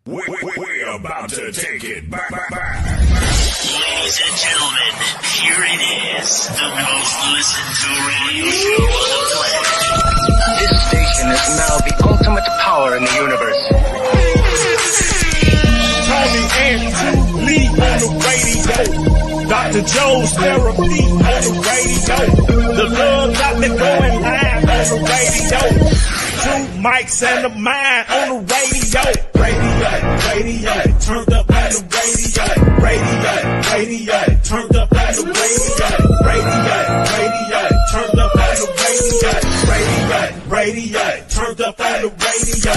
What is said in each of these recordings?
We're about to take it back. Ladies and gentlemen, here it is, the most listened to radio show on the planet. This station is now the ultimate power in the universe. Tony and Lee on the radio. Dr. Joe's therapy on the radio. The love got me going live on the radio. Two mics and a mind on the radio. Radio, turned up on the radio. Radio, turned up on the radio. Radio, turned up on the radio. Radio, turned up on the radio.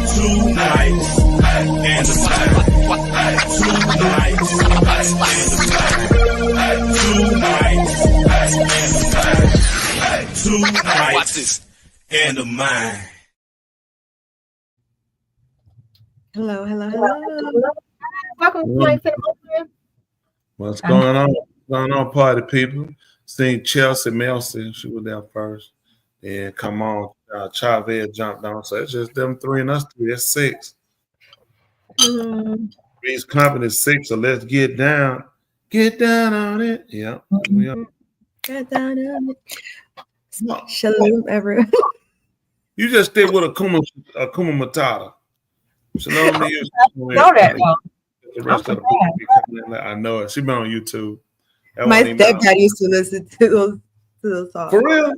Two nights and a time. Two nights and a time. Two nights and a time. Two nights and a mind. Hello. Welcome to my film. What's going on? What's going on, party people? Seen Chelsea Melson. She was there first. And come on, Chavez jumped on. So it's just them three and us three. That's six. These company 6, so let's get down. Get down on it. Yeah. We are. Get down on it. Shalom, everyone. You just stick with a Kuma Matata. Shalom to you. Know that, the rest of the people be coming in. I know it. She been on YouTube. My stepdad used to listen to those songs. For real?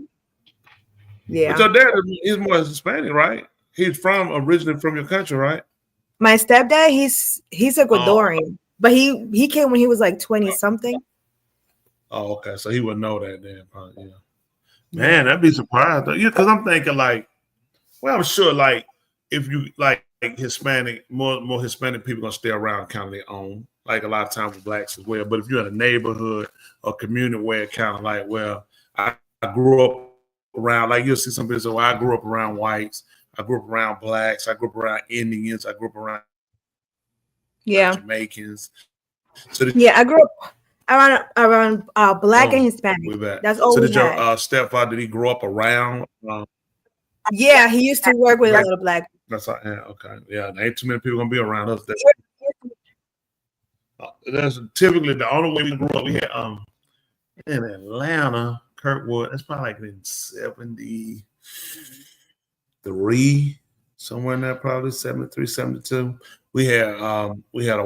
Yeah. But your dad is more Hispanic, right? He's originally from your country, right? My stepdad, he's Ecuadorian, but he came when he was like 20 something. Oh, okay. So he would know that then, probably. Yeah. Man, I'd be surprised though. Yeah, because I'm thinking like, well, I'm sure like if you like Hispanic, more Hispanic people gonna stay around kind of their own. Like a lot of times with blacks as well. But if you're in a neighborhood or community where it kind of like, well, I grew up around, like you'll see some people say, well, I grew up around whites, I grew up around blacks, I grew up around Indians, I grew up around Jamaicans. So I grew up around black and Hispanic. That's all. So did your stepfather, did he grow up around? Yeah, he used to work with a lot of black. That's okay. Yeah, there ain't too many people gonna be around us. That's typically the only way we grew up. We had in Atlanta, Kirkwood. That's probably like in 73, somewhere in there, probably 73, 72. We had a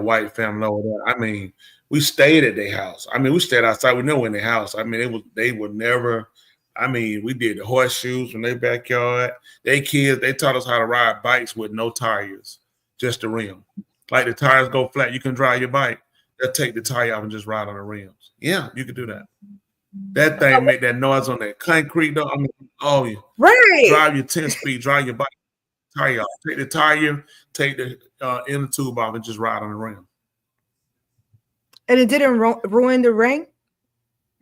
white family over there. I mean, we stayed at their house. I mean, we stayed outside. We never in their house. I mean, they would never. I mean, we did the horseshoes from their backyard. They kids, they taught us how to ride bikes with no tires, just the rim. Like the tires go flat, you can drive your bike. They'll take the tire off and just ride on the rims. Yeah, you could do that. That thing make that noise on that concrete though. I mean, yeah. Right. Drive your 10 speed, drive your bike, tire off. Take the tire, take the inner tube off and just ride on the rim. And it didn't ruin the ring?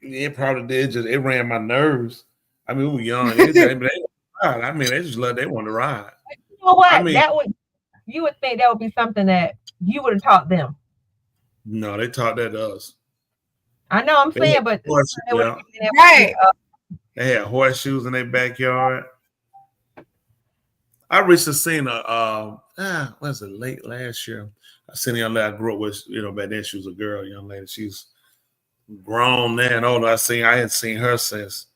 It probably did. It ran my nerves. I mean, we were young. They just love. They want to ride. You know what? I mean, you would think that would be something that you would have taught them. No, they taught that to us. I know. I'm saying, but right. They had horseshoes in their backyard. I recently seen was it late last year? I seen a young lady I grew up with. Back then she was a girl, young lady. She's grown now and older. I hadn't seen her since.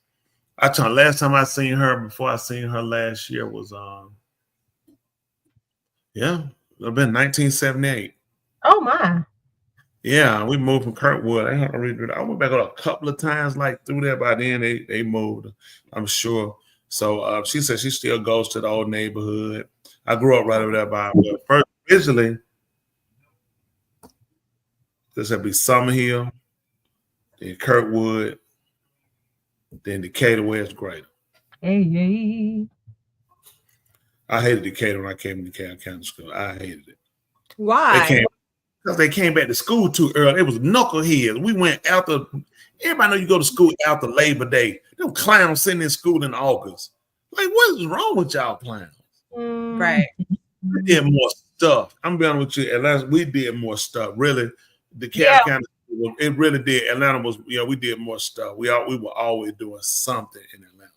Last time I seen her before I seen her last year was it'd been 1978. Oh my. Yeah, we moved from Kirkwood. I went back a couple of times like through there. By then they moved, I'm sure. So she said she still goes to the old neighborhood. I grew up right over there by first originally. This would be Summerhill, then Kirkwood, then Decatur, West Greater. Hey. I hated Decatur when I came to Decatur County School. I hated it. Why? Because they came back to school too early. It was knuckleheads. We went after. Everybody know you go to school after Labor Day. Them clowns sitting in school in August. Like, what is wrong with y'all clowns? Right. We did more stuff. I'm being honest with you. Atlanta, we did more stuff. Really, Decatur County. It really did. Atlanta was, we did more stuff. We were always doing something in Atlanta.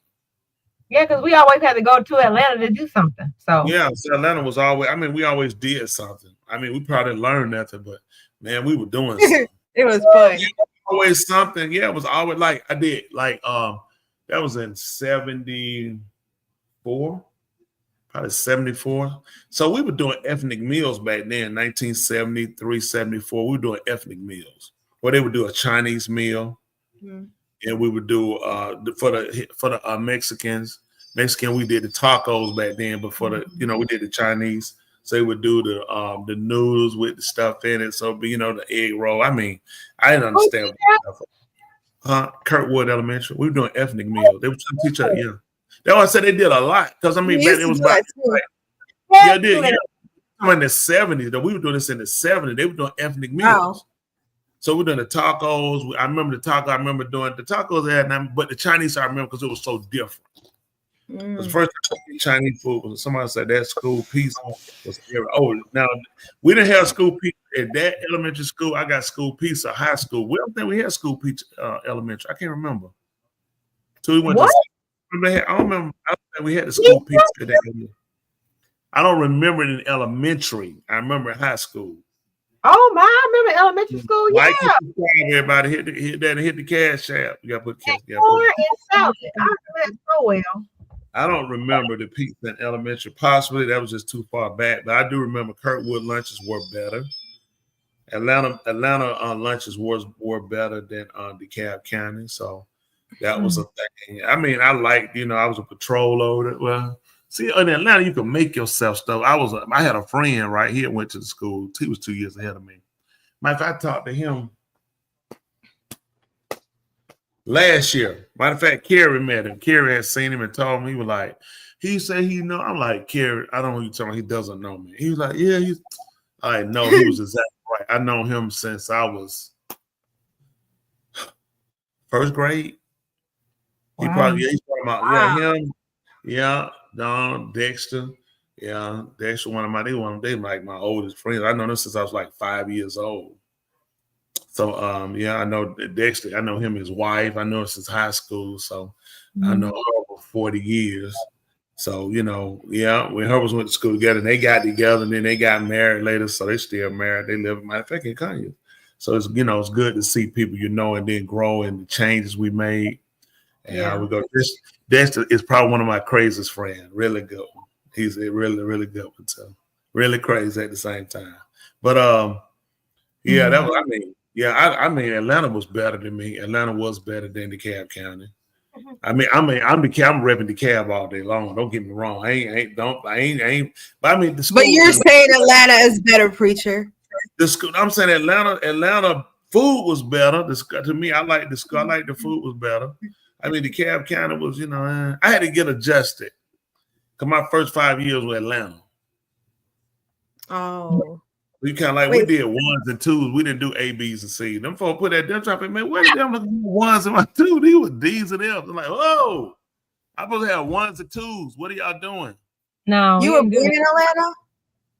Yeah, because we always had to go to Atlanta to do something. So Yeah, so Atlanta was always. I mean, we always did something. I mean, we probably learned nothing, but man, we were doing something. It was fun. Always something. Yeah, it was always like I did. Like that was in 74, probably 74. So we were doing ethnic meals back then, 1973, 74. We were doing ethnic meals. Or they would do a Chinese meal. Mhm. And we would do for the Mexicans. Mexican, we did the tacos back then, but for the we did the Chinese. So they would do the noodles with the stuff in it. So the egg roll. I mean, I didn't understand. Kirkwood Elementary. We were doing ethnic meals. They were trying to teach us. Yeah, that's why I said they did a lot because I mean, back it was like yeah, they did. Yeah. In the 70s, though, we were doing this in the 70s. They were doing ethnic meals. Wow. So we're doing the tacos. I remember the taco. I remember doing the tacos, but the Chinese I remember because it was so different. The first time I ate Chinese food was somebody said that school pizza was now we didn't have school pizza at that elementary school. I got school pizza high school. We don't think we had school pizza elementary. I can't remember. So we went what? I don't remember. I don't think we had the school pizza at that. I don't remember it in elementary. I remember in high school. Oh my! I remember elementary school. Yeah, everybody hit the cash app. You got to put cash. I remember that so well. I don't remember the pizza in elementary. Possibly that was just too far back, but I do remember Kirkwood lunches were better. Atlanta lunches were better than DeKalb County, so that was a thing. I mean, I liked, I was a patrol over it. Well, see, in Atlanta, you can make yourself stuff. I had a friend right here went to the school. He was 2 years ahead of me. Matter of fact, I talked to him last year. Matter of fact, Kerry met him. Kerry had seen him and told me, he said he know. I'm like, Kerry, I don't know who you're talking about. He doesn't know me. He was like, yeah, I know he was exactly right. I know him since I was first grade. Wow. He probably, he's talking about, him. Yeah, Don, Dexter. Yeah, Dexter, they like my oldest friends. I know them since I was like 5 years old. So, I know Dexter. I know him, his wife. I know him since high school. So, I know her for 40 years. So, when Hubbard's went to school together, and they got together, and then they got married later. So, they still married. They live, matter of fact, in Kanye. So, it's good to see people and then grow and the changes we made. And how we go. Dexter is probably one of my craziest friends. Really good one. He's a really, really good one too. Really crazy at the same time. But that was. I mean, Atlanta was better than me. Atlanta was better than DeKalb County. I'm repping DeKalb all day long. Don't get me wrong. I ain't. But I mean, the school. But you're saying Atlanta is better, preacher. The school. I'm saying Atlanta food was better. To me, I like the school. I like the food was better. I mean, DeKalb County was, I had to get adjusted because my first 5 years were Atlanta. Oh. We kind of like, we did ones and twos. We didn't do A, B's, and C's. Them folks put that them dropping, man, where did them ones and my twos? These were D's and F's. I'm like, whoa, I'm supposed to have ones and twos. What are y'all doing? No. You were born in Atlanta?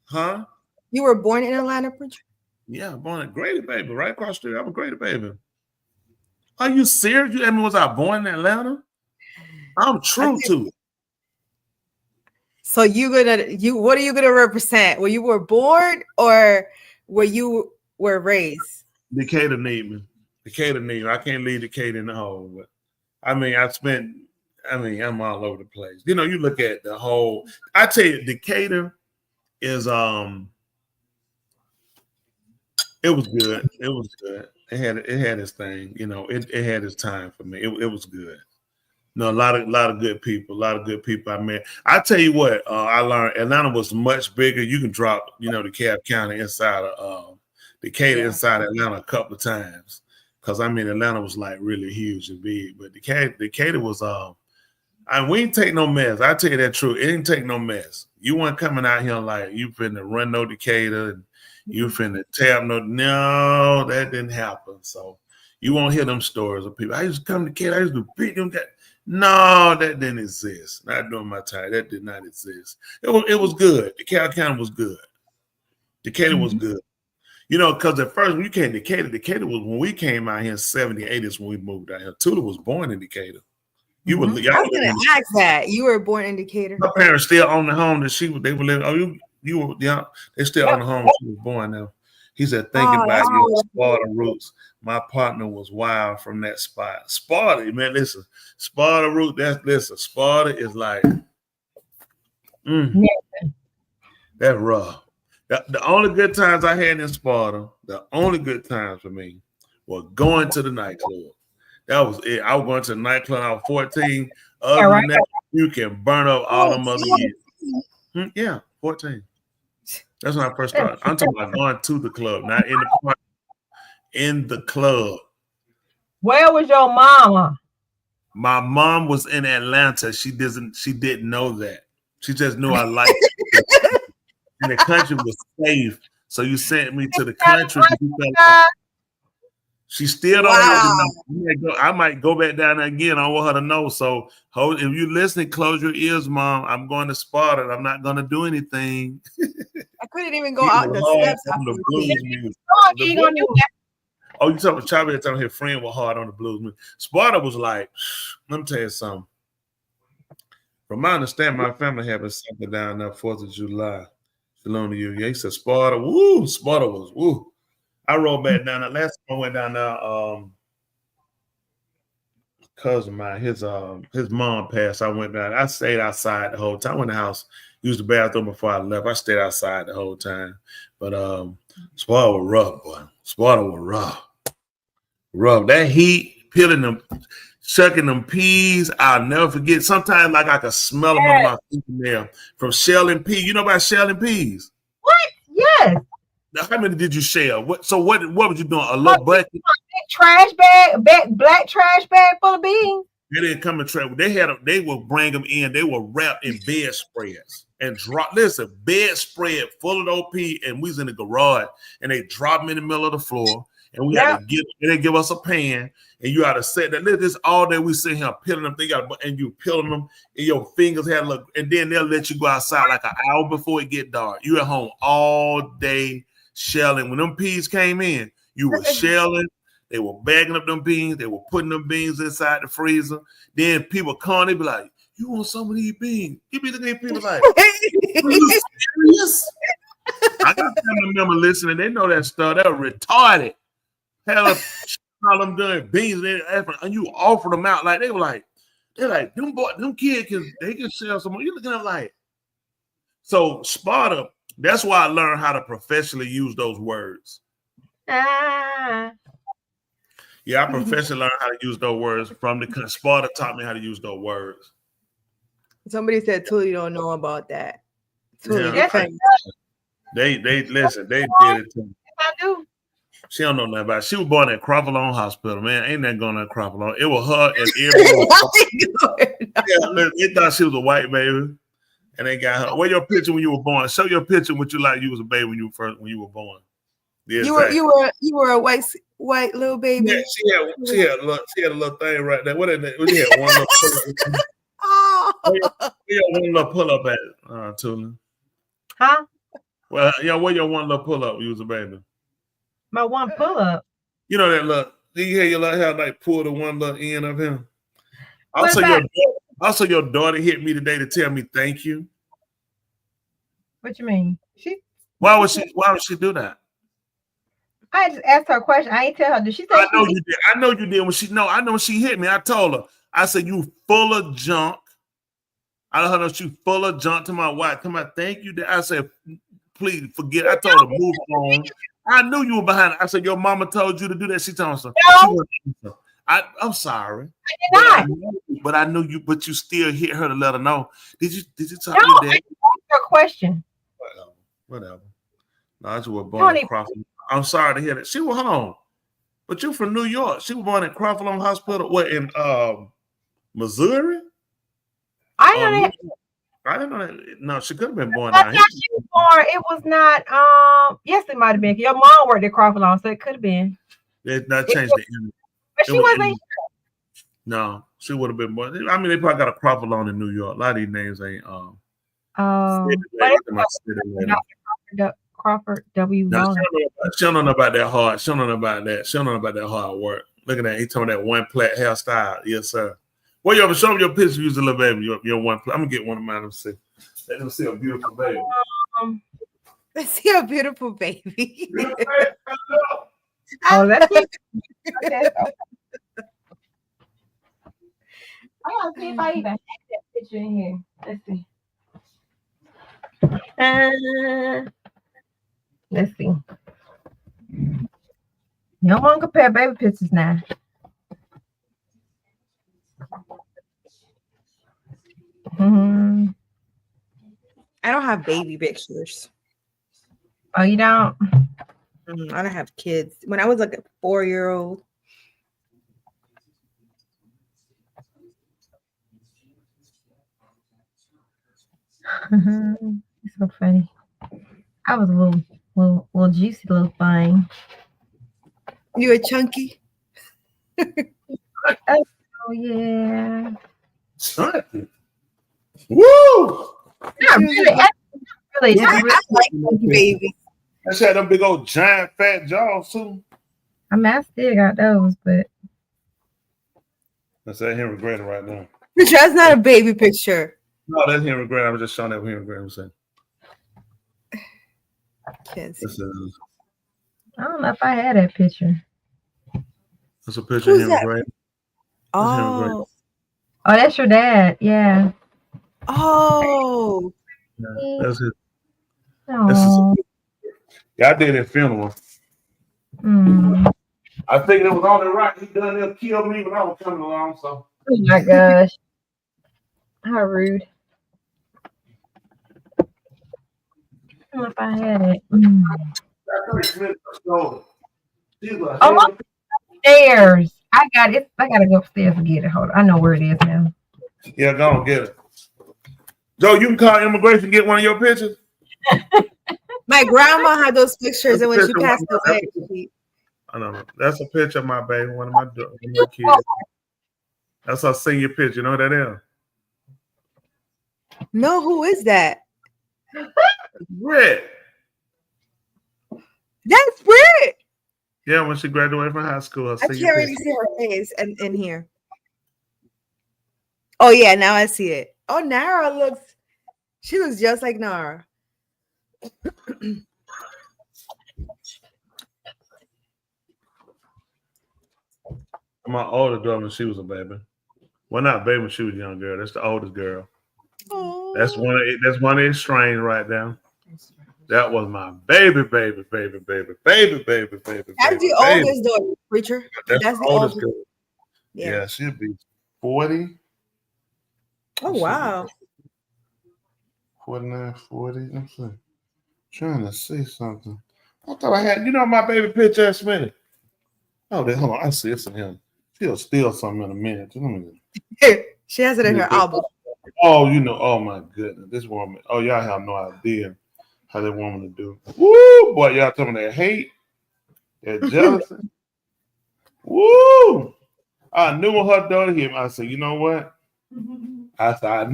Huh? You were born in Atlanta, preacher? Yeah, born in Grady, baby, right across the street. I'm a Grady, baby. Are you serious? Was I born in Atlanta? I'm true to it. So what are you gonna represent? Where you were born or where you were raised? Decatur need me. I can't leave Decatur in the hole. But I'm all over the place. You look at the whole. I tell you, Decatur is it was good. It was good. It had its thing, it had its time for me. It was good. No, a lot of good people, I met. I tell you what, I learned Atlanta was much bigger. You can drop, DeKalb County inside of Decatur inside Atlanta a couple of times. Because Atlanta was like really huge and big. But Decatur was we ain't take no mess. I tell you that true. It didn't take no mess. You weren't coming out here like you finna run no Decatur and you finna tap no, that didn't happen. So you won't hear them stories of people. I used to come to Decatur, I used to beat them. No, that didn't exist. Not during my time. That did not exist. It was good. DeKalb County was good. Decatur was good. Because at first when you came to Decatur was when we came out here in 70, 80s when we moved out here. Tula was born in Decatur. You were. I was gonna ask that. You were born in Decatur. My parents still own the home that they were living. Oh, you were young. They still own the home she was born now. He said, thinking about your Sparta roots. My partner was wild from that spot. Sparta, man, listen. Sparta root, Sparta is like, that's rough. The only good times I had in Sparta, the only good times for me were going to the nightclub. That was it. I was going to the nightclub. I was 14. Other than that, you can burn up all them other years. Yeah, 14. That's when I first started. I'm talking about going to the club, not in the party. In the club. Where was your mama? My mom was in Atlanta. She didn't know that. She just knew I liked it. And the country was safe. So you sent me to the country. She still don't know. I might go back down there again. I want her to know. So if you're listening, close your ears, Mom. I'm going to Sparta. I'm not going to do anything. I couldn't even go out the steps. The blues music. Oh, you talking about Chubby? Telling her friend was hard on the blues music. Sparta was like, let me tell you something. From my understanding, my family having something down there 4th of July. Shalom to you. Yeah, he said Sparta. Woo, Sparta was woo. I rolled back down there. Last time I went down there, cousin of mine, his mom passed. I went down. I stayed outside the whole time. I went in the house, used the bathroom before I left. I stayed outside the whole time. But Sparta was rough, boy. Sparta was rough. Rough. That heat, peeling them, shucking them peas, I'll never forget. Sometimes like I could smell them on my fingernail from shelling peas. You know about shelling peas? What? Yes. Now, how many did you shell? What was you doing? A little bucket? Trash bag, black trash bag full of beans. They didn't come in trash. They would bring them in. They were wrapped in bed spreads and drop. Listen, bed spread full of OP, and we was in the garage, and they drop them in the middle of the floor, and we had to they give us a pan, and you had to set that. This all day we sit here peeling them. And you peeling them, and your fingers had look, and then they'll let you go outside like an hour before it get dark. You at home all day shelling. When them peas came in, you were shelling. They were bagging up them beans. They were putting them beans inside the freezer. Then people come, they be like, "You want some of these beans?" You be looking at people like, "Are you serious?" I got family member listening. They know that stuff. They're retarded. Hell, all them doing beans, and you offer them out like they're like them kids can sell some more. You looking at them like, so Sparta. That's why I learned how to professionally use those words. Yeah, I professionally learned how to use those words from the Sparta taught me how to use those words. Somebody said Tuli don't know about that. Yeah, they listen, they did it to me. I do. She don't know nothing about it. She was born at Crawford Hospital, man. Ain't that going to Crawford? It was her and everyone. They thought she was a white baby. And they got her. Where your picture when you were born? Show your picture what you like. You was a baby when you were born. Yeah, you were a white little baby. Yeah, she had a little thing right there. What is that? We had one little pull up. Oh, We had one little pull up at Tula. Huh? Well, yeah, where your one little pull up? You was a baby. My one pull up. You know that look. Did you hear your little hair like pull the one little end of him? Also, your daughter hit me today to tell me thank you. What you mean? Why would she do that? I just asked her a question. I ain't tell her. Did she say? I know you did. I know you did. I know when she hit me. I told her. I said you full of junk. I let her know she full of junk to my wife. Come on, thank you. I said, please forget. I told her move on. I knew you were behind it. I said your mama told you to do that. She told me. No. I'm sorry. I did not. But I knew you. But you still hit her to let her know. Did you talk to your dad? I asked her a question. Whatever. No, I just was born in Crawford. I'm sorry to hear that. She was home, but you from New York. She was born in Crawford Hospital. What in Missouri? I didn't know that. No, she could have been born down here. She was born. It was not. Yes, it might have been. Your mom worked at Crawford, so it could have been. That changed the image. But she wasn't. No, she would have been born. I mean, they probably got a Crawford in New York. A lot of these names ain't. Crawford W. No, she don't know about that hard. She don't know about that. She don't know about that hard work. Look at that. He told me that one plait hairstyle. Yes, sir. Well, you ever show me your picture? Use a little baby. Your one. I'm gonna get one of mine. Let them see a beautiful baby. Let's see a beautiful baby. Oh, that's it. Okay. I gotta see if I even have that picture in here. Let's see. Let's see. You don't want to compare baby pictures now. I don't have baby pictures. Oh, you don't? I don't have kids. When I was like a 4-year-old. It's so funny. I was a little juicy little thing. You a chunky? Oh yeah. Chunky. Woo! Not really. Really. I like chunky babies. That's had them big old giant fat jaws too. I mean, I still got those, but That's that Henry Grant right now. That's not a baby picture. No, that's Henry Grant. I was just showing that what Henry Grant was saying. Can't see. I don't know if I had that picture. That's a picture Who's of Henry that? Grant. Oh. Oh, that's your dad. Yeah. Oh. Yeah, that's it. Oh. Yeah, I did that funeral. I think it was on the right. He done there killed me when I was coming along. So. Oh my gosh. How rude. I don't know if I had it. Oh, upstairs. I got it. I gotta go upstairs and get it. Hold on. I know where it is now. Yeah, go on, get it. Joe, you can call immigration and get one of your pictures. My grandma had those pictures, and when she passed away, I know. That's a picture of my baby, one of my kids. That's our senior picture. You know what that is? No, who is that? Red. That's Brit. Yeah, when she graduated from high school. I can't really see her face in here. Oh yeah, now I see it. Oh, Nara she looks just like Nara. My older girl when she was a baby. Well, not a baby when she was a young girl. That's the oldest girl. Oh. That's one of the strains right there. That was my baby. That's the oldest daughter, preacher. That's the oldest girl. Yeah, she'll be 40. Oh wow. 49, 40. I'm trying to see something. I thought I had, my baby picture at Smitty. Oh, hold on. I see it's in him. She'll steal something in a minute. She has it in her album. Oh, oh my goodness. This woman. Oh, y'all have no idea how that woman to do. Woo, boy, y'all talking that hate, that jealousy. Woo! I knew when her daughter hit me. I said, you know what? I said, I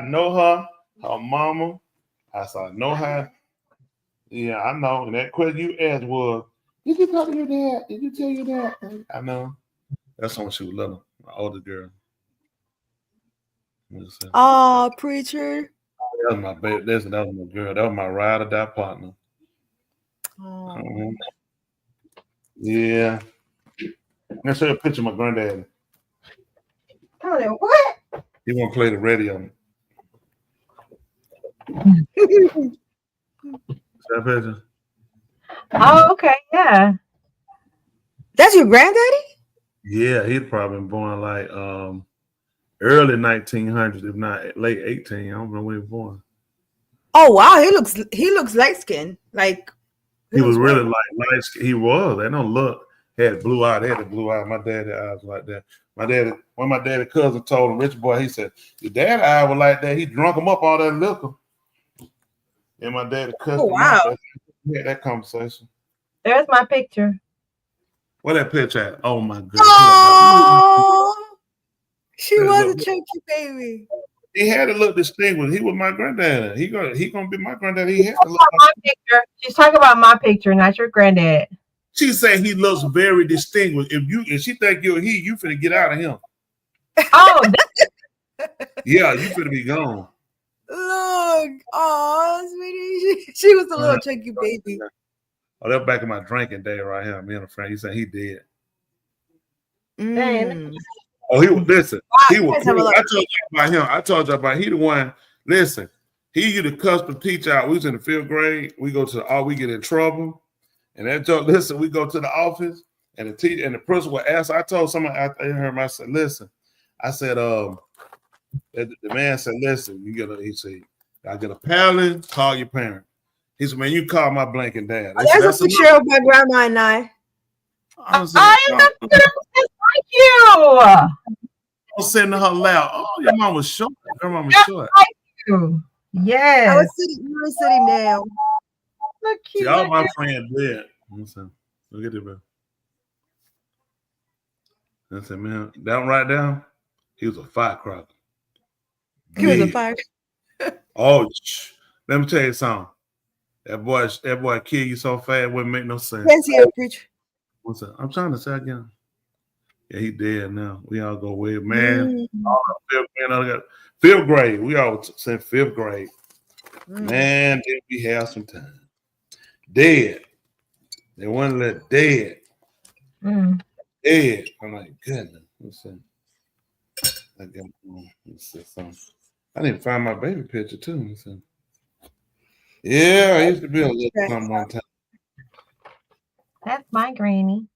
know her mama. I said, I know her. Yeah, I know. And that question you asked was, did you talk to your dad? Did you tell your dad? I know. That's when she was little, my older girl. Oh, preacher. That was my baby. That was my girl. That was my ride or die partner. Oh. Yeah. Let's show you a picture of my granddad. Tony, what? He won't play the radio. That picture? Oh, okay, yeah. That's your granddaddy? Yeah, he'd probably been born like early 1900s, if not late 18. I don't know when he was born. Oh wow, he looks light skinned. Like he was really light skin. He was. They don't look. He had blue eye. They had the blue eye. My dad had eyes like that. When my daddy cousin told him, rich boy, he said, your dad eye was like that. He drunk him up all that liquor. And my daddy cousin. Oh wow. We had that conversation. There's my picture. Where that picture at? Oh my goodness. Oh, she was a chunky baby. He had to look distinguished. He was my granddad. He gonna be my granddad. He had to look my picture. She's talking about my picture, not your granddad. She said he looks very distinguished. If she think you're you finna get out of him. Oh, Yeah, you finna be gone. Look, oh, sweetie, she was a little chunky baby. Oh, that's back in my drinking day right here. Me and a friend. He said he did. Mm. Oh, he was listen. He was let's have a cool. look. I told you about him. I told you about he the one. Listen, he used to custom teach out. We was in the 5th grade. We go to we get in trouble, and that joke. Listen, we go to the office, and the teacher and the principal asked. I told somebody. I heard him. I said, listen. I said, the man said, listen. You get a. He said, I get a paddling. Call your parent. He said, man, you call my blanking dad. I said, There's a picture of my grandma and I. I was like, thank you. I was sitting in her lap. Oh, your mom was short. Your mom was short. Yes. I was sitting. You were sitting down. Look cute. See, all my friends did. Listen, look at it, bro. I said, man, down right down, he was a firecracker. He was a Yeah. fire. Oh, let me tell you something. That boy killed you so fast, wouldn't make no sense. Can't see a preacher. What's that? I'm trying to say again. Yeah, he dead now. We all go way, man. Mm. All the 5th grade. We all said 5th grade. Mm. Man, did we have some time? Dead. They want to let dead. Mm. Dead. I'm like, goodness. Let's see. Let's see something. I didn't find my baby picture too. Let's see. Yeah, I used to be a little something one time. That's my granny.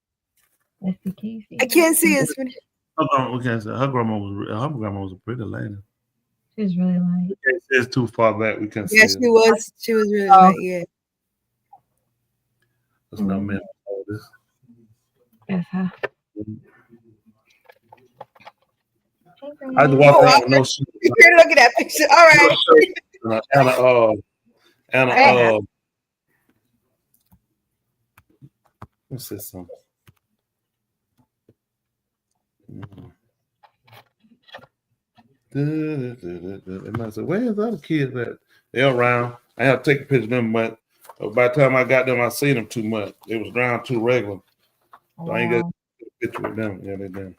Let's see, Casey. I can't see his. Her grandma was a pretty lady. She's really like. It's too far back. We can't see Yeah, it. she was really light. Yeah. That's not meant for this. That's her. I had to walk around with no shoes. You're looking at that picture. All right. What's this song? And I said, where's the other kids at? They're around. I had to take a picture of them, but by the time I got them, I seen them too much. They was around too regular. So I ain't got a picture with them. Yeah, they done.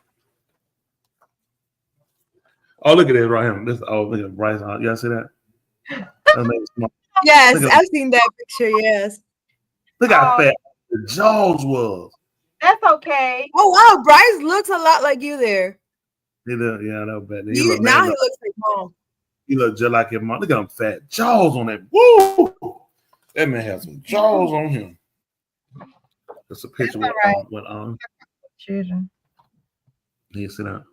Oh, look at this right here. This look at Bryce. Y'all see that? Yes, Look at- I've seen that picture. Yes. Look how fat the jaws was. That's okay. Oh wow, Bryce looks a lot like you there. He look, yeah, that was bad. Now he looks like mom. He look just like his mom. Look at them fat jaws on that. Woo! That man has some jaws on him. That's a picture with Children. You sit down.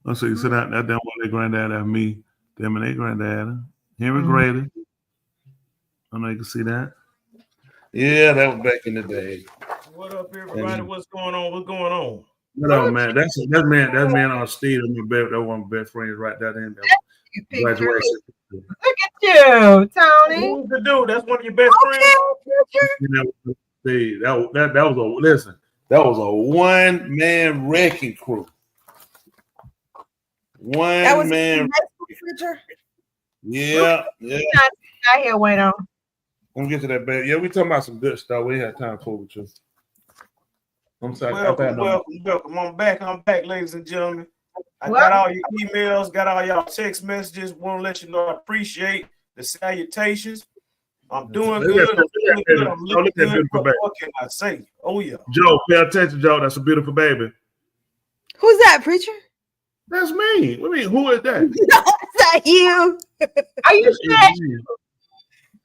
Oh, so you sit down. That damn one, their granddad, that's me. Them and their granddad. Henry Grady. I know you can see that. Yeah, that was back in the day. What up, everybody? What's going on? What's going on? What up, man? That's man on Steve. That one of my best friends right there. In there. Graduation. Look at you, Tony. Who's the dude? That's one of your best friends. You know, see, that was a listen. That was a one-man wrecking crew. That was Man. picture. Yeah. I hear wait on. Let me get to that, baby. Yeah, we talking about some good stuff. We had time for with you. I'm sorry. Welcome. I'm back, ladies and gentlemen. I got all your emails, got all y'all text messages. Want to let you know I appreciate the salutations. I'm doing good. I'm looking good. What can I say? Oh, yeah. Joe, pay attention, Joe. That's a beautiful baby. Who's that, preacher? That's me. What do you mean? Who is that? No, it's not you. Are you sure?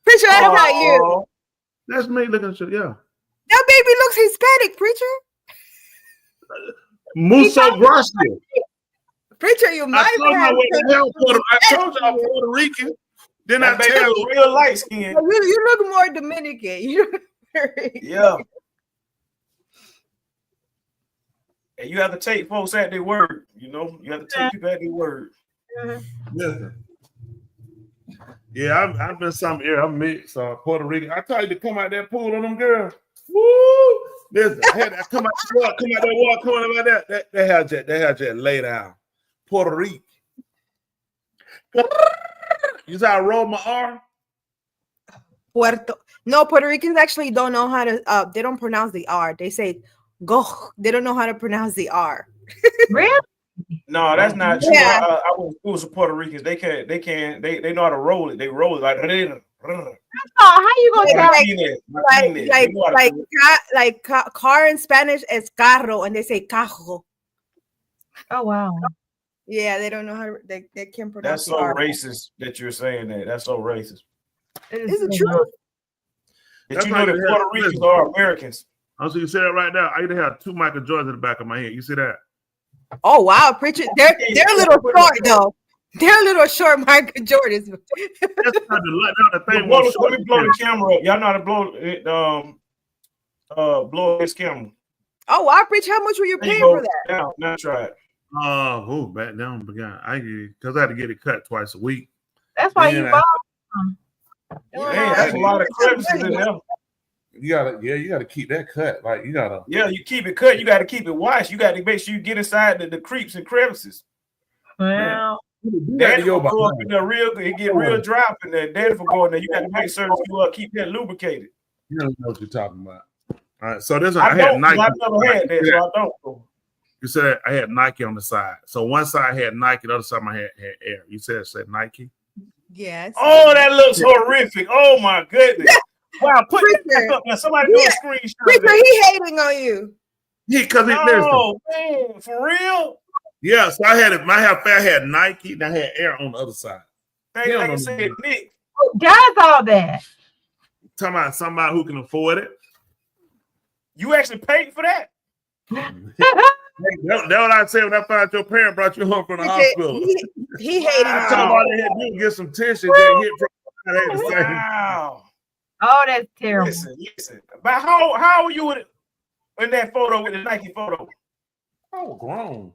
Preacher, that's not you. That's me looking at you. Yeah. That baby looks Hispanic, preacher. Muso Gracia. Preacher, you might I told you I'm Puerto Rican. Then I tell you real light skin. You look more Dominican. Yeah. And you have to take folks at their word. You know, you have to take people at their word. Yeah, I've been some here. I'm mixed Puerto Rican. I told you to come out that pool on them girls. Woo! Listen, I had to come out that water, come out like that. They had that lay down. Puerto Rican. You see how I roll my R? Puerto Ricans actually don't know how to. They don't pronounce the R. They say go. They don't know how to pronounce the R. Really? No, that's not true. Yeah. I went to school with Puerto Ricans. They know how to roll it. They roll it like. Oh, how you gonna tell? Like car in Spanish is carro, and they say cajo. Oh wow. Yeah, they don't know how to, they can't pronounce. That's so racist that you're saying that. That's so racist. Is it true? Did you know that Puerto Ricans are Americans? Oh, so you say that right now. I either have two Michael Jordans in the back of my head. You see that? Oh wow, preacher! They're a little short though. They're a little short, Michael Jordans. That's not the thing. Let me blow the camera up. Y'all know how to blow it. Blow this camera. Oh wow, preacher! How much were you paying for that? Now try it. Back down began. Because I had to get it cut twice a week. That's why you bought them. Man, that's a lot of crevices in there. You gotta keep that cut. Like you gotta. Yeah, you keep it cut. You gotta keep it washed. You gotta make sure you get inside the creeps and crevices. Well, Daddy will go up in there it get real dry up in there. Daddy will go in there. You gotta make sure you keep that lubricated. You don't know what you're talking about. All right, so this one I had Nike. I've never had that, so I don't. You said I had Nike on the side. So one side had Nike, the other side I had Air. You said Nike? Yes. Oh, that looks horrific. Oh my goodness. Wow, put that back up now. Somebody do a screenshot. Preacher, he hating on you. Yeah, because man, for real? Yeah, so I had Nike, and I had Air on the other side. They like I said, Nick. who does all that? Talking about somebody who can afford it. You actually paid for that? That's what I said when I found your parent brought you home from the hospital. He hating I on told you. all they had to do was get some tissue. They hit from Wow. Oh, that's terrible. Listen. But how are you in that photo with the Nike photo? I was grown.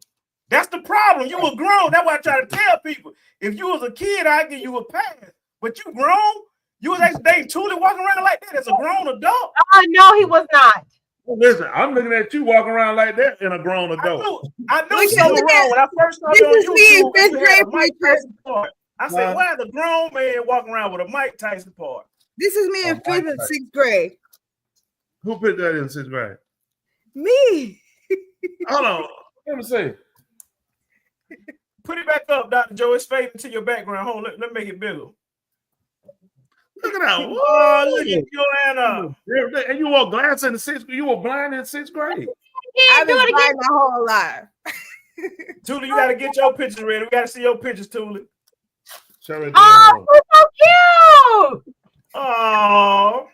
That's the problem. You were grown. That's what I try to tell people. If you was a kid, I'd give you a pass. But you grown. You was actually dating Tuli walking around like that as a grown adult. No, he was not. Listen, I'm looking at you walking around like that in a grown adult. I knew something was wrong when I first started on YouTube. You had a Mike Tyson part. I said, why is a grown man walking around with a Mike Tyson part? This is me in 5th and 6th grade. Who put that in 6th grade? Me. Hold on. Let me see. Put it back up, Dr. Joe. It's fading to your background. Hold on, let me make it bigger. Look at that. Oh, look at Joanna. And you wore glasses in the 6th grade. You were blind in 6th grade. I've been blind my whole life. Tuli, you got to get your pictures ready. We got to see your pictures, Tuli. Oh, you're so cute. Oh.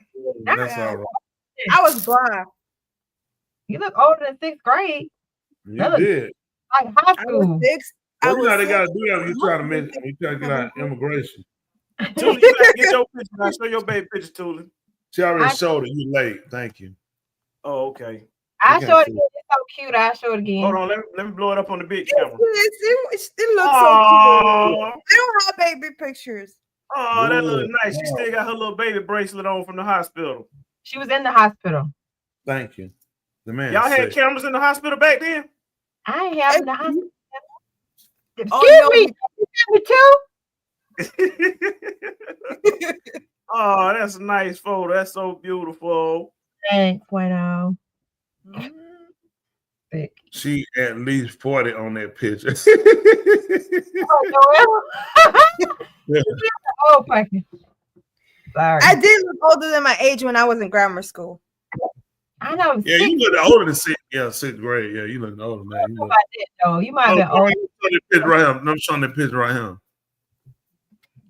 That's all right. I was blind. You look older than 6th grade. You did. Like high school. Well, you know they got to do that when you're trying to get out immigration. Tuli, you got to get your pictures. I'll show your baby pictures, Tuli. She already showed it. You late. Thank you. Oh, okay. I showed it again. It's so cute. I show it again. Hold on. Let me blow it up on the big camera. It looks so cute. I don't have baby pictures. Oh, that looks nice. She still got her little baby bracelet on from the hospital. She was in the hospital. Thank you. The man. Y'all had cameras in the hospital back then? I ain't having the hospital. Excuse me. You too? Oh, that's a nice photo. That's so beautiful. Thanks, Bueno. She at least 40 on that picture. Oh, fucking. Sorry. I did look older than my age when I was in grammar school. I know. Yeah, you look older than 6th grade. Yeah, you look older, man. You, you might be older. I'm showing that picture right here.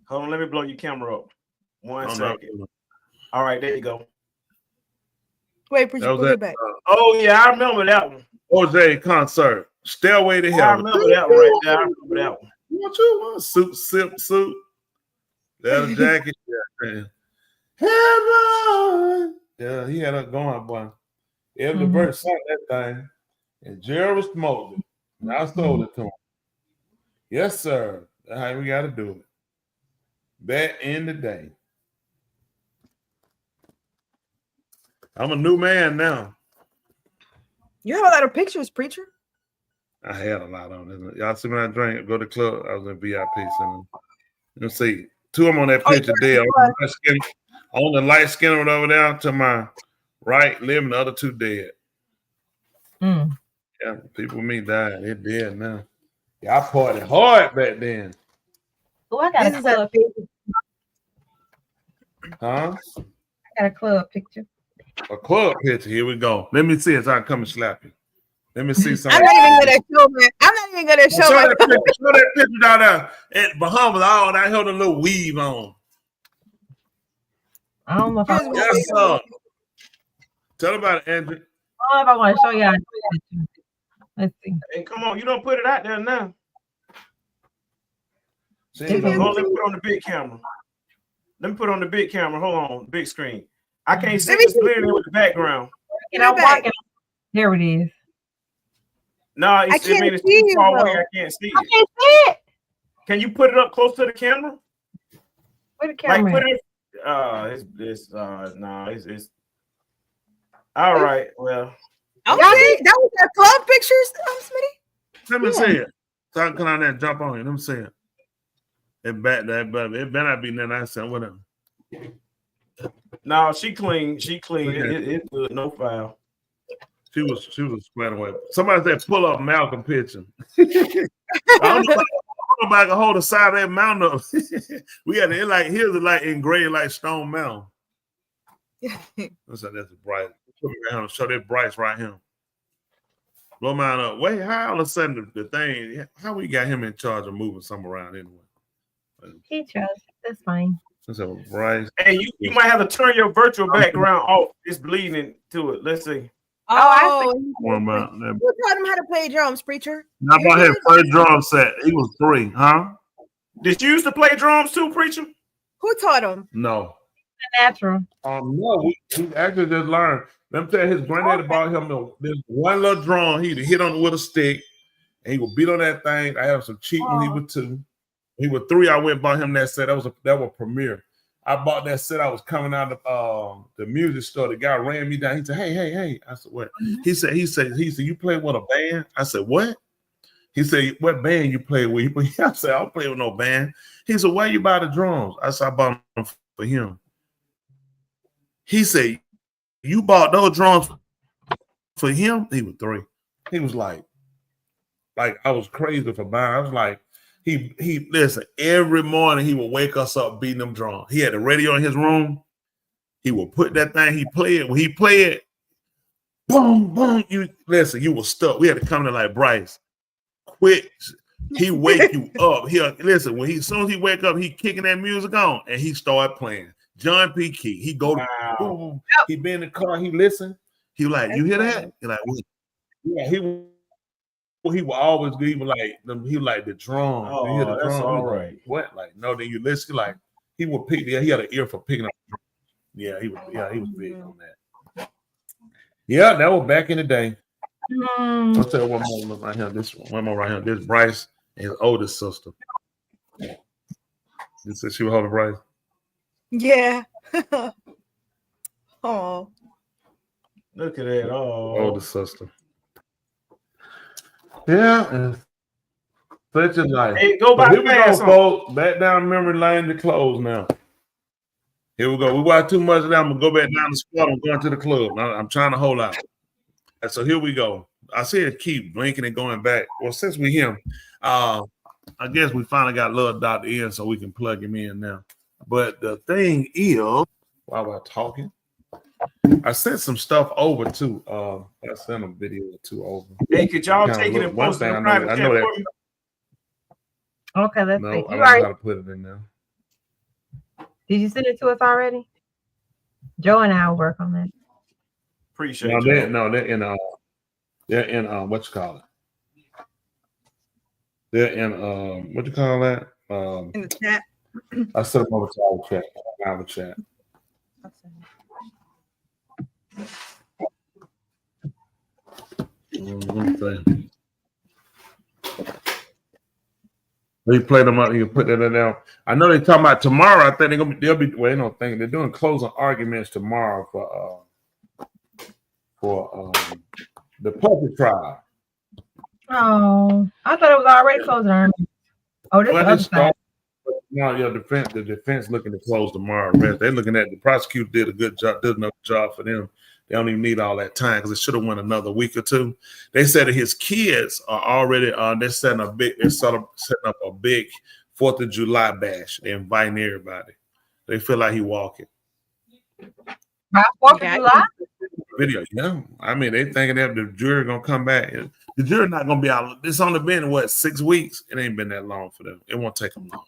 Hold on, let me blow your camera up. One second. All right, there you go. Wait, put it back. Oh, yeah, I remember that one. Jose concert. Stairway to Heaven. I remember that one right there. I remember that one. What you want? Suit. Leather jacket. Yeah, Heaven. Yeah, he had it going, boy. Every bird sang that thing. And Gerald smoked it. And I sold it to him. Yes, sir. That's how we got to do it. Back in the day. I'm a new man now. You have a lot of pictures, preacher. I had a lot on it. Y'all see when I drank, go to the club, I was in VIP. So let's see. 2 of them on that picture there. On the light skin one over there to my right, living, the other 2 dead. Yeah, people with me died. They're dead now. Yeah, I partied hard back then. Oh, I got This a is a club picture. Huh? I got a club picture. A club picture. Here we go. Let me see it so I can come and slap you. Let me see I'm something. not even gonna show my. I'm not even gonna show Show my. that picture down there at Bahamas. All that held a little weave on. I don't know if I, Here's my Yes, sir. Tell about it, Andrew. I don't know if I want to show y'all. Let's see. Hey, come on, you don't put it out there now. See, Give me a- Oh, let me put on the big camera. Let me put on the big camera. Hold on, big screen. I can't see Let me this see. clearly with the background. And I'm walking. There it is. No, it's, I can't mean it's see too you, far away. though. I can't see I it. can't see it. Can you put it up close to the camera? Where the Like camera? put at? it. It's. All right. Well, Okay, that was our club pictures, Smitty. Let me see it. So I can come out there and jump on you. Let me see it. It better not be nothing I said, whatever. no, she clean. She clean. Okay. It's good. No foul. She was a square away. Somebody said pull up Malcolm picture. I don't know if I can hold the side of that mountain up. We had it like here's it like engraved like Stone Mountain. That's Bryce. Show that Bryce right here. Blow mine up. Wait, how all of a sudden the thing? How we got him in charge of moving some around anyway? He chose. That's fine. So Bryce. Hey, you might have to turn your virtual background off. It's bleeding to it. Let's see. Oh, One about that. who taught him how to play drums, preacher? How about his first drum set? He was 3, huh? Did you used to play drums too, preacher? Who taught him? No. Natural. No, he actually just learned. Let me tell you, his granddaddy bought him this one little drum. He'd hit on it with a stick, and he would beat on that thing. I have some cheap when he was 2. He was 3. I went and bought him that set. That was Premier. I bought that set. I was coming out of the music store. The guy ran me down. He said, "Hey." I said, "What?" He said, "You play with a band?" I said, "What?" He said, "What band you play with?" I said, "I don't play with no band." He said, "Where you buy the drums?" I said, "I bought them for him." He said, "You bought those drums for him?" He was 3. He was like I was crazy for buying. I was like, he listen, every morning he would wake us up beating them drums. He had the radio in his room. He would put that thing, he played. When he played, boom, boom. You were stuck. We had to come to like Bryce. Quick, he wake you up. Listen, as soon as he wake up, he kicking that music on and he started playing. John P. Key. He go to boom, he be in the car, he listen. He like, you hear that? He like, what? Yeah, he will always be like the drum. Oh, you hear the that's drum? all Like, right. what? Like, no, then you listen. Like, he would pick. Yeah, he had an ear for picking up. Yeah, he was big on that. Yeah, that was back in the day. I'll tell you one more right here. One more right here. This Bryce and his oldest sister. You said she was holding Bryce. Yeah. Oh. Look at that. Oh, Oldest sister. Yeah, and such a life. Hey, go by Here we go, fast, folks. Back down memory lane to close now. Here we go. We watched too much of that. I'm gonna go back down the spot. I'm going to the club. I'm trying to hold out. And so here we go. I see it keep blinking and going back. Well, since we him, I guess we finally got Lil Dr. in so we can plug him in now. But the thing is, while we're talking, I sent some stuff over too. I sent a video or 2 over. hey, could y'all Kinda take it look- and one post it thing in I know private that- chat for me? Okay, let's No, see. I You don't know already, how to put it in there. did you send it to us already? Joe and I will work on that. Appreciate No, you. they're in what you call it? They're in what you call that? In the chat. I sent them over to our chat. Okay. We play them up. You can put that in there. I know they're talking about tomorrow. I think they'll be. Well, they don't think they're doing closing arguments tomorrow for the puppet trial. Oh, I thought it was already closing. Oh, this is the Well, other it side. started Now your the defense looking to close tomorrow. They're looking at the prosecutor did a good job, did enough job for them. They don't even need all that time because it should have went another week or two. They said that his kids are already they're setting up a big 4th of July bash. They're inviting everybody. They feel like he walking. By 4th of July? Video, yeah. I mean, they thinking that the jury gonna come back. The jury not gonna be out. It's only been 6 weeks. It ain't been that long for them. It won't take them long.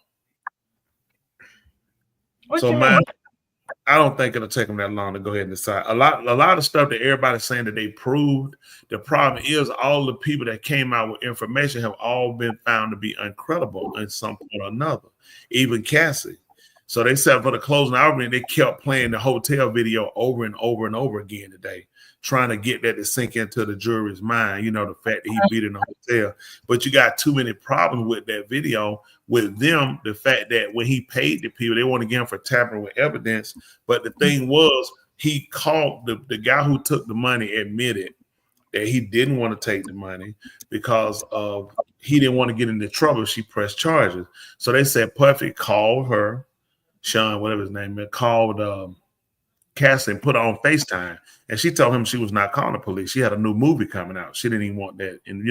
I don't think it'll take them that long to go ahead and decide. A lot of stuff that everybody's saying that they proved. The problem is all the people that came out with information have all been found to be uncredible in some point or another. Even Cassie. So they said for the closing argument, they kept playing the hotel video over and over and over again today, trying to get that to sink into the jury's mind, the fact that he beat in the hotel. But you got too many problems with that video, with them, the fact that when he paid the people, they want to get him for tampering with evidence. But the thing was, he called the guy who took the money, admitted that he didn't want to take the money because he didn't want to get into trouble if she pressed charges. So they said Puffy called her, Sean, whatever his name is, called Cassie and put her on FaceTime. And she told him she was not calling the police. She had a new movie coming out. She didn't even want that. And,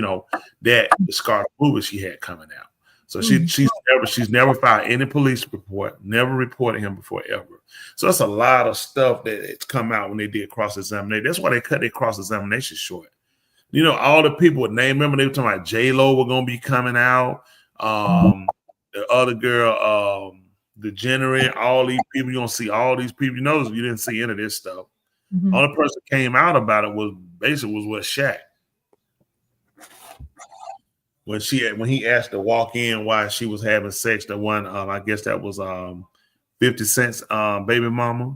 that the Scar movie she had coming out. So she's never filed any police report, never reported him before ever. So that's a lot of stuff that it's come out when they did cross-examination. That's why they cut their cross-examination short. All the people with name, remember they were talking about J-Lo were going to be coming out. The other girl, Degenerate, all these people, you're gonna see all these people. You didn't see any of this stuff. Mm-hmm. Only person that came out about it was Shaq. When he asked to walk in why she was having sex, the one I guess that was 50 Cent's baby mama.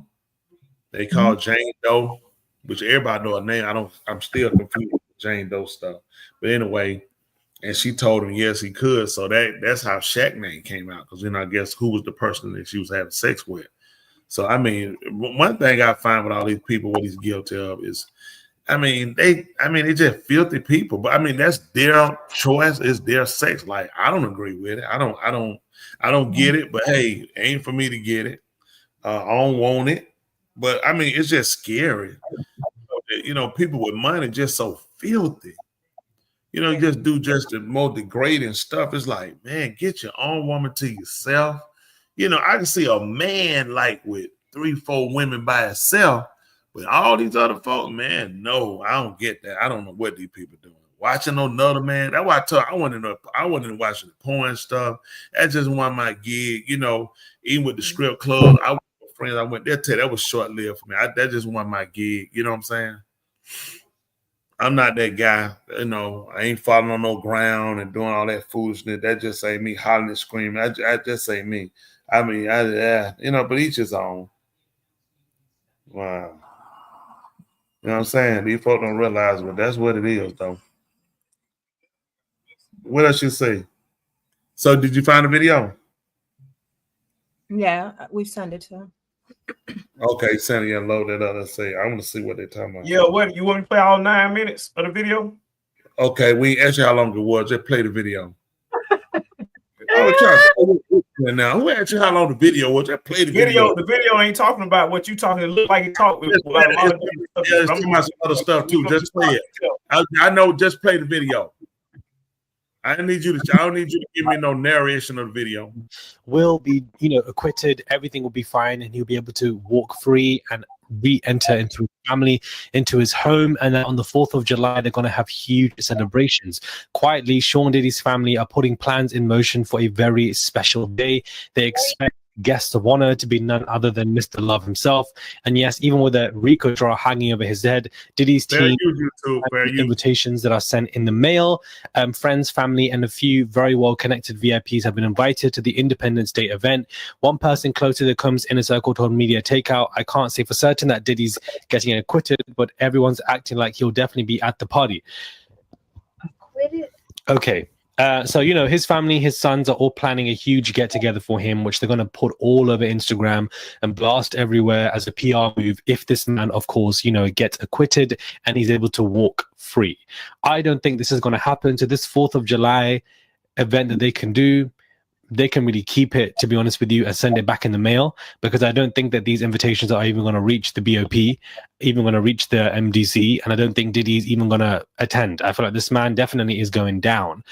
They called Jane Doe, which everybody know her name. I'm still confused with Jane Doe stuff. But anyway. And she told him yes, he could. So that's how Shaq name came out. Because I guess who was the person that she was having sex with. So I mean, one thing I find with all these people, what he's guilty of is, they just filthy people. But that's their choice. It's their sex. Like I don't agree with it. I don't get it. But hey, it ain't for me to get it. I don't want it. But it's just scary. People with money just so filthy. Just do just the more degrading stuff. It's like, man, get your own woman to yourself. I can see a man like with 3-4 women by himself, but all these other folks, man, no, I don't get that. I don't know what these people doing. Watching another man. That's why I wasn't watching the porn stuff. That's just one of my gig. Even with the strip club, I with friends. I went there. That was short lived for me. That's just one of my gig. You know what I'm saying? I'm not that guy, I ain't falling on no ground and doing all that foolishness. That just ain't me hollering and screaming. That just ain't me. But each his own. Wow. You know what I'm saying? These folks don't realize, but that's what it is, though. What else you say? So did you find the video? Yeah, we sent it to him. Okay, Sandy, load that up. Let's see. I want to see what they're talking about. Yeah, what you want me to play all 9 minutes of the video? Okay, we asked you how long it was. Just play the video. Now, who asked you how long the video was? Just play the video. The video ain't talking about what you talking. It look like it talk with. It's talking about some other stuff too. Just play it. I know. Just play the video. I don't need you to give me no narration of the video. Will be, acquitted. Everything will be fine, and he'll be able to walk free and re-enter into his family, into his home. And then on the 4th of July, they're going to have huge celebrations. Quietly, Sean Diddy's family are putting plans in motion for a very special day. They expect guest of honor to be none other than Mr. Love himself. And yes, even with a Rico draw hanging over his head, Diddy's team invitations that are sent in the mail. Friends, family, and a few very well-connected VIPs have been invited to the Independence Day event. One person close to the Combs Inner Circle told Media Takeout, I can't say for certain that Diddy's getting acquitted, but everyone's acting like he'll definitely be at the party. Acquitted? Okay. So, his family, his sons are all planning a huge get-together for him, which they're going to put all over Instagram and blast everywhere as a PR move if this man, of course, gets acquitted and he's able to walk free. I don't think this is going to happen. So this 4th of July event that they can do, they can really keep it, to be honest with you, and send it back in the mail, because I don't think that these invitations are even going to reach the BOP, even going to reach the MDC, and I don't think Diddy's even going to attend. I feel like this man definitely is going down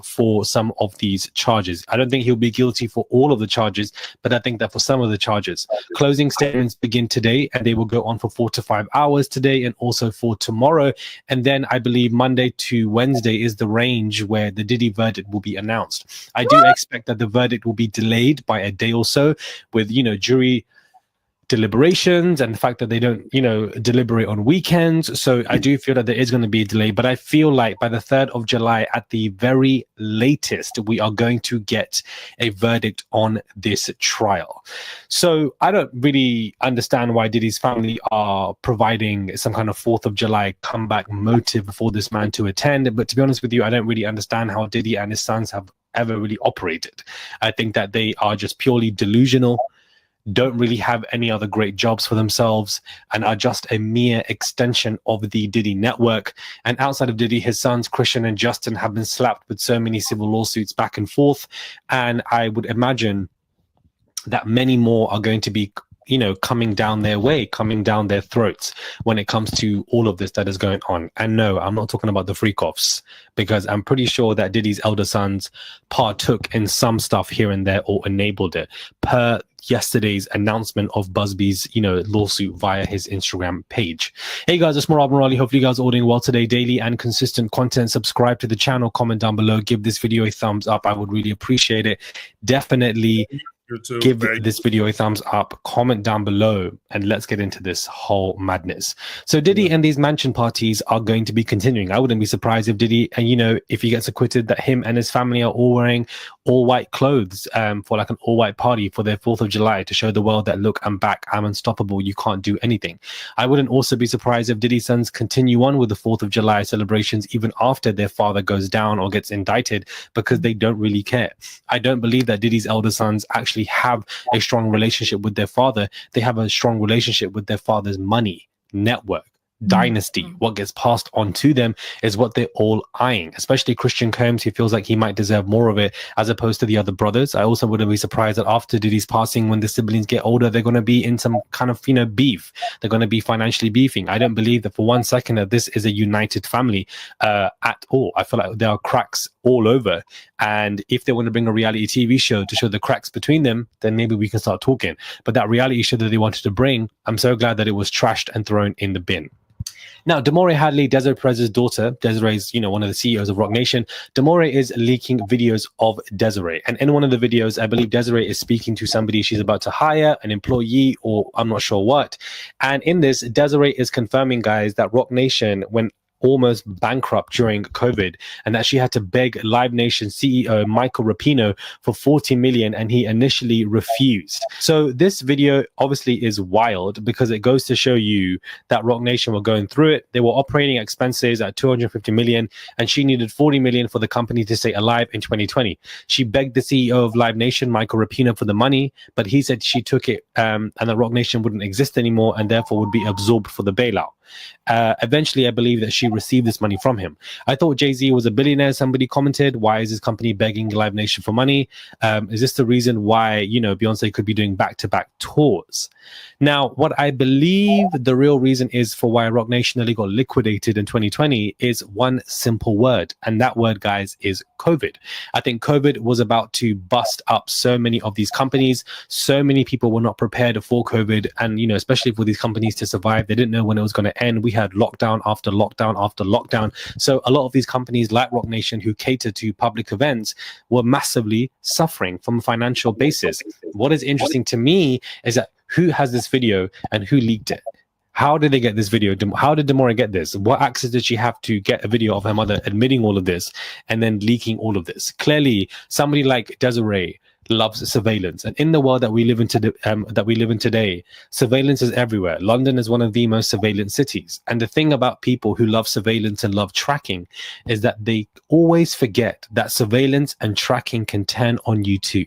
for some of these charges. I don't think he'll be guilty for all of the charges, but I think that for some of the charges, closing statements begin today, and they will go on for 4 to 5 hours today and also for tomorrow. And then I believe Monday to Wednesday is the range where the Diddy verdict will be announced. I do expect that the verdict will be delayed by a day or so, with, you know, jury deliberations and the fact that they don't, you know, deliberate on weekends. So I do feel that there is going to be a delay, but I feel like by the 3rd of July at the very latest, we are going to get a verdict on this trial. So I don't really understand why Diddy's family are providing some kind of 4th of July comeback motive for this man to attend. But to be honest with you, I don't really understand how Diddy and his sons have ever really operated. I think that they are just purely delusional, don't really have any other great jobs for themselves, and are just a mere extension of the Diddy network. And outside of Diddy, his sons Christian and Justin have been slapped with so many civil lawsuits back and forth, and I would imagine that many more are going to be, you know, coming down their way, coming down their throats when it comes to all of this that is going on. And no, I'm not talking about the freak-offs, because I'm pretty sure that Diddy's elder sons partook in some stuff here and there or enabled it, per yesterday's announcement of Busby's, you know, lawsuit via his Instagram page. Hey guys, it's Murad Murali. Hopefully you guys are all doing well today. Daily and consistent content. Subscribe to the channel, comment down below, give this video a thumbs up. I would really appreciate it. Definitely give this video a thumbs up, comment down below, and let's get into this whole madness. So Diddy and these mansion parties are going to be continuing. I wouldn't be surprised if Diddy, and you know, if he gets acquitted, that him and his family are all wearing all white clothes for like an all white party for their 4th of July to show the world that, look, I'm back, I'm unstoppable, you can't do anything. I wouldn't also be surprised if Diddy's sons continue on with the 4th of July celebrations even after their father goes down or gets indicted, because they don't really care. I don't believe that Diddy's elder sons actually have a strong relationship with their father. They have a strong relationship with their father's money, network, dynasty. What gets passed on to them is what they're all eyeing, especially Christian Combs. He feels like he might deserve more of it as opposed to the other brothers. I also wouldn't be surprised that after Diddy's passing, when the siblings get older, they're going to be in some kind of, you know, beef. They're going to be financially beefing. I don't believe that for one second that this is a united family at all. I feel like there are cracks all over, and if they want to bring a reality TV show to show the cracks between them, then maybe we can start talking. But that reality show that they wanted to bring, I'm so glad that it was trashed and thrown in the bin. Now, Damore Hadley, Desiree Perez's daughter, Desiree's, you know, one of the CEOs of Rock Nation. Damore is leaking videos of Desiree. And in one of the videos, I believe Desiree is speaking to somebody she's about to hire, an employee, or I'm not sure what. And in this, Desiree is confirming, guys, that Rock Nation went almost bankrupt during COVID, and that she had to beg Live Nation CEO Michael Rapino for $40 million, and he initially refused. So this video obviously is wild, because it goes to show you that Rock Nation were going through it. They were operating expenses at $250 million, and she needed $40 million for the company to stay alive in 2020. She begged the CEO of Live Nation, Michael Rapino, for the money, but he said she took it and that Rock Nation wouldn't exist anymore and therefore would be absorbed for the bailout. Eventually, I believe that she received this money from him. I thought Jay-Z was a billionaire. Somebody commented, why is his company begging Live Nation for money? Is this the reason why, you know, Beyonce could be doing back-to-back tours? Now, what I believe the real reason is for why Rock Nation nearly got liquidated in 2020 is one simple word. And that word, guys, is COVID. I think COVID was about to bust up so many of these companies. So many people were not prepared for COVID. And, you know, especially for these companies to survive, they didn't know when it was going to end. We had lockdown after lockdown after lockdown. So a lot of these companies like Rock Nation, who cater to public events, were massively suffering from a financial basis. What is interesting to me is that who has this video and who leaked it? How did they get this video? How did Damore get this? What access did she have to get a video of her mother admitting all of this and then leaking all of this? Clearly, somebody like Desiree loves surveillance, and in the world that we live in today, surveillance is everywhere. London is one of the most surveillance cities, and the thing about people who love surveillance and love tracking is that they always forget that surveillance and tracking can turn on you too.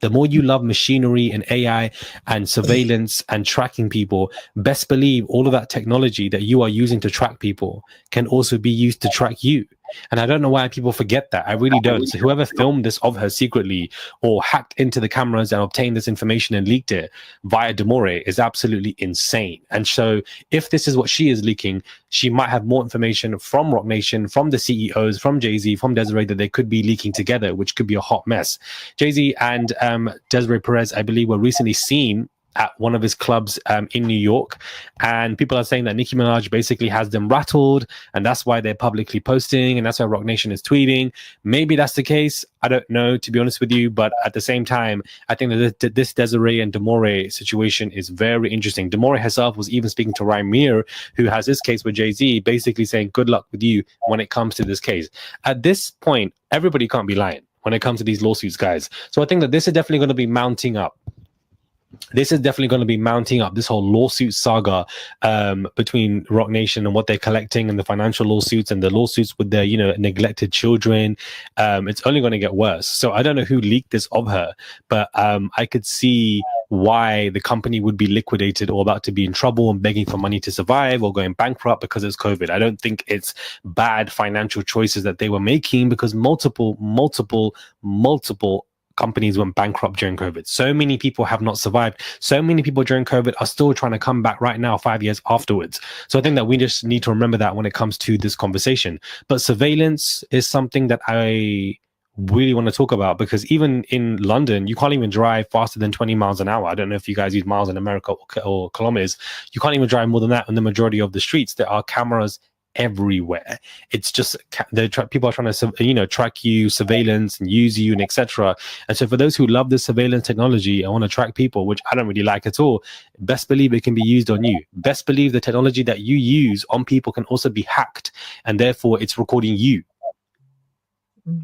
The more you love machinery and AI and surveillance and tracking people, best believe all of that technology that you are using to track people can also be used to track you. And I don't know why people forget that. I really don't. So whoever filmed this of her secretly or hacked into the cameras and obtained this information and leaked it via Demore is absolutely insane. And so if this is what she is leaking, she might have more information from Roc Nation, from the CEOs, from Jay-Z, from Desiree, that they could be leaking together, which could be a hot mess. Jay-Z and Desiree Perez, I believe, were recently seen at one of his clubs in New York, and people are saying that Nicki Minaj basically has them rattled, and that's why they're publicly posting, and that's why Roc Nation is tweeting. Maybe that's the case. I don't know, to be honest with you, but at the same time, I think that this Desiree and Demore situation is very interesting. Demore herself was even speaking to Ryan Muir, who has this case with Jay-Z, basically saying, good luck with you when it comes to this case. At this point, everybody can't be lying when it comes to these lawsuits, guys. So I think that this is definitely going to be mounting up. This is definitely going to be mounting up, this whole lawsuit saga between Roc Nation and what they're collecting, and the financial lawsuits and the lawsuits with their, neglected children. It's only going to get worse. So I don't know who leaked this of her, but I could see why the company would be liquidated or about to be in trouble and begging for money to survive or going bankrupt because it's COVID. I don't think it's bad financial choices that they were making, because multiple companies went bankrupt during COVID. So many people have not survived. So many people during COVID are still trying to come back right now, 5 years afterwards. So I think that we just need to remember that when it comes to this conversation. But surveillance is something that I really want to talk about, because even in London, you can't even drive faster than 20 miles an hour. I don't know if you guys use miles in America or kilometers. You can't even drive more than that on the majority of the streets. There are cameras everywhere. It's just people are trying to track you, surveillance, and use you, and etc. And so for those who love the surveillance technology and want to track people, which I don't really like at all, best believe it can be used on you. Best believe the technology that you use on people can also be hacked, and therefore it's recording you.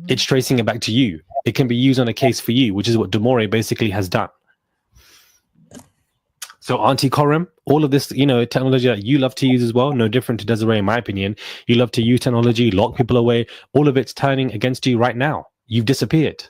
It's tracing it back to you. It can be used on a case for you, which is what Demore basically has done. So Auntie Coram, all of this, technology that you love to use as well, no different to Desiree, in my opinion. You love to use technology, lock people away. All of it's turning against you right now. You've disappeared.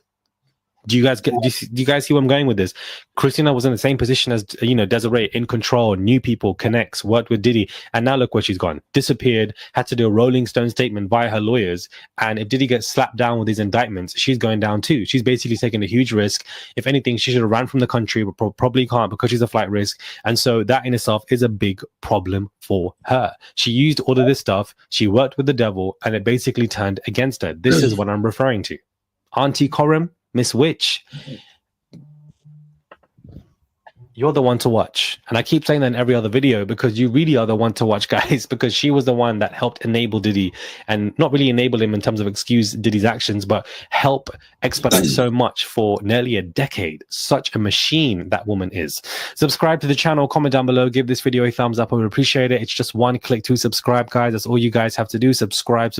Do you guys see where I'm going with this? Christina was in the same position as Desiree, in control, knew people, connects, worked with Diddy, and now look where she's gone. Disappeared, had to do a Rolling Stone statement via her lawyers, and if Diddy gets slapped down with these indictments, she's going down too. She's basically taking a huge risk. If anything, she should have ran from the country, but probably can't because she's a flight risk, and so that in itself is a big problem for her. She used all of this stuff, she worked with the devil, and it basically turned against her. This is what I'm referring to. Auntie Coram, Miss Witch, you're the one to watch. And I keep saying that in every other video, because you really are the one to watch, guys, because she was the one that helped enable Diddy, and not really enable him in terms of excuse Diddy's actions, but help expedite so much for nearly a decade. Such a machine that woman is. Subscribe to the channel, comment down below, give this video a thumbs up. I would appreciate it. It's just one click to subscribe, guys. That's all you guys have to do. Subscribe.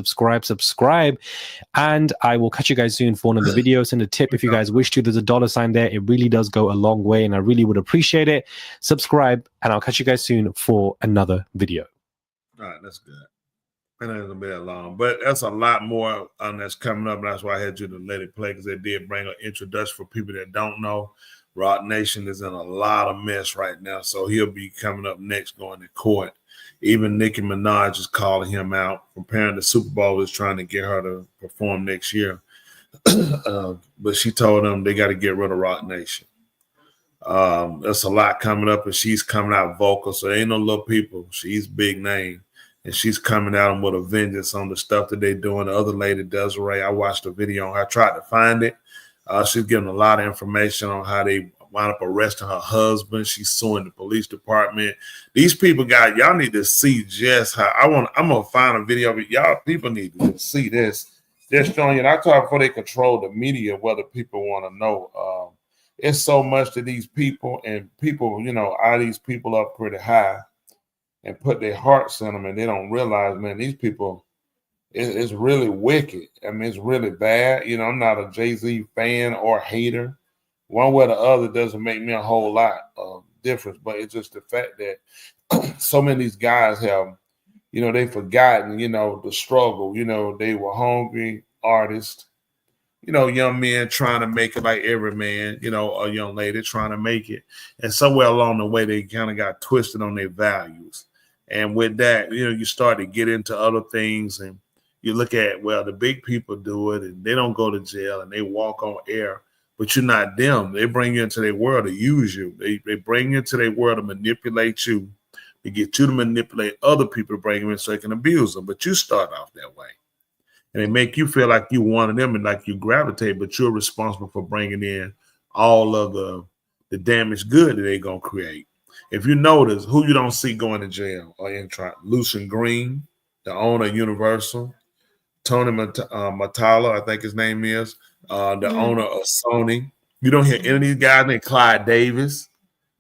And I will catch you guys soon for another video. Send a tip if you guys wish to. There's a $sign there. It really does go a long way, and I really would appreciate it. Subscribe, and I'll catch you guys soon for another video. All right, that's good. It ain't gonna be that long, but that's a lot more that's coming up. That's why I had you to let it play, because they did bring an introduction for people that don't know. Roc Nation is in a lot of mess right now, so he'll be coming up next, going to court. Even Nicki Minaj is calling him out. Comparing the Super Bowl is trying to get her to perform next year, but she told them they got to get rid of Roc Nation. There's a lot coming up, and she's coming out vocal, so ain't no little people. She's big name, and she's coming out with a vengeance on the stuff that they're doing. The other lady, Desiree, I watched a video on her. I tried to find it. She's giving a lot of information on how they wound up arresting her husband. She's suing the police department. These people, guys, y'all need to see just how I'm gonna find a video of it. Y'all people need to see this. They're showing you, and I talk before they control the media, whether people want to know. It's so much to these people, and people, eye these people up pretty high and put their hearts in them, and they don't realize, man, these people, it's really wicked. I mean, it's really bad. I'm not a Jay-Z fan or hater. One way or the other doesn't make me a whole lot of difference, but it's just the fact that so many of these guys have, they've forgotten, the struggle. They were hungry artists. Young men trying to make it like every man, a young lady trying to make it. And somewhere along the way, they kind of got twisted on their values. And with that, you start to get into other things. And, you look at, well, the big people do it and they don't go to jail and they walk on air, but you're not them. They bring you into their world to use you. They bring you into their world to manipulate you, to get you to manipulate other people to bring them in so they can abuse them. But you start off that way. And they make you feel like you one of them and like you gravitate, but you're responsible for bringing in all of the damaged good that they're going to create. If you notice, who you don't see going to jail or in trial, Lucian Green, the owner of Universal, Tony Matala, I think his name is, the owner of Sony. You don't hear any of these guys named Clyde Davis.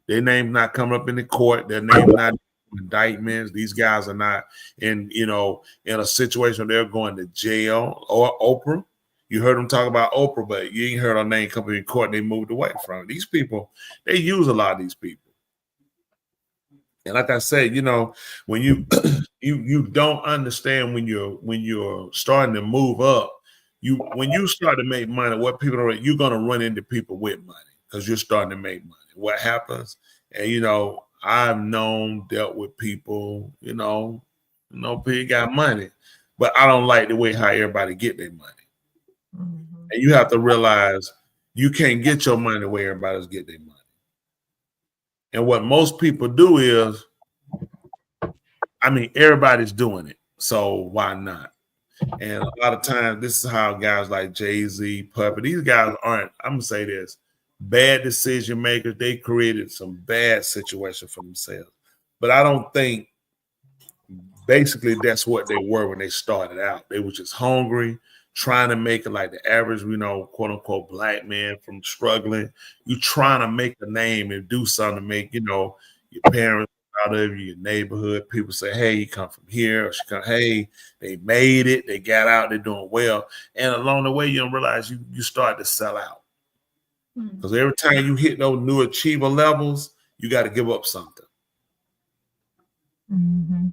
Their name's not coming up in the court. Their name's not in indictments. These guys are not in a situation where they're going to jail. Or Oprah. You heard them talk about Oprah, but you ain't heard her name come in court and they moved away from it. These people, they use a lot of these people. And like I said, when you you don't understand when you're starting to move up, when you start to make money, what people are, you're gonna run into people with money because you're starting to make money. What happens? And I've dealt with people, people got money, but I don't like the way how everybody get their money. Mm-hmm. And you have to realize you can't get your money the way everybody's get their money. And what most people do is, everybody's doing it, so why not? And a lot of times, this is how guys like Jay-Z, Puppet, these guys aren't, I'm going to say this, bad decision makers. They created some bad situation for themselves. But I don't think basically that's what they were when they started out. They were just hungry, trying to make it like the average, quote unquote, black man from struggling. You trying to make a name and do something to make, your parents out of you, your neighborhood. People say, hey, you come from here. Or she come, hey, they made it. They got out. They're doing well. And along the way, you don't realize you start to sell out. Because every time you hit those new achiever levels, you got to give up something. Mm-hmm.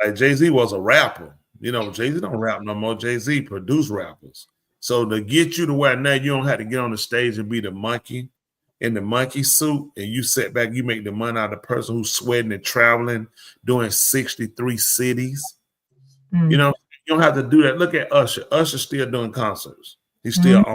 Like Jay-Z was a rapper. Jay-Z don't rap no more. Jay-Z produced rappers. So to get you to where now you don't have to get on the stage and be the monkey in the monkey suit and you sit back, you make the money out of the person who's sweating and traveling, doing 63 cities. Mm-hmm. You don't have to do that. Look at Usher. Usher's still doing concerts. He's still on.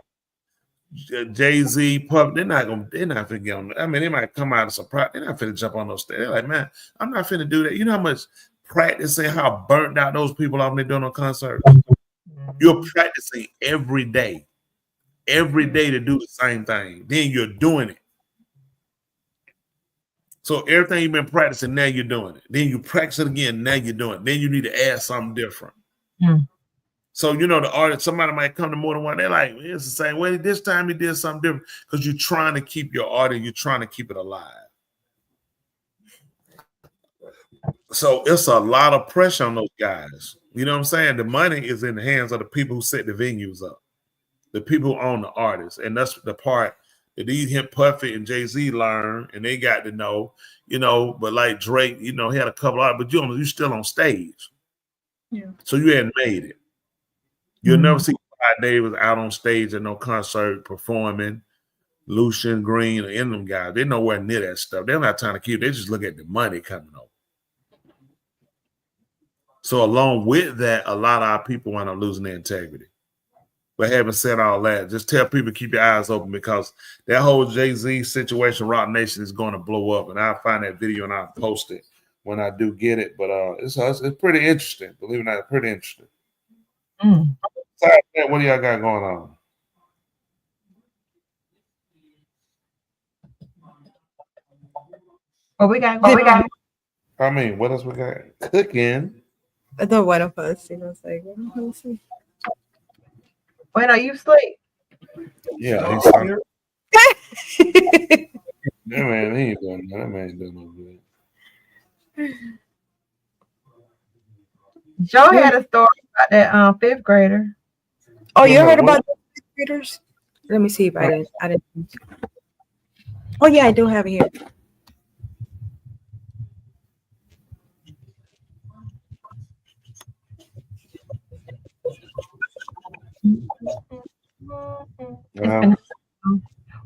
Jay-Z, Puff, they're not finna get on. They might come out of surprise. They're not finna jump on those stages. They're like, man, I'm not finna do that. You know how much practicing, how burnt out those people are when they're doing a concert? You're practicing every day to do the same thing. Then you're doing it. So everything you've been practicing, now you're doing it. Then you practice it again, now you're doing it. Then you need to add something different. So, the artist, somebody might come to more than one. They're like, it's the same way. This time he did something different because you're trying to keep your art, you're trying to keep it alive. So it's a lot of pressure on those guys. You know what I'm saying? The money is in the hands of the people who set the venues up, the people who own the artists. And that's the part that these Puffy and Jay-Z learned, and they got to know, but like Drake, he had a couple of, but you're still on stage. Yeah. So you hadn't made it. You'll never see Clyde Davis out on stage at no concert performing, Lucian Green, or any of them guys. They're nowhere near that stuff. They're not trying to keep. They just look at the money coming over. So along with that, a lot of our people wind up losing their integrity. But having said all that, just tell people keep your eyes open because that whole Jay-Z situation, Rock Nation, is going to blow up. And I'll find that video and I'll post it when I do get it. But it's pretty interesting. Believe it or not, it's pretty interesting. Besides that, what do y'all got going on? What we got? What else we got? Cooking. I don't want to post. Wait, are you asleep? Yeah, he's asleep. That man, he ain't doing that. That man ain't doing no good. Joe had a story about that fifth grader. Oh, you heard about the fifth graders? Let me see if I didn't. Oh yeah, I do have it here.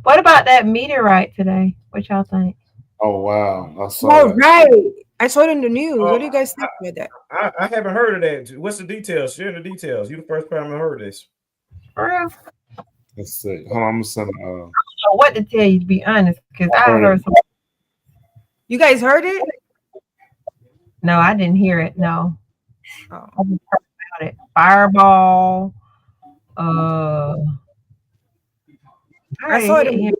What about that meteorite today? What y'all think? Oh wow, I saw All that. right. I saw it in the news. What do you guys think about that? I haven't heard of that. What's the details? Share the details. You the first time I heard this. For real? Let's see. Hold on, I'm gonna send. I don't know what to tell you, to be honest, because I heard some. You guys heard it? No, I didn't hear it. No. Oh. I just heard about it. Fireball. I saw it.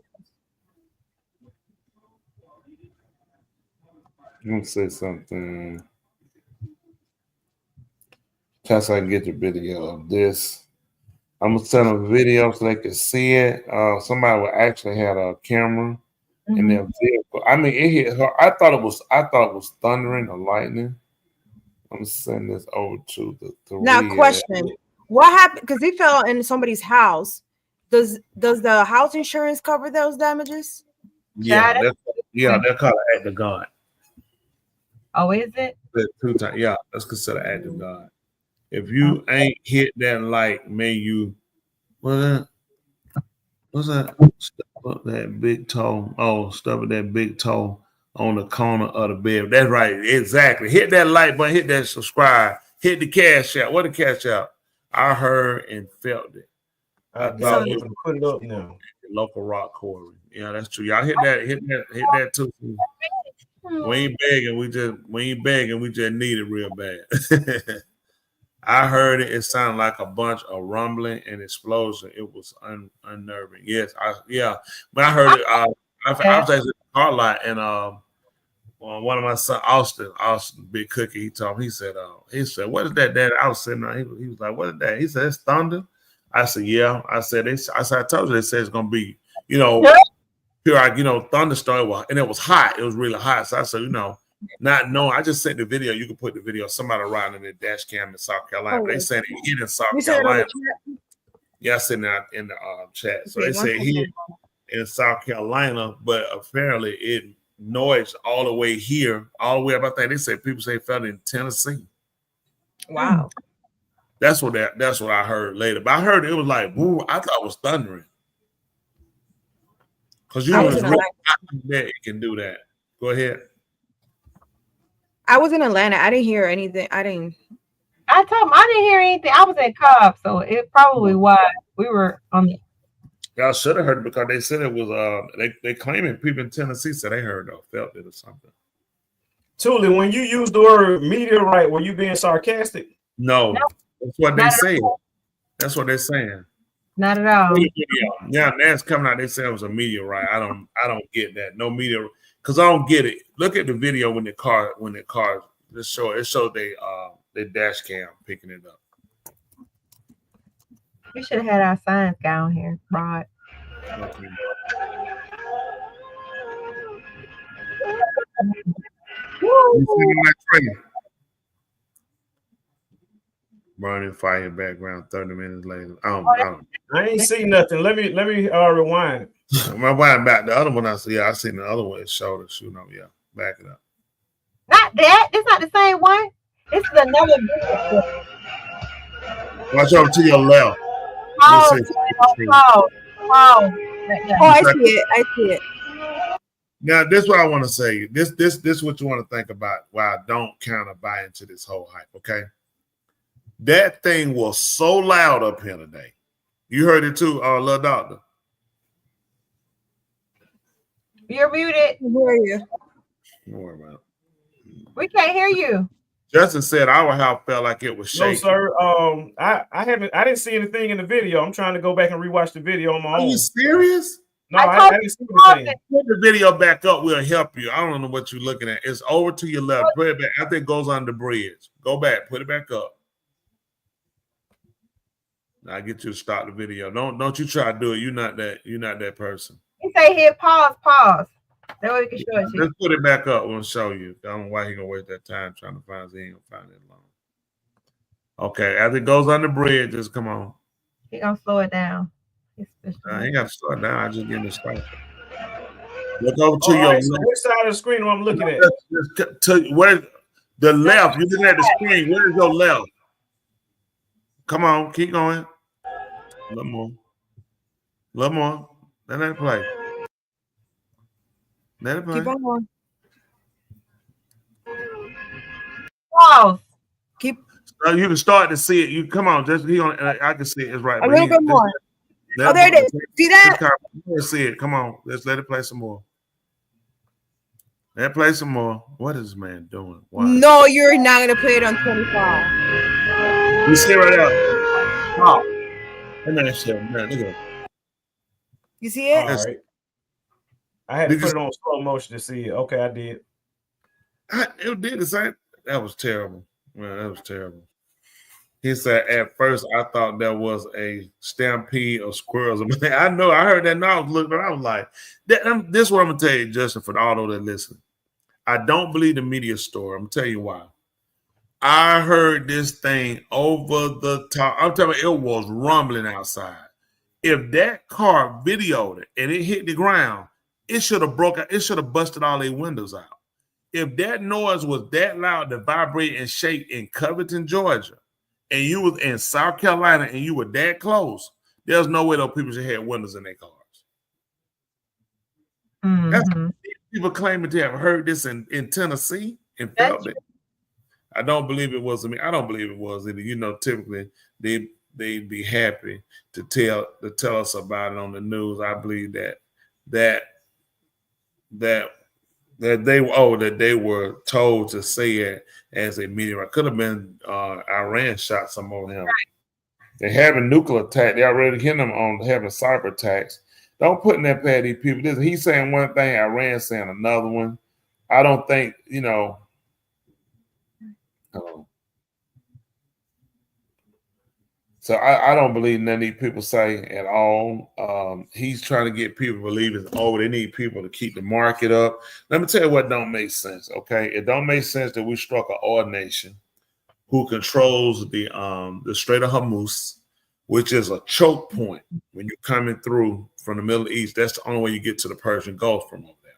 Let me say something. Test I can get the video of this. I'm gonna send them a video so they can see it. Somebody would actually had a camera in their vehicle. I mean, it hit her. I thought it was thundering or lightning. I'm gonna send this over to the three. Now, question: what happened? Because he fell in somebody's house. Does the house insurance cover those damages? Yeah, they're called an act of God. Oh, is it? 2 times. Yeah, that's considered act of God. If you ain't hit that light, man, you what's that? Stuff up that big toe. Oh, stuff with that big toe on the corner of the bed. That's right. Exactly. Hit that like button, hit that subscribe, hit the cash out. What the cash out? I heard and felt it. I thought it was put it up now. Local rock quarry. Yeah, that's true. Y'all hit that too. We ain't begging, we just need it real bad. I heard it. It sounded like a bunch of rumbling and explosion. It was unnerving. Yes, when I heard it, I was actually in the car lot, and one of my son, Austin, Big Cookie, he told me, he said, "What is that, Dad?" I was sitting there. He was like, "What is that?" He said, "It's thunder." I said, "Yeah." I said, I told you they said it's gonna be, thunderstorm, and it was hot. It was really hot. So I said, not knowing, I just sent the video. You can put the video. Somebody riding in the dash cam in South Carolina. But they said it hit in South Carolina. Yeah, I sent that in the chat. So they said hit in South Carolina, but apparently it noised all the way here, all the way up. I think they said people say it felt in Tennessee. Wow. That's what I heard later. But I heard it was like, woo, I thought it was thundering. Because it can do that. Go ahead. I was in Atlanta. I didn't hear anything. I told him I didn't hear anything. I was in Cobb, so it probably why we were on the. Y'all should have heard it because they said it was they claiming people in Tennessee said they heard or felt it or something. Tuli, when you use the word meteorite, were you being sarcastic? No. That's what they say. That's what they're saying. Not at all. Yeah, now it's coming out. They say it was a meteorite. I don't get that. No meteorite. Because I don't get it. Look at the video when the car it showed they dash cam picking it up. We should have had our science guy on here, Rod. Okay. Burning fire background 30 minutes later. I ain't see nothing. Let me rewind. My wind back the other one. I seen the other one. It showed it shooting up. Yeah, back it up. Not that. It's not the same one. It's another video. Watch over to your left. Oh, I see it. Now, this is what I want to say. This is what you want to think about. Why I don't kind of buy into this whole hype. Okay, that thing was so loud up here today. You heard it too, little doctor. You're muted. Where are you? Don't worry about it. We can't hear you. Justin said our house felt like it was shaking. No, sir. I didn't see anything in the video. I'm trying to go back and rewatch the video on my own. Are you serious? No, I didn't see anything. Put the video back up. We'll help you. I don't know what you're looking at. It's over to your left. Put it back. I think it goes on the bridge. Go back. Put it back up. I get you to stop the video. Don't you try to do it. You're not that person. He say hit pause. That way we can show it to you. Let's put it back up. We'll show you. I don't know why he gonna waste that time trying to find it. He ain't gonna find it long. Okay, as it goes on the bridge, just come on. He gonna slow it down. He ain't got to slow it down. I just get it started. Look over to your left. So which side of the screen am I looking at? Where the left? You're looking at the screen. Where is your left? Come on, keep going. A little more. Let it play. Keep on going. Pause. Keep You can start to see it. You come on, just I can see it. It's right. a little bit more. Let Oh, there it is. See that? Let's see it. Come on. Let's let it play some more. Let it play some more. What is this man doing? Why? No, you're not gonna play it on 25. You see it right there. Oh. That man shit, man. Look at it. You see it? All right. I had to put it on slow motion to see it. Okay, I did. It did the same. That was terrible. Man, that was terrible. He said, at first, I thought there was a stampede of squirrels. I know, I heard that, and I was looking, I was like, this is what I'm going to tell you, Justin, for all those that listen. I don't believe the media story. I'm going to tell you why. I heard this thing over the top. I'm telling you, it was rumbling outside. If that car videoed it and it hit the ground, it should have broke out. It should have busted all their windows out. If that noise was that loud to vibrate and shake in Covington, Georgia, and you was in South Carolina and you were that close, there's no way those people should have windows in their cars. Mm-hmm. That's people claiming to have heard this in Tennessee and felt it. I don't believe it was me. I don't believe it was either. You know, typically they'd be happy to tell us about it on the news. I believe that they were told to say it as a meteorite. Could have been Iran shot some of him. Right. They're having nuclear attack. They already hit them on having cyber attacks. Don't put in that past these people. He's saying one thing, Iran saying another one. I don't think, you know. So I don't believe none of these people say at all. He's trying to get people believing, they need people to keep the market up. Let me tell you what don't make sense, okay? It don't make sense that we struck an oil nation who controls the Strait of Hormuz, which is a choke point when you're coming through from the Middle East. That's the only way you get to the Persian Gulf from over there.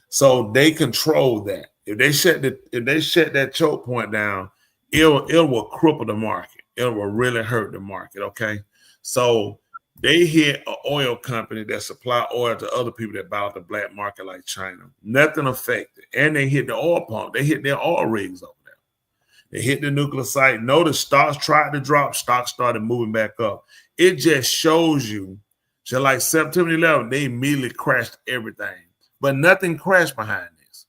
So they control that. If they shut that choke point down, it will cripple the market. It will really hurt the market, okay? So they hit an oil company that supply oil to other people that buy out the black market like China. Nothing affected. And they hit the oil pump. They hit their oil rigs over there. They hit the nuclear site. Notice stocks tried to drop. Stocks started moving back up. It just shows you, so like September 11th, they immediately crashed everything. But nothing crashed behind this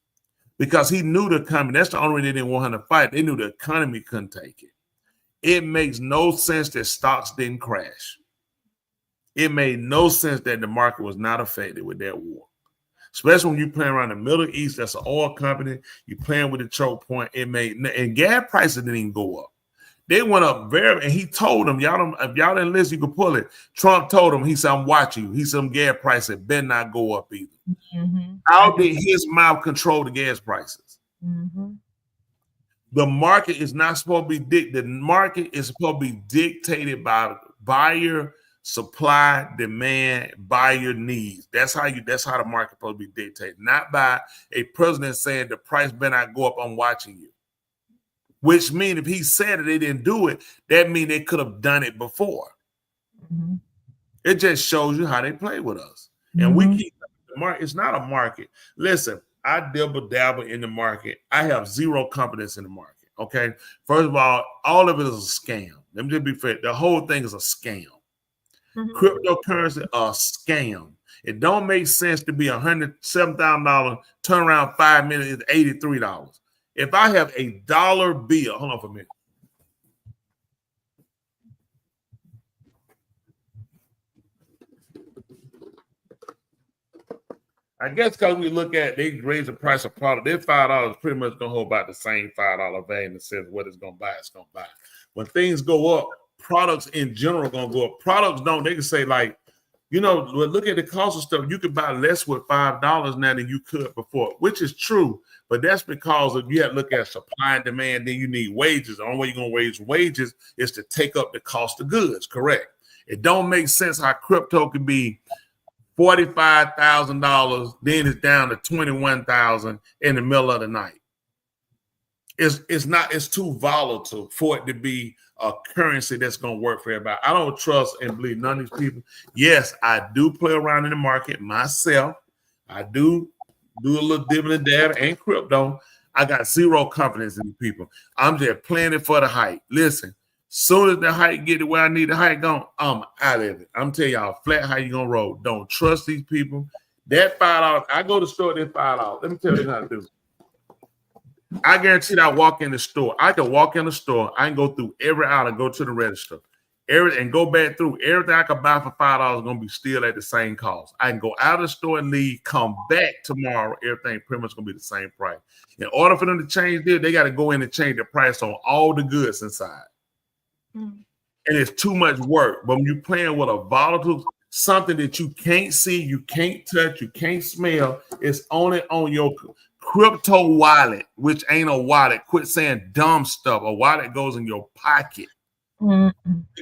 because he knew the economy. That's the only reason they didn't want him to fight. They knew the economy couldn't take it. It makes no sense that stocks didn't crash. It made no sense that the market was not affected with that war. Especially when you're playing around the Middle East, that's an oil company. You're playing with the choke point. And gas prices didn't even go up. They went up and he told them, if y'all didn't listen, you can pull it. Trump told them, he said, I'm watching you. He said, gas prices better not go up either. Mm-hmm. How did his mouth control the gas prices? Mm-hmm. The market is not supposed to be dictated. The market is supposed to be dictated by buyer, supply, demand, buyer needs. That's how the market is supposed to be dictated, not by a president saying the price better not go up. I'm watching you. Which means if he said it, they didn't do it, that means they could have done it before. Mm-hmm. It just shows you how they play with us. Mm-hmm. And we keep the market. It's not a market. Listen, I dabble in the market. I have zero confidence in the market. Okay. First of all of it is a scam. Let me just be fair. The whole thing is a scam. Mm-hmm. Cryptocurrency, a scam. It don't make sense to be $107,000, turn around 5 minutes, it's $83. If I have a dollar bill, hold on for a minute. I guess because we look at they raise the price of product, their $5 pretty much gonna hold about the same $5 value in the sense what it's gonna buy, it's gonna buy. When things go up, products in general gonna go up. Products don't, they can say like, look at the cost of stuff. You can buy less with $5 now than you could before, which is true, but that's because if you have to look at supply and demand, then you need wages. The only way you're gonna raise wages is to take up the cost of goods, correct? It don't make sense how crypto can be $45,000, then it's down to $21,000 in the middle of the night. It's too volatile for it to be a currency that's going to work for everybody. I don't trust and believe none of these people. Yes, I do play around in the market myself. I do a little dividend data and crypto. I got zero confidence in these people. I'm just planning for the hike. Listen, soon as the hike get to where I need the hike gone, I'm out of it. I'm telling y'all flat how you gonna roll. Don't trust these people. That $5, I go to the store, that $5. Let me tell you how to do. I guarantee that I walk in the store. I can walk in the store. I can go through every aisle and go to the register. And go back through. Everything I can buy for $5 is going to be still at the same cost. I can go out of the store and leave, come back tomorrow. Everything pretty much going to be the same price. In order for them to change this, they got to go in and change the price on all the goods inside. And it's too much work. But when you're playing with a volatile, something that you can't see, you can't touch, you can't smell, it's only on your crypto wallet, which ain't a wallet. Quit saying dumb stuff. A wallet goes in your pocket. You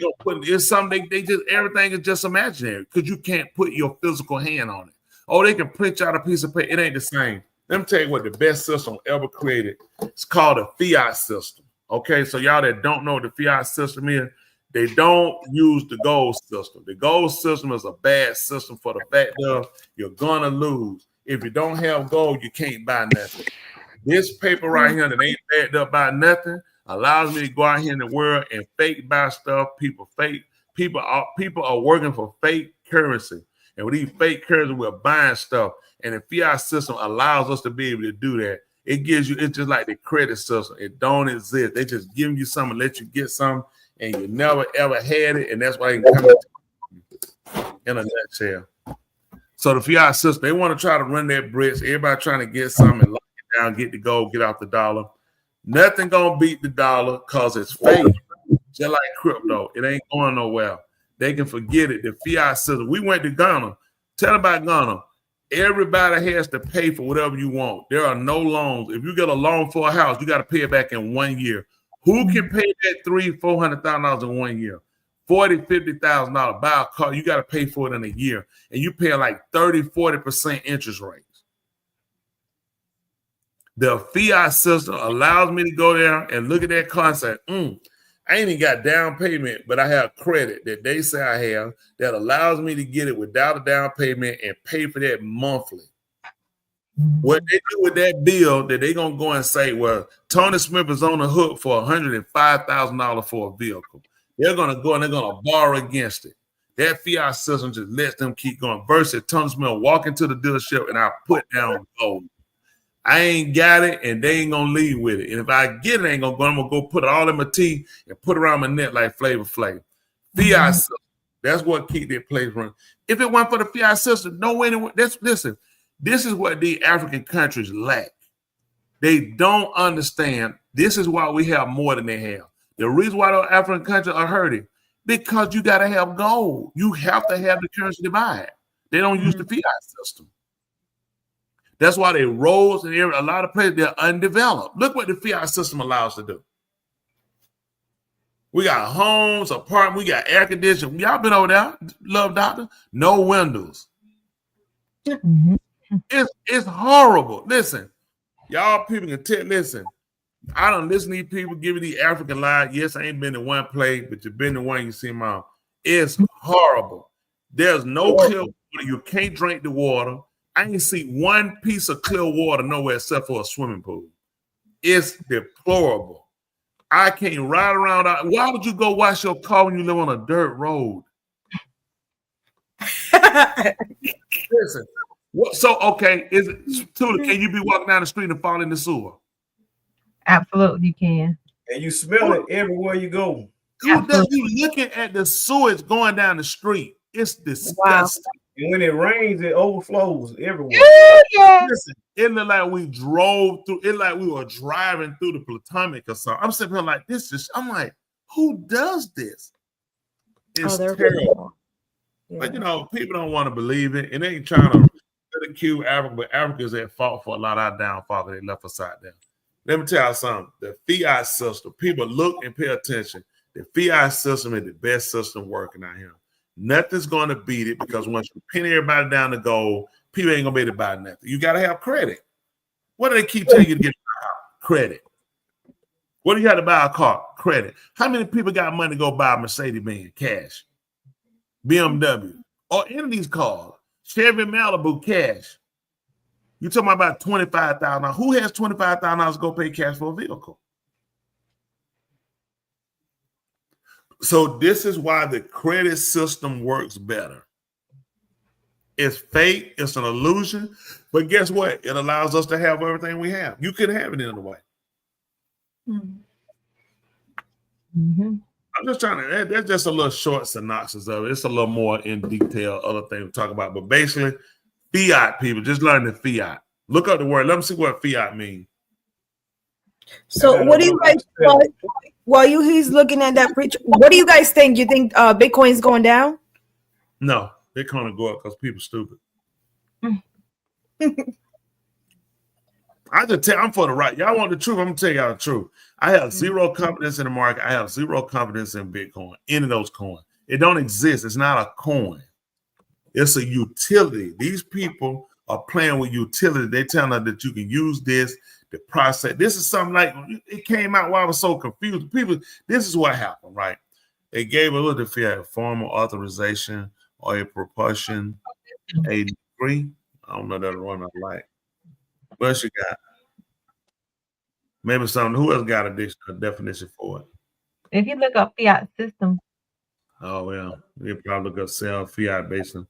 don't put it's something they just everything is just imaginary because you can't put your physical hand on it. Oh, they can print out a piece of paper. It ain't the same. Let me tell you what the best system ever created. It's called a fiat system. Okay, so y'all that don't know what the fiat system is, they don't use the gold system. The gold system is a bad system for the fact of you're gonna lose. If you don't have gold, you can't buy nothing. This paper right here that ain't backed up by nothing allows me to go out here in the world and fake buy stuff. People are working for fake currency. And with these fake currency, we're buying stuff. And the fiat system allows us to be able to do that. It gives you, it's just like the credit system. It don't exist. They just giving you something, let you get something, and you never ever had it. And that's why they can come in a nutshell. So the fiat system, they want to try to run their bricks. Everybody trying to get something and lock it down, get the gold, get off the dollar. Nothing gonna beat the dollar because it's fake. Just like crypto, it ain't going nowhere. They can forget it. The fiat system. We went to Ghana. Tell about Ghana. Everybody has to pay for whatever you want. There are no loans. If you get a loan for a house, you got to pay it back in 1 year. Who can pay that $300,000-$400,000 in 1 year? $40,000-$50,000 buy a car, you got to pay for it in a year, and you pay like 30-40% interest rates. The fiat system allows me to go there and look at that car and say, I ain't even got down payment, but I have credit that they say I have that allows me to get it without a down payment and pay for that monthly. What they do with that bill that they're going to go and say, well, Tony Smith is on the hook for $105,000 for a vehicle. They're going to go and they're going to borrow against it. That fiat system just lets them keep going. Versus Tony Smith walk into the dealership and I put down gold. I ain't got it, and they ain't gonna leave with it. And if I get it, I ain't gonna go. I'm gonna go put it all in my teeth and put it around my neck like Flavor Flav. Fiat system. That's what keep that place running. If it weren't for the fiat system, no way. Listen, this is what the African countries lack. They don't understand. This is why we have more than they have. The reason why the African countries are hurting because you gotta have gold. You have to have the currency to buy it. They don't use the fiat system. That's why they roads and a lot of places they're undeveloped. Look what the fiat system allows us to do. We got homes, apartments, we got air conditioning. Y'all been over there, Love Doctor? No windows. It's horrible. Listen, y'all people can tell. Listen, I don't listen to these people giving the African lie. Yes, I ain't been to one place, but you've been to one. You see them all. It's horrible. There's no clear water. You can't drink the water. I ain't see one piece of clear water nowhere except for a swimming pool. It's deplorable. I can't ride around. Why would you go wash your car when you live on a dirt road? Listen. So, okay, is it Tula, can you be walking down the street and fall in the sewer? Absolutely, you can. And you smell it everywhere you go. You looking at the sewage going down the street. It's disgusting. Wow. And when it rains, it overflows everywhere. Yeah. Listen, it looked like we drove through. It like we were driving through the Potomac or something. I'm sitting here like this. I'm like, who does this? It's terrible. Yeah. But you know, people don't want to believe it, and they ain't trying to ridicule Africa. But Africa is at fault for a lot of our downfall. They left us out there. Let me tell you something. The fiat system. People look and pay attention. The fiat system is the best system working out here. Nothing's going to beat it because once you pin everybody down to gold, people ain't going to be able to buy nothing. You got to have credit. What do they keep telling you to get credit? What do you have to buy a car? Credit. How many people got money to go buy a Mercedes-Benz cash? BMW or any of these cars? Chevy Malibu cash. You talking about $25,000? Who has $25,000 to go pay cash for a vehicle? So this is why the credit system works better. It's fake, it's an illusion, but guess what? It allows us to have everything we have. You couldn't have it any other way. Mm-hmm. I'm just trying to, that's just a little short synopsis of it. It's a little more in detail, other things to talk about. But basically, fiat people, just learn the fiat. Look up the word. Let me see what fiat means. So what do you guys, while he's looking at that preacher, what do you guys think? You think Bitcoin's going down? No, they're going to go up because people stupid. I just tell I'm for the right. Y'all want the truth? I'm gonna tell y'all the truth. I have zero confidence in the market. I have zero confidence in Bitcoin, any of those coins. It don't exist. It's not a coin. It's a utility. These people are playing with utility. They telling us that you can use this to process. This is something like it came out while I was so confused. People, this is what happened, right? They gave a little fiat formal authorization or a propulsion, a degree. I don't know that one I like. What you got? Maybe something. Who else got a definition for it? If you look up fiat system. Oh, yeah. You probably look up sell fiat basically.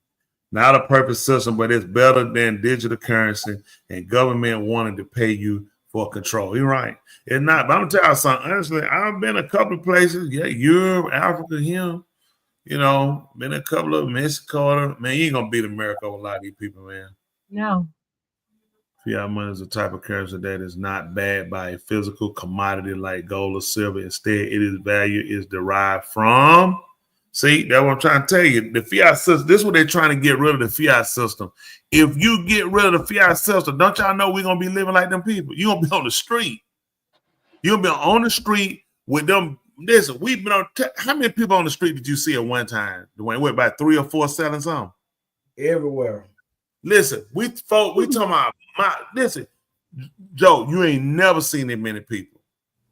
Not a perfect system, but it's better than digital currency and government wanting to pay you for control. You're right. It's not. But I'm going to tell you something. Honestly, I've been a couple of places. Yeah, Europe, Africa, here. You know, been a couple of Mexico. Man, you ain't going to beat America with a lot of these people, man. No. Fiat money is a type of currency that is not backed by a physical commodity like gold or silver. Instead, its value is derived from. See, that's what I'm trying to tell you. The fiat system, this is what they're trying to get rid of the fiat system. If you get rid of the fiat system, don't y'all know we're going to be living like them people? You're going to be on the street. You're going to be on the street with them. Listen, we've been on. How many people on the street did you see at one time? Dwayne, what, about 3 or 4 selling something? Everywhere. Listen, we talking about listen, Joe, you ain't never seen that many people.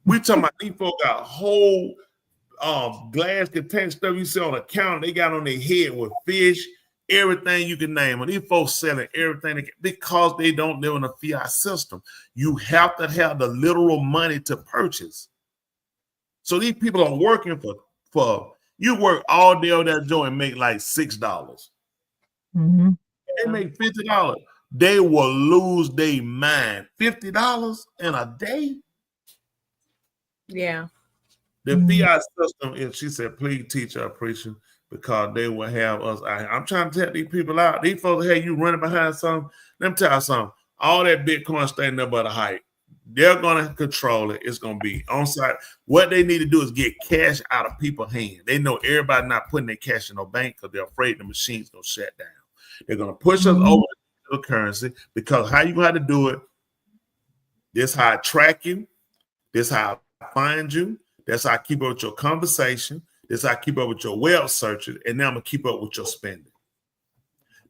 We talking about these folks got whole glass container stuff you see on the counter. They got on their head with fish, everything you can name. And these folks selling everything because they don't live in a fiat system. You have to have the literal money to purchase. So these people are working for you work all day on that joint and make like $6. Mm-hmm. They make $50. They will lose their mind. $50 in a day. Yeah. The fiat system, if she said, please teach our preacher, because they will have us. I'm trying to tell these people out. These folks, hey, you running behind something. Let me tell you something. All that Bitcoin staying there but a hype. They're going to control it. It's going to be on site. What they need to do is get cash out of people's hands. They know everybody not putting their cash in no bank because they're afraid the machine's going to shut down. They're going to push us over to currency because how you got to do it, this how I track you, this how I find you, that's how I keep up with your conversation, this how I keep up with your web searches, and now I'm going to keep up with your spending.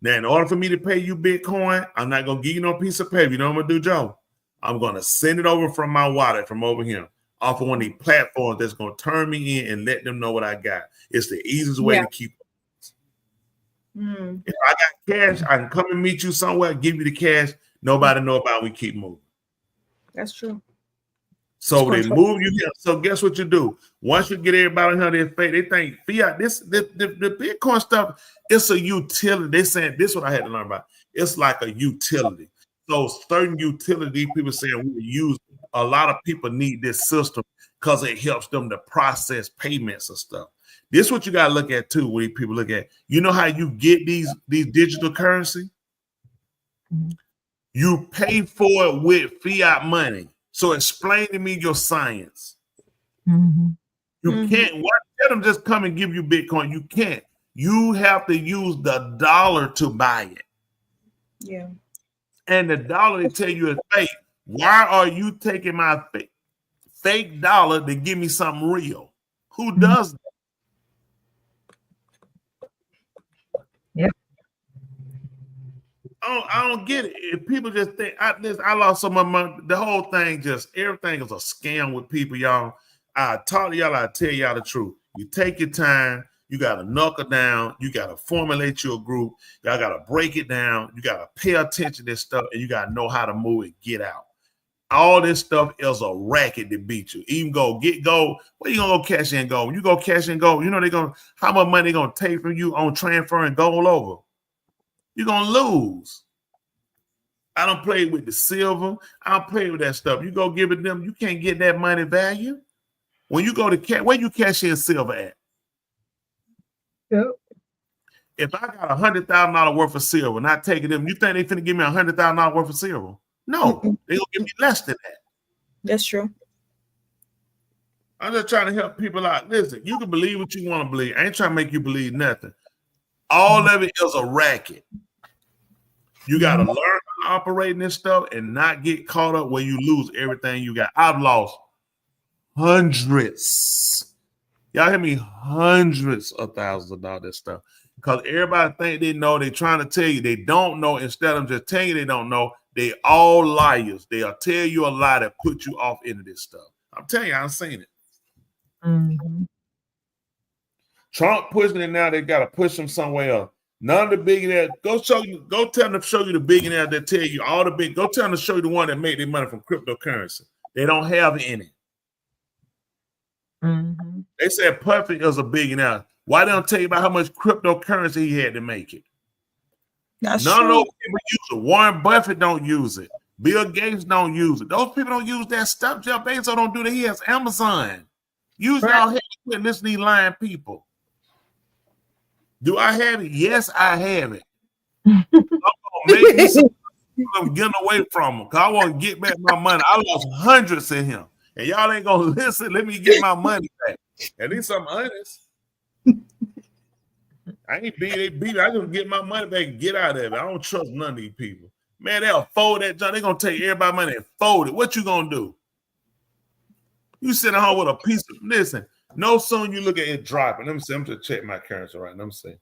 Now, in order for me to pay you Bitcoin, I'm not going to give you no piece of paper. You know what I'm going to do, Joe? I'm going to send it over from my wallet from over here off of one of these platforms that's going to turn me in and let them know what I got. It's the easiest way to keep up. If I got cash, I can come and meet you somewhere, give you the cash. Nobody know about it. We keep moving. That's true. So they move you here. So guess what you do? Once you get everybody in here, they think fiat. The Bitcoin stuff. It's a utility. They saying this is what I had to learn about. It's like a utility. So certain utility people saying we use. A lot of people need this system because it helps them to process payments and stuff. This is what you got to look at too. When people look at, you know how you get these digital currency? You pay for it with fiat money. So explain to me your science. You can't let them just come and give you Bitcoin. You can't. You have to use the dollar to buy it. Yeah. And the dollar they tell you is fake. Why are you taking my fake dollar to give me something real? Who does that? I don't get it. If people just think I lost some of my money, the whole thing everything is a scam with people, y'all. I talk to y'all, I tell y'all the truth. You take your time, You got to knuckle down. You got to formulate your group. Y'all got to break it down. You got to pay attention to this stuff, and you got to know how to move it, get out. All this stuff is a racket to beat you. Even get gold. Where you gonna go cash in gold? When you go cash in gold, you know how much money they gonna take from you on transferring gold over. You're gonna lose. I don't play with the silver. I don't play with that stuff. You go give it them, you can't get that money value. When you go to where you cash in silver at? Yep. If I got $100,000 worth of silver and I take it them, you think they finna give me $100,000 worth of silver? No, they gonna give me less than that. That's true. I'm just trying to help people out. Listen, you can believe what you want to believe. I ain't trying to make you believe nothing. All of it is a racket. You got to learn how to operate in this stuff and not get caught up where you lose everything you got. I've lost hundreds. Y'all hear me? Hundreds of thousands of dollars of stuff. Because everybody think they know. They're trying to tell you they don't know. Instead of just telling you they don't know, they all liars. They'll tell you a lie that put you off into this stuff. I'm telling you, I've seen it. Mm-hmm. Trump pushing it now. They got to push them somewhere else. None of the billionaires. Go tell them to show you the billionaires that tell you all the big. Go tell them to show you the one that made their money from cryptocurrency. They don't have any. Mm-hmm. They said Puffy is a billionaire. Why they don't tell you about how much cryptocurrency he had to make it? That's None true. of those people use it. Warren Buffett don't use it. Bill Gates don't use it. Those people don't use that stuff. Jeff Bezos don't do that. He has Amazon. Use y'all head and listen to these lying people. Do I have it? Yes, I have it. I'm getting away from him because I want to get back my money. I lost hundreds in him. And y'all ain't going to listen. Let me get my money back. At least I'm honest. I ain't beat me. I just get my money back and get out of it. I don't trust none of these people. Man, they'll fold that junk. They're going to take everybody's money and fold it. What you going to do? You sitting home with a piece of, listen, no sooner you look at it dropping. Let me see. I'm just check my currency right now. Let me see.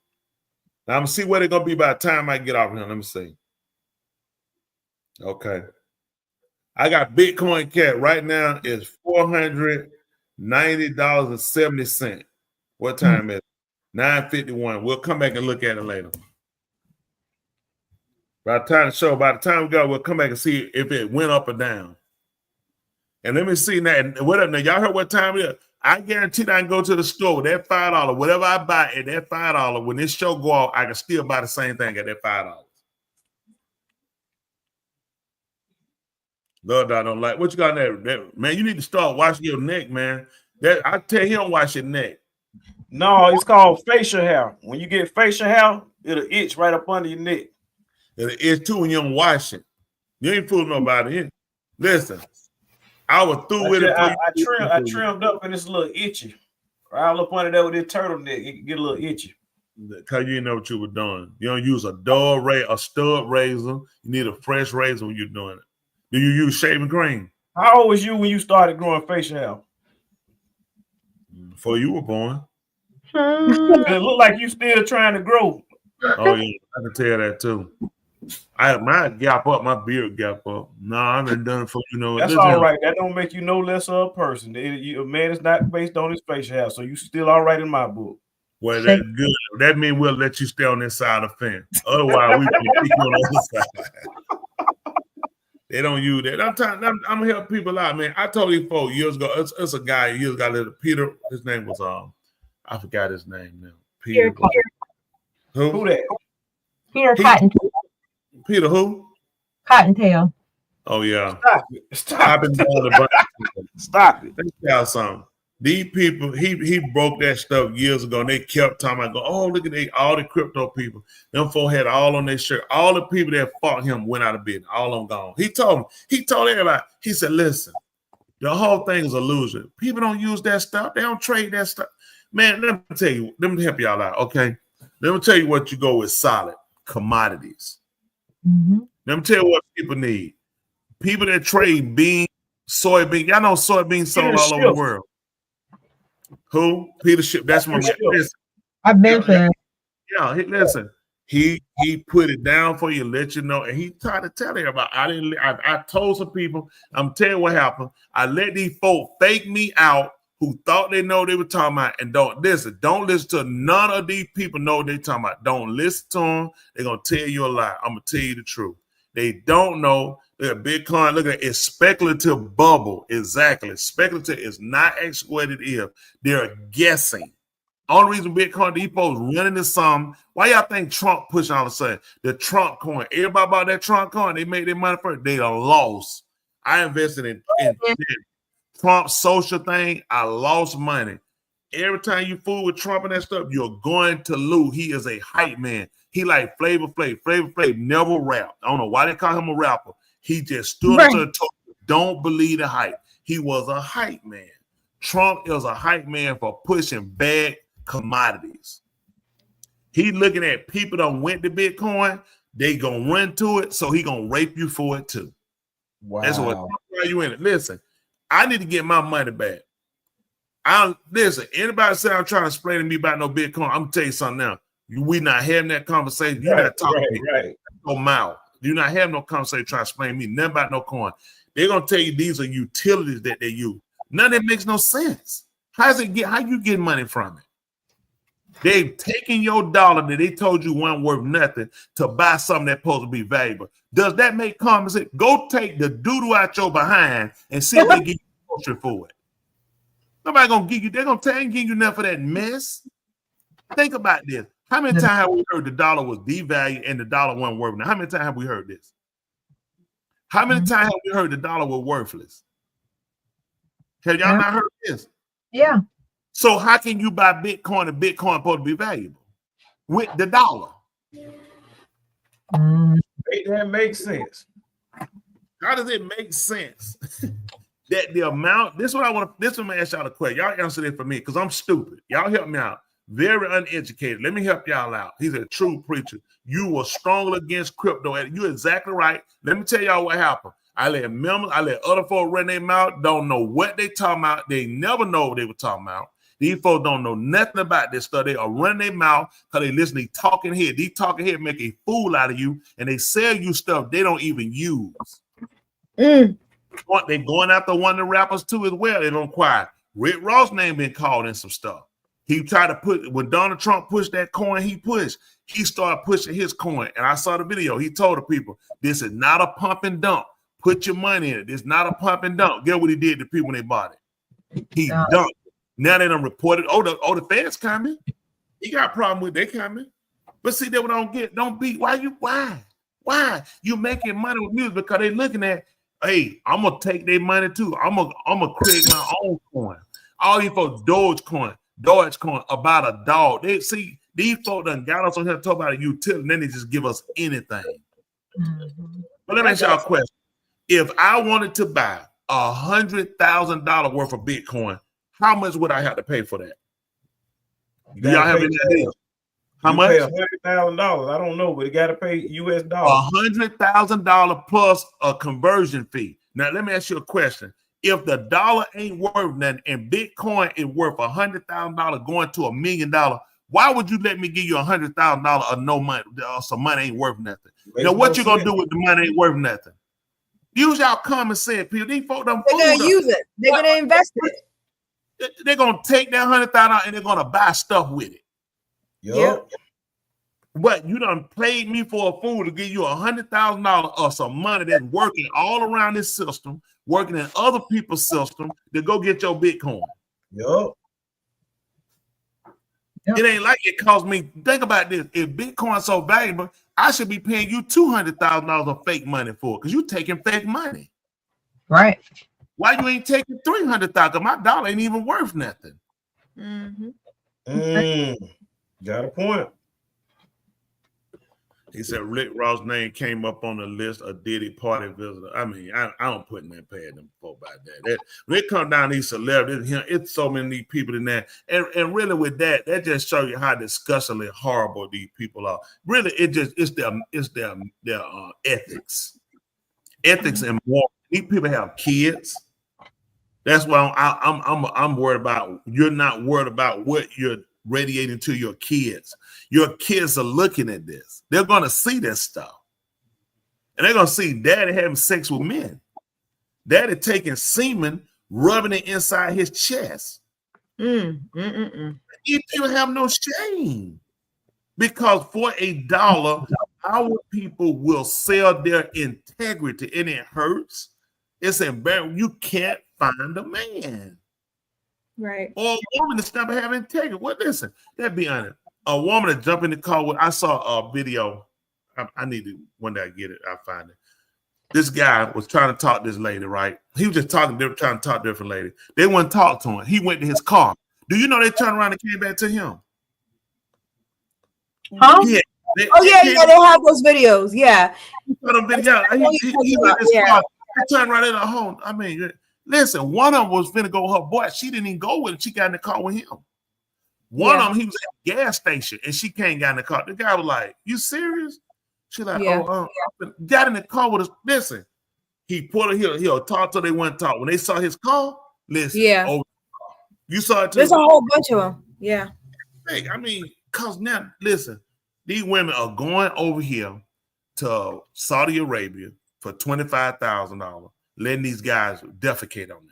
Now I'm going to see what it's going to be by the time I get off here. Let me see. Okay. I got Bitcoin Cat right now is $490.70. What time is it? 9:51. We'll come back and look at it later. By the time we go, we'll come back and see if it went up or down. And let me see now. Whatever. Now, y'all heard what time it is? I guarantee that I can go to the store with that $5. Whatever I buy at that $5, when this show go off, I can still buy the same thing at that $5. Lord, I don't like what you got there. Man, you need to start washing your neck, man. I tell you, don't wash your neck. No, it's called facial hair. When you get facial hair, it'll itch right up under your neck. It'll itch too when you don't wash it. You ain't fooling nobody. Listen, I was through with it. I trimmed up and it's a little itchy. Right up under there with this turtleneck, it can get a little itchy. Because you didn't know what you were doing. You don't use a stud razor. You need a fresh razor when you're doing it. Do you use shaving cream? How old was you when you started growing facial hair? Before you were born. It looked like you still trying to grow. Oh yeah, I can tell that too. My gap up, my beard gap up. No, I've been done for That's all right. That don't make you no less of a person. A man is not based on his facial hair, so you still all right in my book. Well, that's good. That means we'll let you stay on this side of the fence. Otherwise, we can keep you on the other side. They don't use that. I'm gonna help people out, man. I told you 4 years ago. It's a guy years ago. Little Peter. His name was I forgot his name now. Peter. Who that? Peter Cottontail. Peter who? Cottontail. Oh yeah. Stop it. Stop it. Let me tell you something. These people, he broke that stuff years ago, and they kept talking about, oh, look at all the crypto people. Them folks had all on their shirt. All the people that fought him went out of business. All of them gone. He told everybody, he said, listen, the whole thing is illusion. People don't use that stuff. They don't trade that stuff. Man, let me help y'all out, okay? Let me tell you what you go with solid commodities. Mm-hmm. Let me tell you what people need. People that trade beans, soybeans. Y'all know soybeans sold all over the world. Who? Peter Schiff. That's my man. I mentioned. Yeah, listen. He put it down for you, let you know, and he tried to tell everybody. I told some people, I'm telling you what happened. I let these folk fake me out who thought they know what they were talking about and don't listen. Don't listen to none of these people know what they're talking about. Don't listen to them. They're going to tell you a lie. I'm going to tell you the truth. They don't know. Look at Bitcoin. Look at it. It's speculative bubble. Exactly. Speculative is not actually what it is. They're guessing. Only reason Bitcoin, these folks running to some. Why y'all think Trump pushing all of a sudden? The Trump coin. Everybody bought that Trump coin. They made their money first. They are lost. I invested in Trump's social thing. I lost money. Every time you fool with Trump and that stuff, you're going to lose. He is a hype man. He like Flavor Flav. Flavor Flav never rapped. I don't know why they call him a rapper. He just stood up to the top. Don't believe the hype. He was a hype man. Trump is a hype man for pushing bad commodities. He looking at people that went to Bitcoin. They gonna run to it, so he gonna rape you for it too. Wow. That's what you in it. Listen, I need to get my money back. Listen, anybody say I'm trying to explain to me about no Bitcoin, I'm gonna tell you something now. We not having that conversation. You're not talking to me. Right. No mouth. You not having no conversation trying to explain to me nothing about no coin. They're gonna tell you these are utilities that they use. None of that makes no sense. How you get money from it? They've taken your dollar that they told you wasn't worth nothing to buy something that's supposed to be valuable. Does that make common sense? Go take the doo-doo out your behind and see if they give you a for it. Nobody gonna give you, they're gonna tell you, give you nothing for that mess. Think about this. How many times have we heard the dollar was devalued and the dollar wasn't worth nothing? How many times have we heard this? How many times have we heard the dollar was worthless? Have y'all not heard this? Yeah. So how can you buy Bitcoin and Bitcoin supposed to be valuable with the dollar? That makes sense. How does it make sense that the amount? This is what I want to. This is what I'm gonna ask y'all a question. Y'all answer it for me because I'm stupid. Y'all help me out. Very uneducated. Let me help y'all out. He's a true preacher. You were strong against crypto. You're exactly right. Let me tell y'all what happened. I let other folks run their mouth. Don't know what they talking about. They never know what they were talking about. These folks don't know nothing about this stuff. They are running their mouth because they listen to talking head. These talking head make a fool out of you, and they sell you stuff they don't even use. They're going after one of the rappers too as well. They don't quiet. Rick Ross' name been called in some stuff. He tried to put, when Donald Trump pushed that coin he pushed, he started pushing his coin. And I saw the video. He told the people, this is not a pump and dump. Put your money in it. It's not a pump and dump. Get what he did to people when they bought it. He dumped. Now they done reported, the feds coming. He got a problem with they coming. But see, that what I don't get. Don't be, why? You making money with music because they looking at, hey, I'm going to take their money too. I'm gonna create my own coin. All these folks, Dogecoin about a dog. They see, these folks done got us on here to talk about a utility, and then they just give us anything. But let me ask y'all a question. If I wanted to buy $100,000 worth of Bitcoin, how much would I have to pay for that? Do y'all have any idea? How much? $100,000. I don't know, but you got to pay US dollars. $100,000 plus a conversion fee. Now, let me ask you a question. If the dollar ain't worth nothing and Bitcoin is worth $100,000 going to $1 million, why would you let me give you $100,000 of no money? Some money ain't worth nothing. Now, what you gonna do with the money ain't worth nothing? Use y'all common sense, people. These folks done they're gonna use it. They're gonna invest it. They're gonna take that $100,000 and they're gonna buy stuff with it. Yep. But you done played me for a fool to give you $100,000 of some money that's working all around this system, working in other people's system to go get your Bitcoin. Yep. It ain't like it cost me. Think about this. If Bitcoin's so valuable, I should be paying you $200,000 of fake money for it because you're taking fake money. Right. Why you ain't taking $300,000? My dollar ain't even worth nothing. Got a point. He said Rick Ross' name came up on the list of Diddy party visitor. I mean, I don't put in that pad them folk about that. When it comes down to these celebrities, it's so many people in there. And really with that just shows you how disgustingly horrible these people are. Really, it's their ethics. Ethics and more. These people have kids. That's why I'm worried about. You're not worried about what you're radiating to your kids. Your kids are looking at this. They're going to see this stuff. And they're going to see daddy having sex with men. Daddy taking semen, rubbing it inside his chest. These people have no shame because for $1, our people will sell their integrity, and it hurts. It's embarrassing. You can't find a man, Right. or a woman that's never have integrity. Well, listen, let's be honest. A woman that jump in the car with, I saw a video. I need to, one day I get it, I find it. This guy was trying to talk to this lady, right? He was just talking, they were trying to talk to different lady. They wouldn't talk to him. He went to his car. Do you know they turned around and came back to him? Huh? Yeah. They have those videos. Yeah. He went to his car. They turned right in the home. I mean, listen, one of them was finna go with her boy. She didn't even go with him. She got in the car with him. One of them, he was at the gas station and she can't get in the car. The guy was like, "You serious?" She like, got in the car with us. Listen, he put her, he'll talk till they wouldn't talk. When they saw his car, listen, you saw it too. There's a whole bunch of them. Yeah. Hey, I mean, cause now, listen, these women are going over here to Saudi Arabia for $25,000, letting these guys defecate on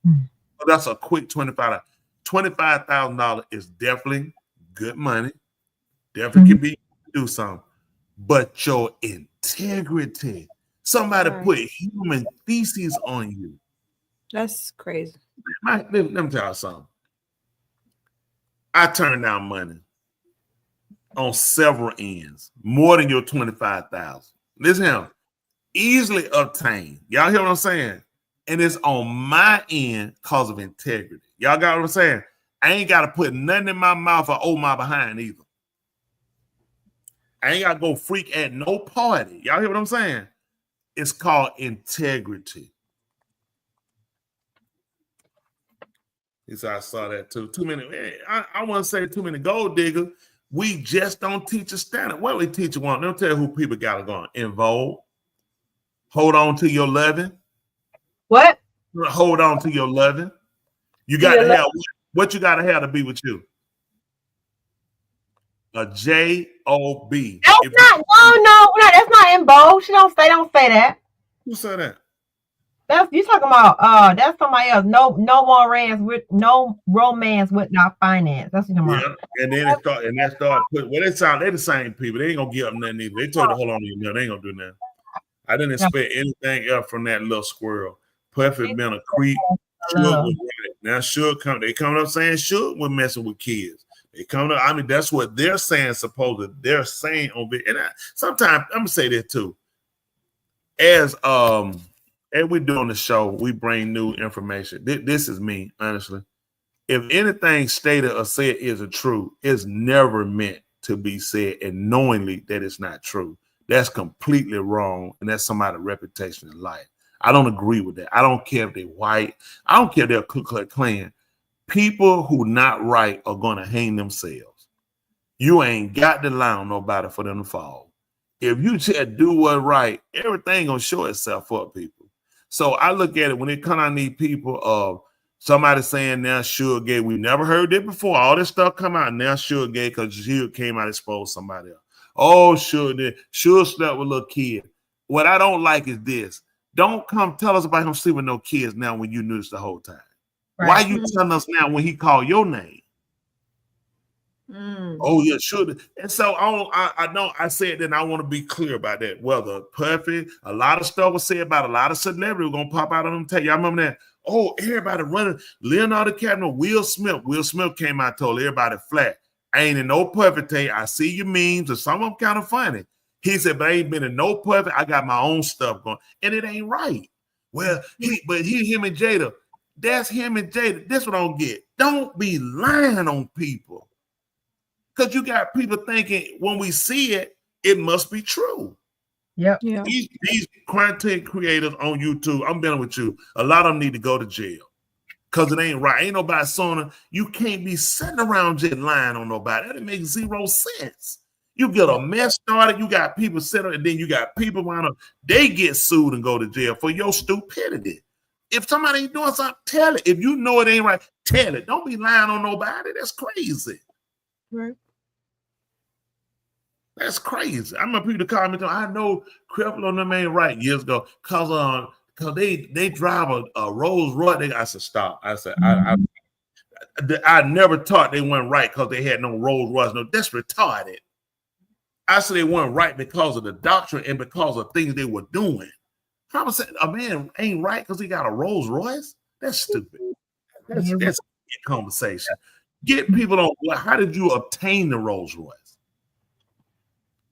them. So that's a quick $25,000. $25,000 is definitely good money. Definitely can be do something. But your integrity, somebody put human feces on you. That's crazy. Let me tell you something. I turned down money on several ends, more than your $25,000. Listen here, easily obtained. Y'all hear what I'm saying? And it's on my end because of integrity. Y'all got what I'm saying? I ain't got to put nothing in my mouth or hold my behind either. I ain't got to go freak at no party. Y'all hear what I'm saying? It's called integrity. He said, I saw that too. Too many. I want to say too many gold diggers. We just don't teach a standard. What we teach one? They'll tell you who people got to go involve. Hold on to your loving. What? Hold on to your loving. You got to have what you got to have to be with you. A J-O-B. That's no, that's not in bold. Don't say that. Who said that? That's you talking about that's somebody else. No romance without finance. That's what you're talking about. And then they start putting they're the same people. They ain't gonna give up nothing either. They told you to hold on to you. They ain't gonna do nothing. I didn't expect anything else from that little squirrel. Perfect been a creep. Now they coming up saying Suge was messing with kids. They coming up, I mean, that's what they're saying, supposedly. They're saying on video. And sometimes I'm gonna say that too. As we do on the show, we bring new information. This is me, honestly. If anything stated or said isn't true, it's never meant to be said and knowingly that it's not true. That's completely wrong, and that's somebody's reputation in life. I don't agree with that. I don't care if they're white. I don't care if they're Ku Klux Klan. People who not right are going to hang themselves. You ain't got to lie on nobody for them to fall. If you just do what's right, everything going to show itself up, people. So I look at it when it comes on these people of somebody saying now Suge gay. We never heard it before. All this stuff come out now Suge gay because Suge came out and exposed somebody else. Oh, Suge slept with a little kid. What I don't like is this. Don't come tell us about him sleeping with no kids now when you knew this the whole time. Right. Why you telling us now when he called your name? Oh, yeah, sure. And so I know I said that I want to be clear about that. Whether perfect, a lot of stuff was said about a lot of celebrities going to pop out on them. Tell you, I remember that. Oh, everybody running. Leonardo DiCaprio, Will Smith. Will Smith came out, told everybody flat. I ain't in no perfect day. I see your memes, and some of them kind of funny. He said, but I ain't been in no perfect. I got my own stuff going, and it ain't right. Well, him and Jada. That's him and Jada. That's what I don't get. Don't be lying on people. Because you got people thinking when we see it, it must be true. Yep. Yeah. These content creators on YouTube, I'm being with you. A lot of them need to go to jail. Because it ain't right. Ain't nobody sewing. You can't be sitting around just lying on nobody. That makes zero sense. You get a mess started, you got people sitting, and then you got people around them. They get sued and go to jail for your stupidity. If somebody ain't doing something, tell it. If you know it ain't right, tell it. Don't be lying on nobody. That's crazy. Right. That's crazy. I'm gonna people to call me. I know Creflo on them ain't right years ago because they drive a Rolls Royce. I said stop. I said I never taught they weren't right because they had no Rolls Royce. No, that's retarded. I said they weren't right because of the doctrine and because of things they were doing. How was a man ain't right because he got a Rolls Royce? That's stupid. That's a conversation. Get people on. How did you obtain the Rolls Royce?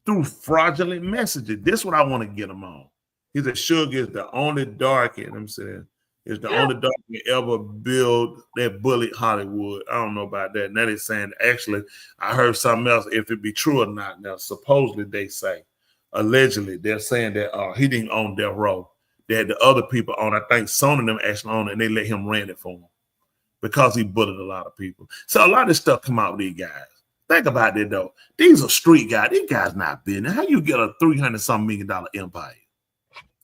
Through fraudulent messages. This is what I want to get them on. He said Suge is the only darky, I'm saying, is the only darky ever build that bullied Hollywood. I don't know about that. Now they're saying, actually, I heard something else, if it be true or not. Now, supposedly they say, allegedly, they're saying that he didn't own Death Row, that the other people own, I think Sony and them actually own it, and they let him rent it for them because he bullied a lot of people. So a lot of this stuff come out with these guys. Think about it, though. These are street guys. These guys not business. How you get a $300-something million empire?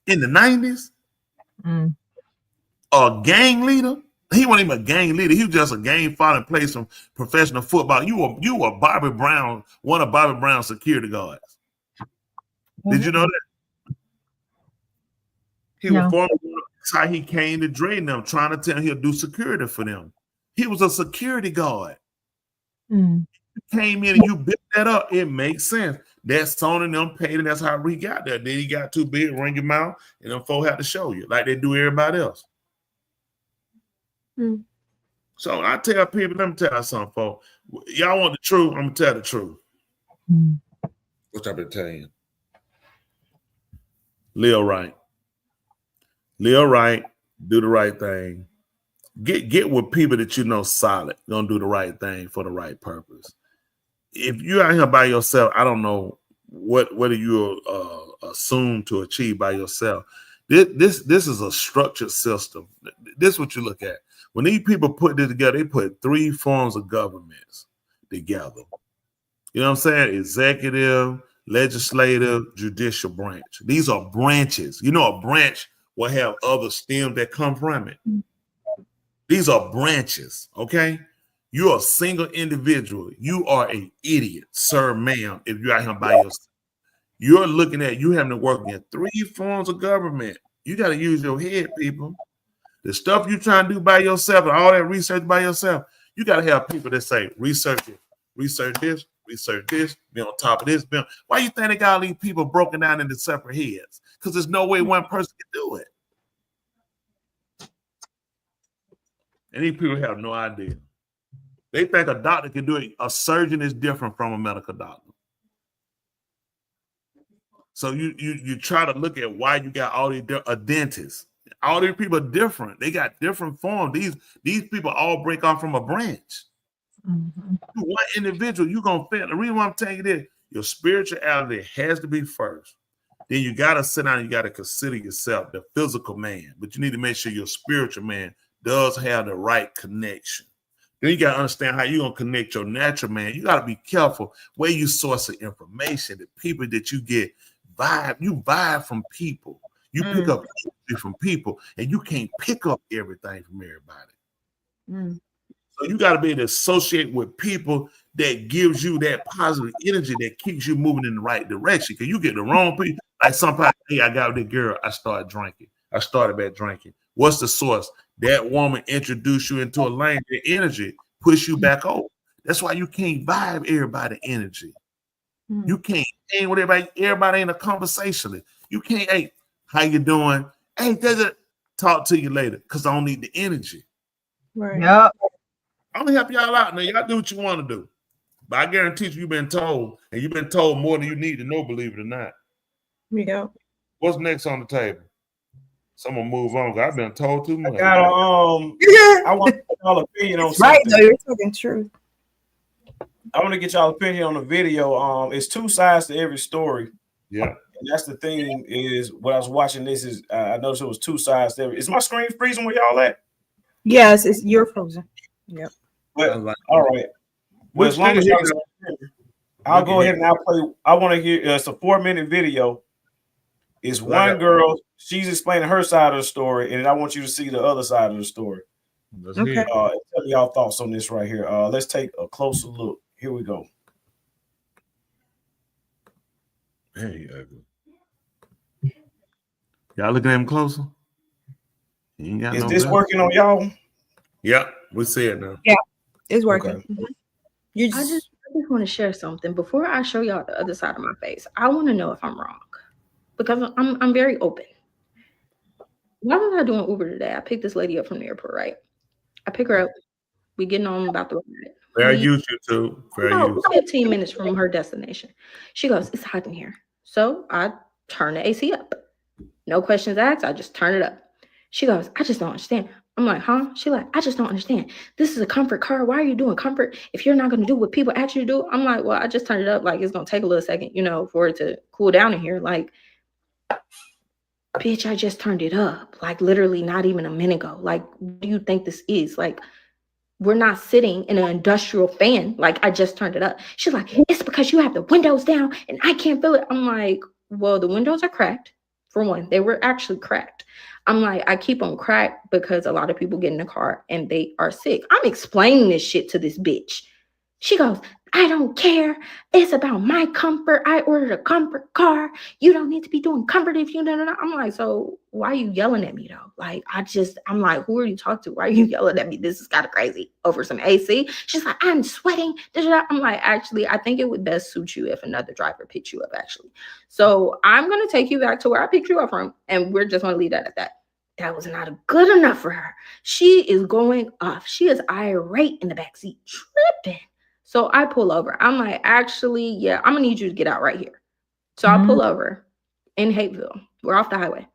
In the 90s? A gang leader? He wasn't even a gang leader. He was just a gang father and played some professional football. You were Bobby Brown, one of Bobby Brown's security guards. Did you know that? He was former. That's how he came to Dre and them, trying to tell him he'll do security for them. He was a security guard. You came in and you built that up. It makes sense. That's Sony and them paid, and that's how he got there. Then he got too big, ring your mouth, and them folks had to show you like they do everybody else. So I tell people, let me tell you something, folks. Y'all want the truth? I'm gonna tell the truth. What I've been telling you. Live right. Live right. Do the right thing. Get with people that you know solid, gonna do the right thing for the right purpose. If you're out here by yourself, I don't know whether you assume to achieve by yourself. This is a structured system. This is what you look at. When these people put this together, they put 3 forms of governments together. You know what I'm saying? Executive, legislative, judicial branch. These are branches. You know, a branch will have other stems that come from it. These are branches, okay? You're a single individual. You are an idiot, sir, ma'am, if you're out here by yourself. You're looking at, you having to work in 3 forms of government. You got to use your head, people. The stuff you trying to do by yourself and all that research by yourself, you got to have people that say, research it, research this, be on top of this. Why you think they got all these people broken down into separate heads? Because there's no way one person can do it. And these people have no idea. They think a doctor can do it. A surgeon is different from a medical doctor. So you try to look at why you got all these a dentist. All these people are different. They got different forms. These people all break off from a branch. One individual, you're gonna fail. The reason why I'm telling you this, your spirituality has to be first. Then you gotta sit down and you gotta consider yourself the physical man, but you need to make sure your spiritual man does have the right connection. Then you gotta understand how you're gonna connect your natural man. You gotta be careful where you source the information, the people that you get you vibe from people. You pick up from people, and you can't pick up everything from everybody. So you got to be able to associate with people that gives you that positive energy that keeps you moving in the right direction. Because you get the wrong people. Like somebody, hey, I got with that girl, I started drinking. I started back drinking. What's the source? That woman introduced you into a lane, the energy push you back over. That's why you can't vibe everybody's energy. You can't hang with everybody. Everybody ain't a conversationalist. You can't, hey, how you doing? Hey, talk to you later because I don't need the energy. Right. Yep. I'm gonna help y'all out now. Y'all do what you want to do. But I guarantee you've been told, and you've been told more than you need to know, believe it or not. Yeah. What's next on the table? Someone move on. I've been told too much. I got I want to get y'all opinion on something. Right, though, you're talking truth. I want to get y'all opinion on the video. It's 2 sides to every story. Yeah. And that's the thing is when I was watching this is I noticed it was 2 sides to every. Is my screen freezing where y'all at? Yes, you're frozen. Yep. Well, all right. Well, as long as y'all, I'll go ahead and I'll play. I want to hear. It's a 4-minute video. It's one girl. She's explaining her side of the story, and I want you to see the other side of the story. Okay. Tell me y'all thoughts on this right here. Let's take a closer look. Here we go. Hey, y'all looking at him closer? Is this working on y'all? Yep, we see it now. Yeah. It's working. Okay. You I just want to share something before I show y'all the other side of my face. I want to know if I'm wrong because I'm very open. Why was I doing Uber today? I picked this lady up from the airport, right? I pick her up. We getting on about the ride. Very useful too. Very useful. 15 minutes from her destination. She goes, "It's hot in here." So I turn the AC up. No questions asked. I just turn it up. She goes, "I just don't understand." I'm like, "Huh?" She like, "I just don't understand. This is a comfort car. Why are you doing comfort if you're not going to do what people ask you to do?" I'm like, "Well, I just turned it up. Like, it's going to take a little second, for it to cool down in here." Like, bitch, I just turned it up. Like, literally not even a minute ago. Like, what do you think this is? Like, we're not sitting in an industrial fan. Like, I just turned it up. She's like, "It's because you have the windows down and I can't feel it." I'm like, well, the windows are cracked. For one, they were actually cracked. I'm like, I keep them cracked because a lot of people get in the car and they are sick. I'm explaining this shit to this bitch. She goes, "I don't care. It's about my comfort. I ordered a comfort car. You don't need to be doing comfort if you know." I'm like, so why are you yelling at me though? Like, I'm like, who are you talking to? Why are you yelling at me? This is kind of crazy over some AC. She's like, "I'm sweating." I'm like, actually, I think it would best suit you if another driver picked you up, actually. So I'm going to take you back to where I picked you up from, and we're just going to leave that at that. That was not good enough for her. She is going off. She is irate in the backseat, tripping. So I pull over. I'm like, actually, yeah, I'm going to need you to get out right here. So I pull over in Hapeville. We're off the highway.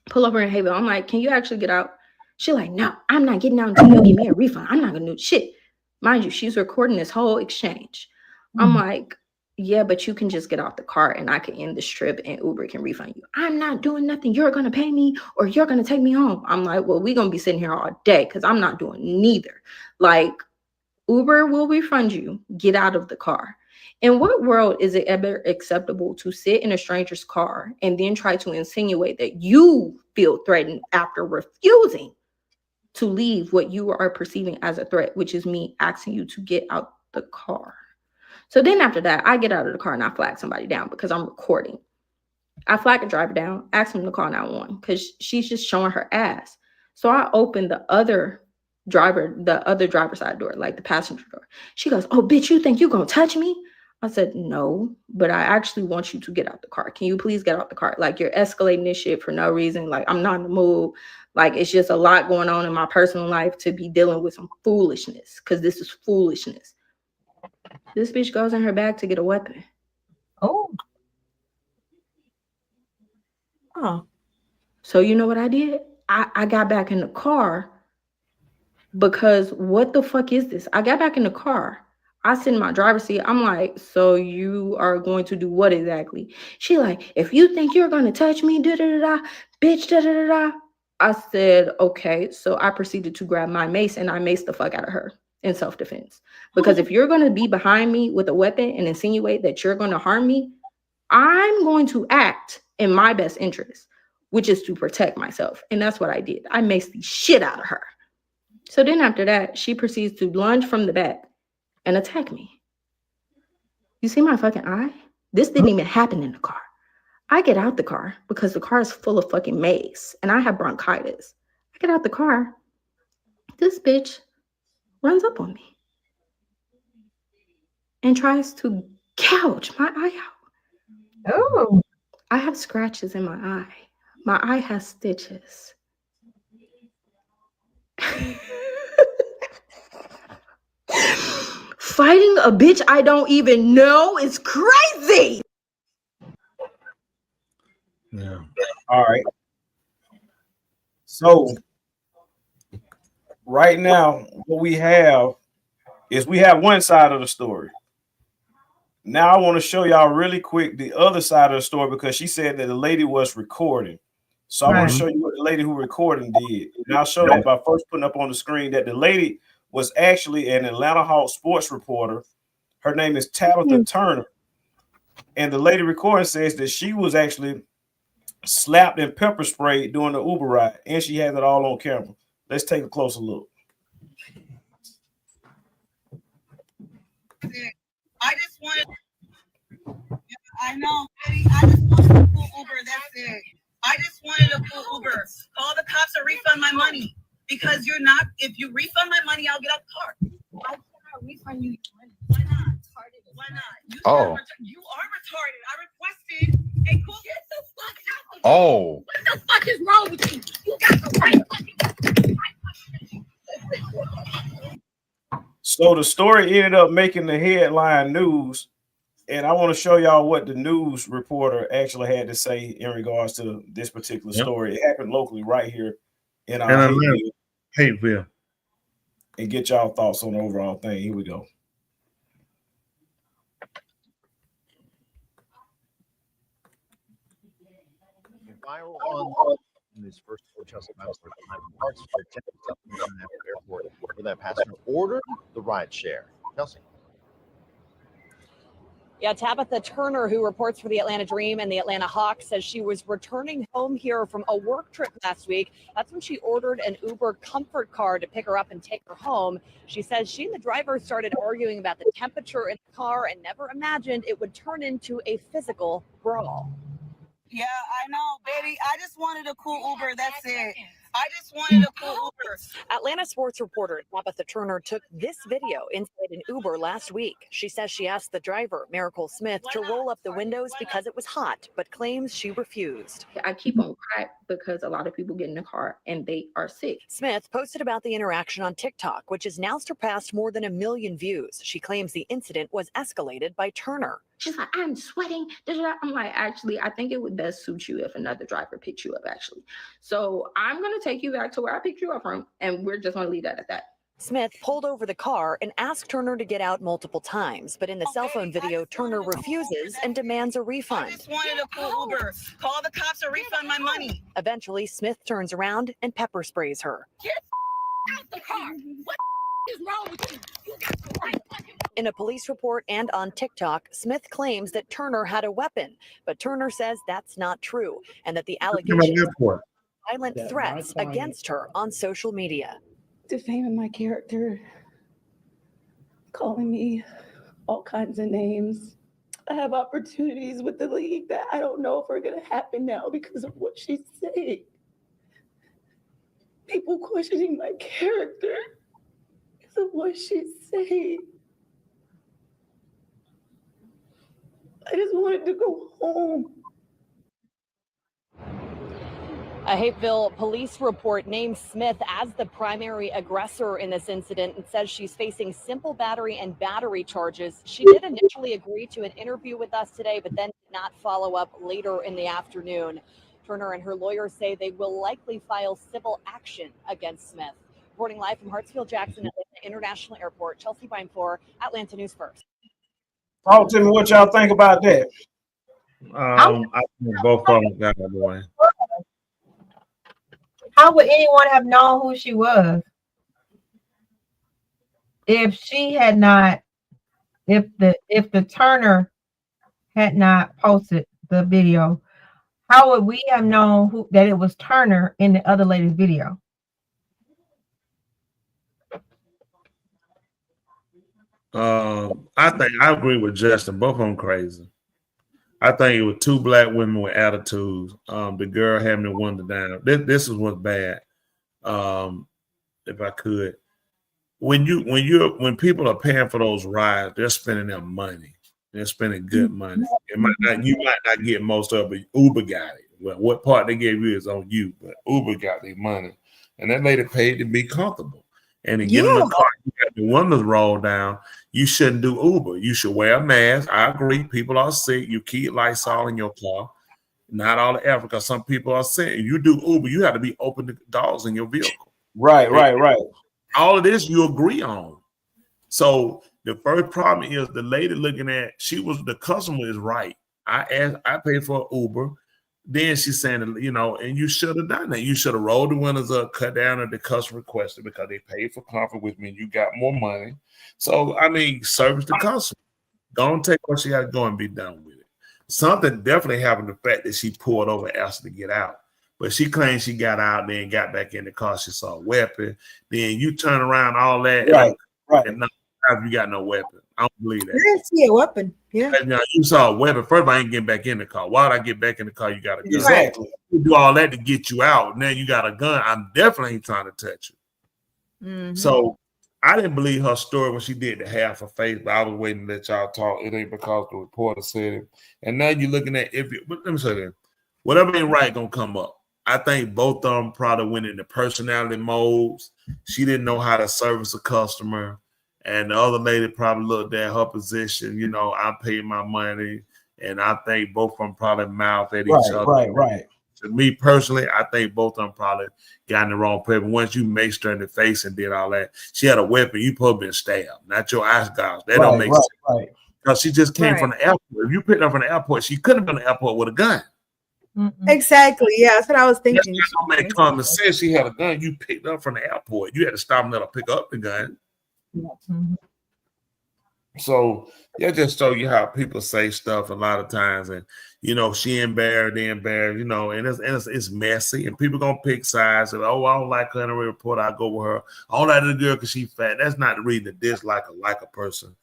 Pull over in Hapeville. I'm like, "Can you actually get out?" She's like, "No, I'm not getting out until you give me a refund. I'm not going to do shit." Mind you, she's recording this whole exchange. I'm like, "Yeah, but you can just get off the car and I can end this trip and Uber can refund you." "I'm not doing nothing. You're going to pay me or you're going to take me home." I'm like, "Well, we're going to be sitting here all day because I'm not doing neither." Like, Uber will refund you. Get out of the car. In what world is it ever acceptable to sit in a stranger's car and then try to insinuate that you feel threatened after refusing to leave what you are perceiving as a threat, which is me asking you to get out the car? So then after that, I get out of the car and I flag somebody down because I'm recording. I flag a driver down, ask him to call 911 because she's just showing her ass. So I open the other driver's side door, like the passenger door. She goes, "Oh, bitch, you think you're going to touch me?" I said, "No, but I actually want you to get out the car. Can you please get out the car? Like, you're escalating this shit for no reason. Like, I'm not in the mood. Like, it's just a lot going on in my personal life to be dealing with some foolishness because this is foolishness." This bitch goes in her bag to get a weapon. Oh. So you know what I did? I got back in the car because what the fuck is this? I got back in the car. I sit in my driver's seat. I'm like, "So you are going to do what exactly?" She like, "If you think you're going to touch me, bitch, I said, "Okay." So I proceeded to grab my mace and I maced the fuck out of her in self-defense. Because if you're going to be behind me with a weapon and insinuate that you're going to harm me, I'm going to act in my best interest, which is to protect myself. And that's what I did. I maced the shit out of her. So then after that, she proceeds to lunge from the back and attack me. You see my fucking eye? This didn't even happen in the car. I get out the car because the car is full of fucking mace and I have bronchitis. I get out the car. This bitch runs up on me and tries to gouge my eye out. Oh. I have scratches in my eye. My eye has stitches. Fighting a bitch I don't even know is crazy. Yeah. All right. So right now, what we have is we have one side of the story. Now I want to show y'all really quick the other side of the story because she said that the lady was recording. So I want to show you what the lady who recording did. And I'll show that by first putting up on the screen that the lady was actually an Atlanta Hawks sports reporter. Her name is Tabitha Turner. And the lady recording says that she was actually slapped and pepper sprayed during the Uber ride. And she has it all on camera. Let's take a closer look. I just wanted, I know, Betty, I just wanted a full Uber, that's it. I just wanted a full Uber. Call the cops and refund my money. Because you're not, if you refund my money, I'll get out the car. refund you. Why not? Why not? Oh. You are retarded. I requested a cool. Get the fuck out of Oh. What the fuck is wrong with you? You got the right fucking. So the story ended up making the headline news, and I want to show y'all what the news reporter actually had to say in regards to this particular story. It happened locally right here in our Hateville. And get y'all thoughts on the overall thing. Here we go. Viral on this first Chelsea Bible story behind parts of the airport where that passenger ordered the ride share. Chelsea. Yeah, Tabitha Turner, who reports for the Atlanta Dream and the Atlanta Hawks, says she was returning home here from a work trip last week. That's when she ordered an Uber comfort car to pick her up and take her home. She says she and the driver started arguing about the temperature in the car and never imagined it would turn into a physical brawl. Yeah, I know, baby. I just wanted a cool Uber. That's it. I just wanted a cool Uber. Atlanta sports reporter Tabitha Turner took this video inside an Uber last week. She says she asked the driver, Miracle Smith, to roll up the windows because it was hot, but claims she refused. I keep on quiet because a lot of people get in the car and they are sick. Smith posted about the interaction on TikTok, which has now surpassed more than 1 million views. She claims the incident was escalated by Turner. She's like, I'm sweating. I'm like, actually, I think it would best suit you if another driver picked you up, actually. So I'm going to take you back to where I picked you up from, and we're just going to leave that at that. Smith pulled over the car and asked Turner to get out multiple times, but in the cell phone video, Turner refuses and demands a refund. I just wanted a cool Uber. Call the cops to refund my money. Eventually, Smith turns around and pepper sprays her. Get out the car. What is wrong with you? You got the right fucking. In a police report and on TikTok, Smith claims that Turner had a weapon, but Turner says that's not true and that the allegations are violent threats against her on social media. Defaming my character, calling me all kinds of names. I have opportunities with the league that I don't know if are going to happen now because of what she said. People questioning my character because of what she said. I just wanted to go home. A Hapeville police report names Smith as the primary aggressor in this incident and says she's facing simple battery and battery charges. She did initially agree to an interview with us today, but then did not follow up later in the afternoon. Turner and her lawyers say they will likely file civil action against Smith. Reporting live from Hartsfield-Jackson Atlanta International Airport, Chelsea Beimfour, Atlanta News First. Talk to me what y'all think about that. I think both of them got one. How would anyone have known who she was if she had not, if the Turner had not posted the video? How would we have known that it was Turner in the other lady's video? I think I agree with Justin. Both of them crazy. I think it was two black women with attitudes. The girl having to wander down. This is what's bad. If I could, when people are paying for those rides, they're spending their money. They're spending good money. You might not get most of it. Uber got it. Well, what part they gave you is on you, but Uber got their money, and that lady paid to be comfortable. And to get in the car, you got the windows rolled down. You shouldn't do Uber. You should wear a mask. I agree. People are sick. You keep Lysol in your car. Not all of Africa. Some people are sick. You do Uber, you have to be open to doors in your vehicle. Right. All of this you agree on. So the first problem is the lady looking at, the customer is right. I paid for Uber. Then she's saying, and you should have done that. You should have rolled the windows up, cut down at the customer requested because they paid for comfort with me and you got more money. So, service the customer. Don't take what she got to go and be done with it. Something definitely happened, the fact that she pulled over and asked her to get out. But she claims she got out, then got back in the car. She saw a weapon. Then you turn around, all that. Right. And now you got no weapon. I don't believe that. I didn't see a weapon. Yeah. Now, you saw a weapon. First of all, I ain't getting back in the car. Why would I get back in the car? You got a gun. Exactly. You do all that to get you out. Now you got a gun. I'm definitely ain't trying to touch you. Mm-hmm. So I didn't believe her story when she did the half her face, but I was waiting to let y'all talk. It ain't because the reporter said it. And now you're looking at let me say that. Whatever ain't right gonna come up. I think both of them probably went into personality modes. She didn't know how to service a customer. And the other lady probably looked at her position, you know, I paid my money. And I think both of them probably mouthed at each other. Right. To me personally, I think both of them probably got in the wrong place. But once you maced her in the face and did all that, she had a weapon. You probably been stabbed, not your eyes gouge. That don't make sense. Right. Because she just came from the airport. If you picked her from the airport, she couldn't have been in the airport with a gun. Exactly. Yeah, that's what I was thinking. That's not make common sense. She had a gun. You picked her up from the airport. You had to stop and let her pick up the gun. So that just show you how people say stuff a lot of times, and you know she embarrassed, you know, and it's messy, and people gonna pick sides. And I don't like her in a report. I go with her. I don't like the girl because she fat. That's not the reason to dislike or like a person.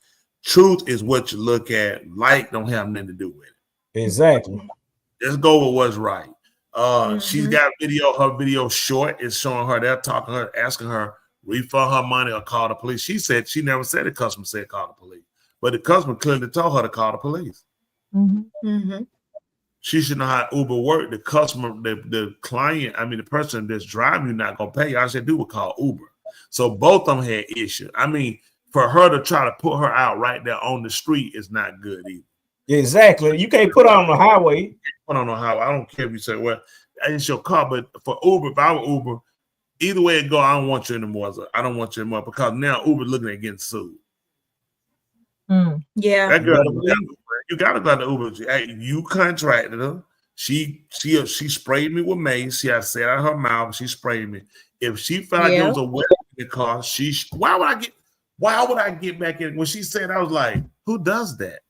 Truth is what you look at. Like don't have nothing to do with it. Exactly. Let's go with what's right. She's got video. Her video short is showing her. They're talking to her, asking her refund her money or call the police. She said she never said the customer said call the police, but the customer clearly told her to call the police. She should know how Uber work. The customer, the client, I mean the person that's driving you not gonna pay you. All she do was call Uber. So both of them had issues. I mean, for her to try to put her out right there on the street is not good either. Exactly. You can't put her on the highway. Put on the highway. I don't care if you say, well, it's your car, but for Uber, if I were Uber, either way it go, I don't want you anymore. I don't want you anymore because now Uber looking at getting sued. Yeah. That girl, you gotta go to Uber. Hey, you contracted her. She sprayed me with mace. She had said out of her mouth. She sprayed me. If she felt like there was a weapon in the car, why would I get back in? When she said, I was like, who does that?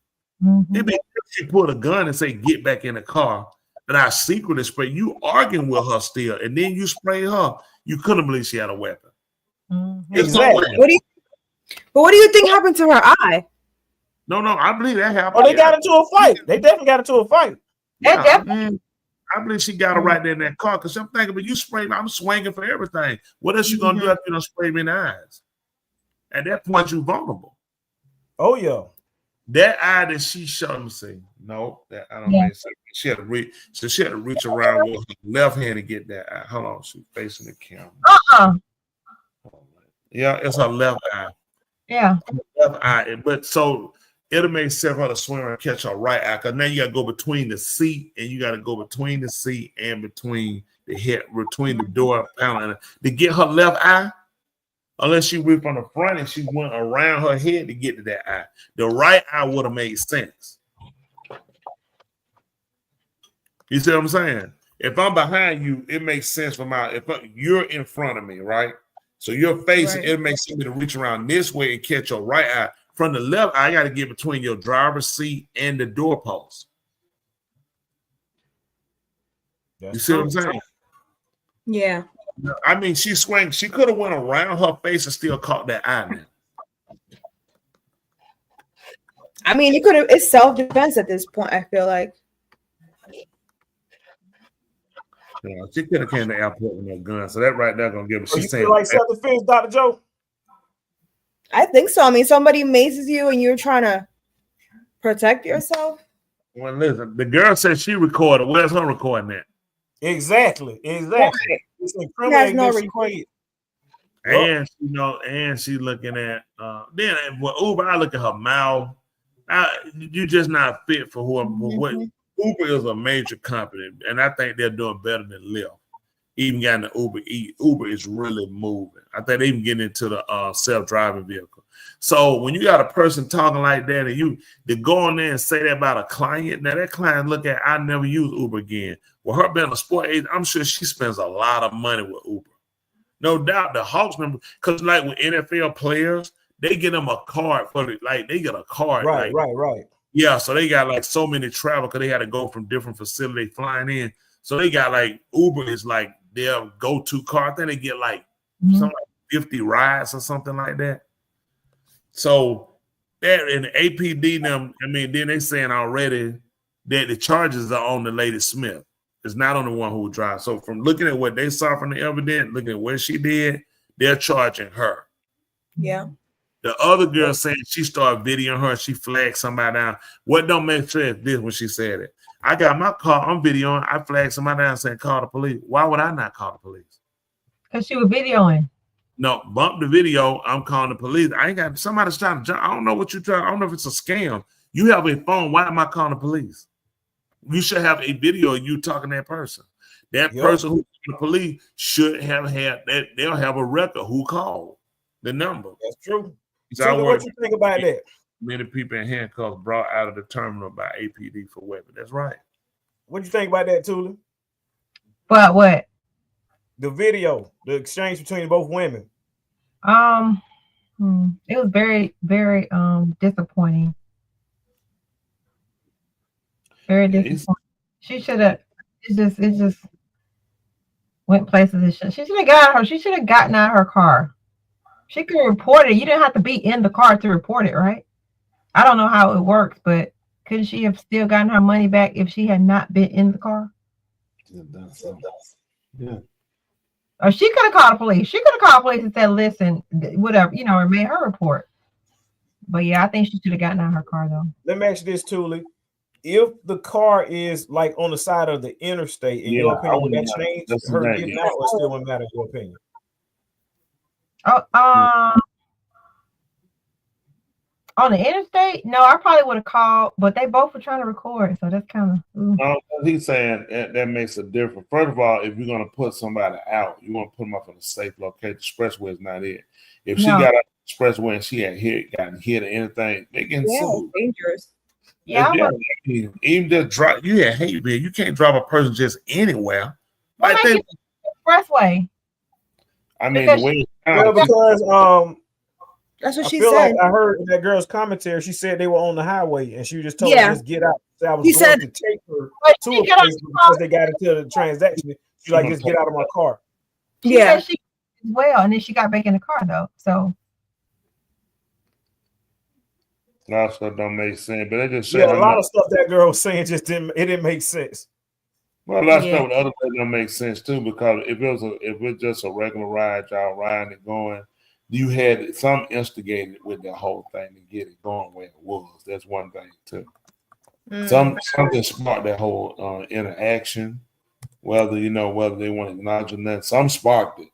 It'd be if she pulled a gun and say, get back in the car, and I secretly spray. You arguing with her still, and then you spray her. You couldn't believe she had a weapon. Exactly. What do you think happened to her eye? No, I believe that happened. Oh, they got into a fight. They definitely got into a fight. I believe she got her right there in that car because I'm thinking, but you spray me, I'm swinging for everything. What else you gonna do after you don't spray me in the eyes? At that point, you're vulnerable. Oh yeah. That eye that she showed me, say, no, that I don't think so. She had to reach, around with her left hand to get that eye. Hold on, she's facing the camera. Yeah, it's her left eye. Yeah. Left eye. But so it'll make sense for her to swim and catch her right eye. Because now you gotta go between the seat and you gotta go between the seat and between the head, between the door panel to get her left eye. Unless she went from the front and she went around her head to get to that eye. The right eye would have made sense. You see what I'm saying? If I'm behind you, it makes sense for you're in front of me, right? So your face, it makes sense to reach around this way and catch your right eye. From the left eye, I got to get between your driver's seat and the doorpost. You see what I'm saying? Yeah. I mean, she swung. She could have went around her face and still caught that eye. Now. I mean, it could have. It's self-defense at this point. I feel like. Yeah, she could have came to the airport with no gun. So that right there gonna give her. So you feel like self-defense, Dr. Joe? I think so. I mean, somebody mazes you and you're trying to protect yourself. Well, listen, the girl said she recorded. Where's her recording that? Exactly. It's has no recording. And she looking at then with Uber, I look at her mouth. You just not fit for who what Uber is a major company, and I think they're doing better than Lyft. Even got into Uber Eats. Uber is really moving. I think they even getting into the self-driving vehicle. So when you got a person talking like that and they go on there and say that about a client, now that client look at, I never use Uber again. Well, her being a sport agent, I'm sure she spends a lot of money with Uber. No doubt the Hawks number, because like with NFL players, they get them a card they get a card. Right. Yeah, so they got like so many travel because they had to go from different facilities flying in. So they got like Uber is like their go-to car. I think they get like something like 50 rides or something like that. So that in the APD them, I mean, then they saying already that the charges are on the Lady Smith. It's not on the one who drives. So from looking at what they saw from the evidence, looking at what she did, they're charging her. Yeah. The other girl saying she started videoing her, she flagged somebody down. What don't make sense this when she said it? I got my car, I'm videoing, I flagged somebody down saying call the police. Why would I not call the police? Because she was videoing. No, bump the video, I'm calling the police. I ain't got somebody's trying to jump. I don't know what you're trying. I don't know if it's a scam. You have a phone. Why am I calling the police? You should have a video of you talking to that person. That person who called the police should have had that. They'll have a record who called the number. That's true. So what you think about that? Many people in handcuffs brought out of the terminal by APD for weapons. That's right. What you think about that, Tula? But what? The video, the exchange between both women. It was very, very disappointing. Very disappointing. She should have. It just went places. She should have got her. She should have gotten out of her car. She could report it. You didn't have to be in the car to report it, right? I don't know how it works, but couldn't she have still gotten her money back if she had not been in the car? Yeah. Or she could have called the police. She could have called the police and said, listen, whatever, or made her report. But yeah, I think she should have gotten out of her car though. Let me ask you this, Tuli. If the car is like on the side of the interstate, in your opinion, would that change her getting out or still wouldn't matter in your opinion? On the interstate, no, I probably would have called, but they both were trying to record, so that's kind of. He's saying that makes a difference. First of all, if you're going to put somebody out, you want to put them up in a safe location. Expressway is not it. If she got out of the expressway and she had gotten hit or anything, they getting sued. Dangerous. Yeah, even just drop. You had hate bill. You can't drop a person just anywhere. Like they, expressway. I mean, the way because that's what she said. said. Like I heard in that girl's commentary, she said they were on the highway and she just told her just get out. So I was going to take her to a place because they got into the transaction. She like just get out of my car. She said she as well, and then she got back in the car though. So a lot of stuff don't make sense, but they just a lot of stuff that girl was saying just didn't make sense. Well, a lot of stuff with other things don't make sense too, because if it's just a regular ride, y'all riding and going, you had some instigated with the whole thing to get it going where it was. That's one thing too. Something sparked that whole interaction, whether they want to acknowledge or not. Some sparked it,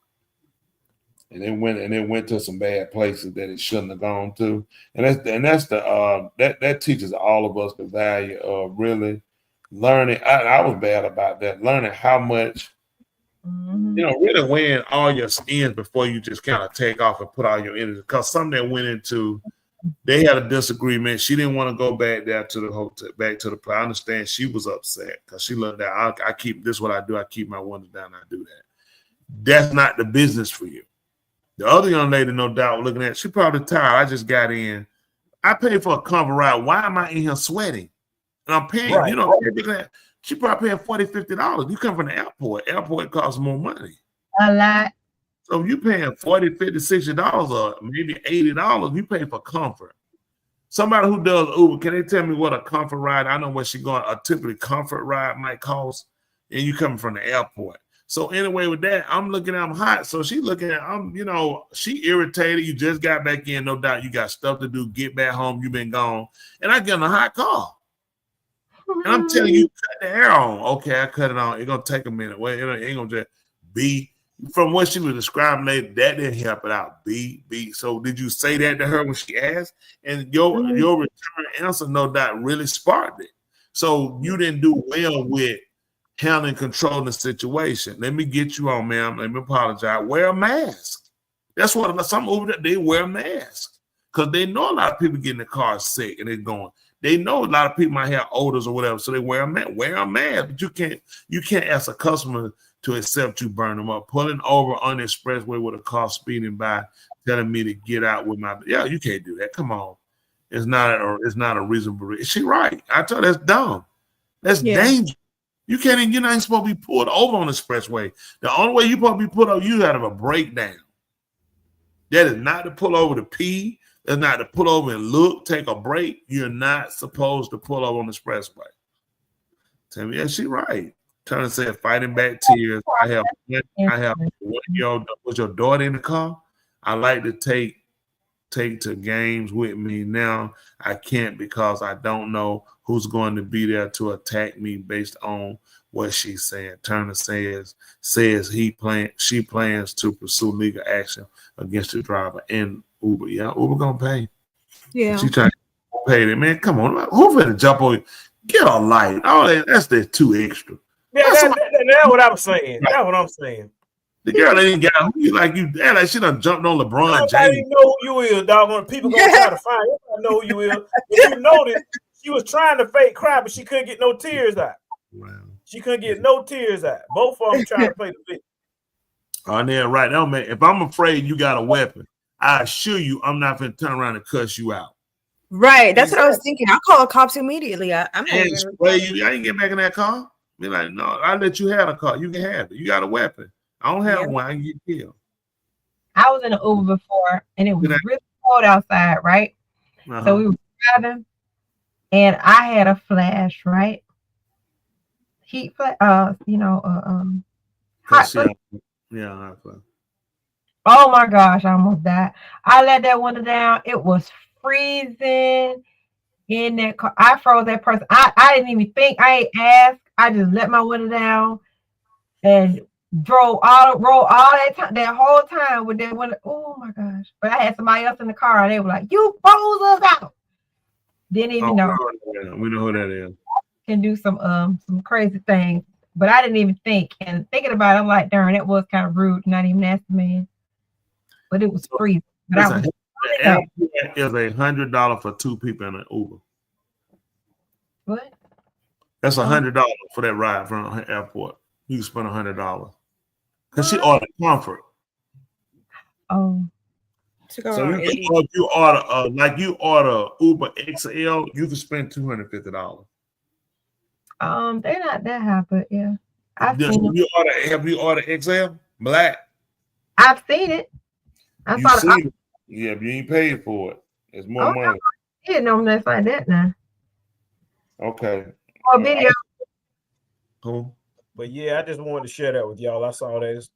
and it went to some bad places that it shouldn't have gone to. And that teaches all of us the value of really learning. I was bad about that, learning how much. Really weighing all your skins before you just kind of take off and put all your energy. Because something that went into, they had a disagreement. She didn't want to go back there to the hotel, back to the place. I understand she was upset because she looked at, I keep this. What I do, I keep my windows down. I do that. That's not the business for you. The other young lady, no doubt, looking at, she probably tired. I just got in. I paid for a comfort ride. Why am I in here sweating? And I'm paying. Right. She probably paying $40, $50. You come from the airport. Airport costs more money. A lot. So if you paying $40, $50, $60 or maybe $80, you pay for comfort. Somebody who does Uber, can they tell me what a comfort ride? I know what she going. A typically comfort ride might cost, and you coming from the airport. So anyway, with that, I'm looking at I'm hot. So she looking at she irritated. You just got back in, no doubt. You got stuff to do. Get back home. You been gone, and I get in a hot car. And I'm telling you, cut the air on. Okay, I cut it on. It's gonna take a minute. Well, it ain't gonna just be from what she was describing. That didn't help it out. Be. So did you say that to her when she asked? And your return answer, no doubt, really sparked it. So you didn't do well with handling, controlling the situation. Let me get you on, ma'am. Let me apologize. Wear a mask. That's what some Uber they wear a mask because they know a lot of people get in the car sick and they're going. They know a lot of people might have odors or whatever, so they wear a mask. Wear a mask, but you can't ask a customer to accept you burn them up. Pulling over on the expressway with a car speeding by, telling me to get out with my you can't do that. Come on, it's not a reasonable. Is she right? I told her that's dumb. That's dangerous. You can't even. You're not supposed to be pulled over on the expressway. The only way you're supposed to be pulled over, you have a breakdown. That is not to pull over to pee. That's not to pull over and look, take a break. You're not supposed to pull over on the expressway. Tell me, she right. Turner said, fighting back tears. I have 1 year old. Was your daughter in the car? I like to take take to games with me. Now I can't because I don't know who's going to be there to attack me based on what she's saying. Turner says she plans to pursue legal action against the driver and Uber. Yeah, Uber gonna pay. Yeah. She trying to pay it. Man, come on. Who finna jump on you? Get a light. Oh, that's the too extra. Yeah, that's what I'm saying. That's what I'm saying. The girl ain't got who you like you. That like she done jumped on LeBron Nobody James. know who you is, dog. When people gonna try to find you, I know who you is. If you notice, she was trying to fake cry, but she couldn't get no tears out. Wow. She couldn't get no tears out. Both of them trying to play the victim. Oh, yeah, right. No, man. If I'm afraid you got a weapon, I assure you I'm not gonna turn around and cuss you out. Right. That's what I was thinking. I'll call the cops immediately. I'm not And even spray you. I ain't get back in that car. Be like, no, I let you have a car. You can have it. You got a weapon. I don't have one. I can get killed. I was in an Uber before, and it was really cold outside, right? So we were driving, and I had a flash, right? Heat flash, hot flash. Yeah, hot flash. Oh my gosh, I almost died. I let that window down. It was freezing in that car. I froze that person. I didn't even think. I ain't asked. I just let my window down and roll all that whole time with that window. Oh my gosh! But I had somebody else in the car, and they were like, "You froze us out." Didn't even know. We know who that is. Can do some crazy things, but I didn't even think. And thinking about it, I'm like, darn, that was kind of rude. Not even ask the man, but it was freezing. But Is $100 for two people in an Uber. What? That's $100 for that ride from the airport. You can spend $100 because she ordered comfort. Oh, so if you order you order Uber XL, you can spend $250. They're not that high, but yeah, I've seen them. Have you ordered XL black? I've seen it. I saw it. Yeah, but you ain't paid for it. It's more money. Yeah, no, that's like that now. Okay. Or video. Cool. But yeah, I just wanted to share that with y'all. I saw that.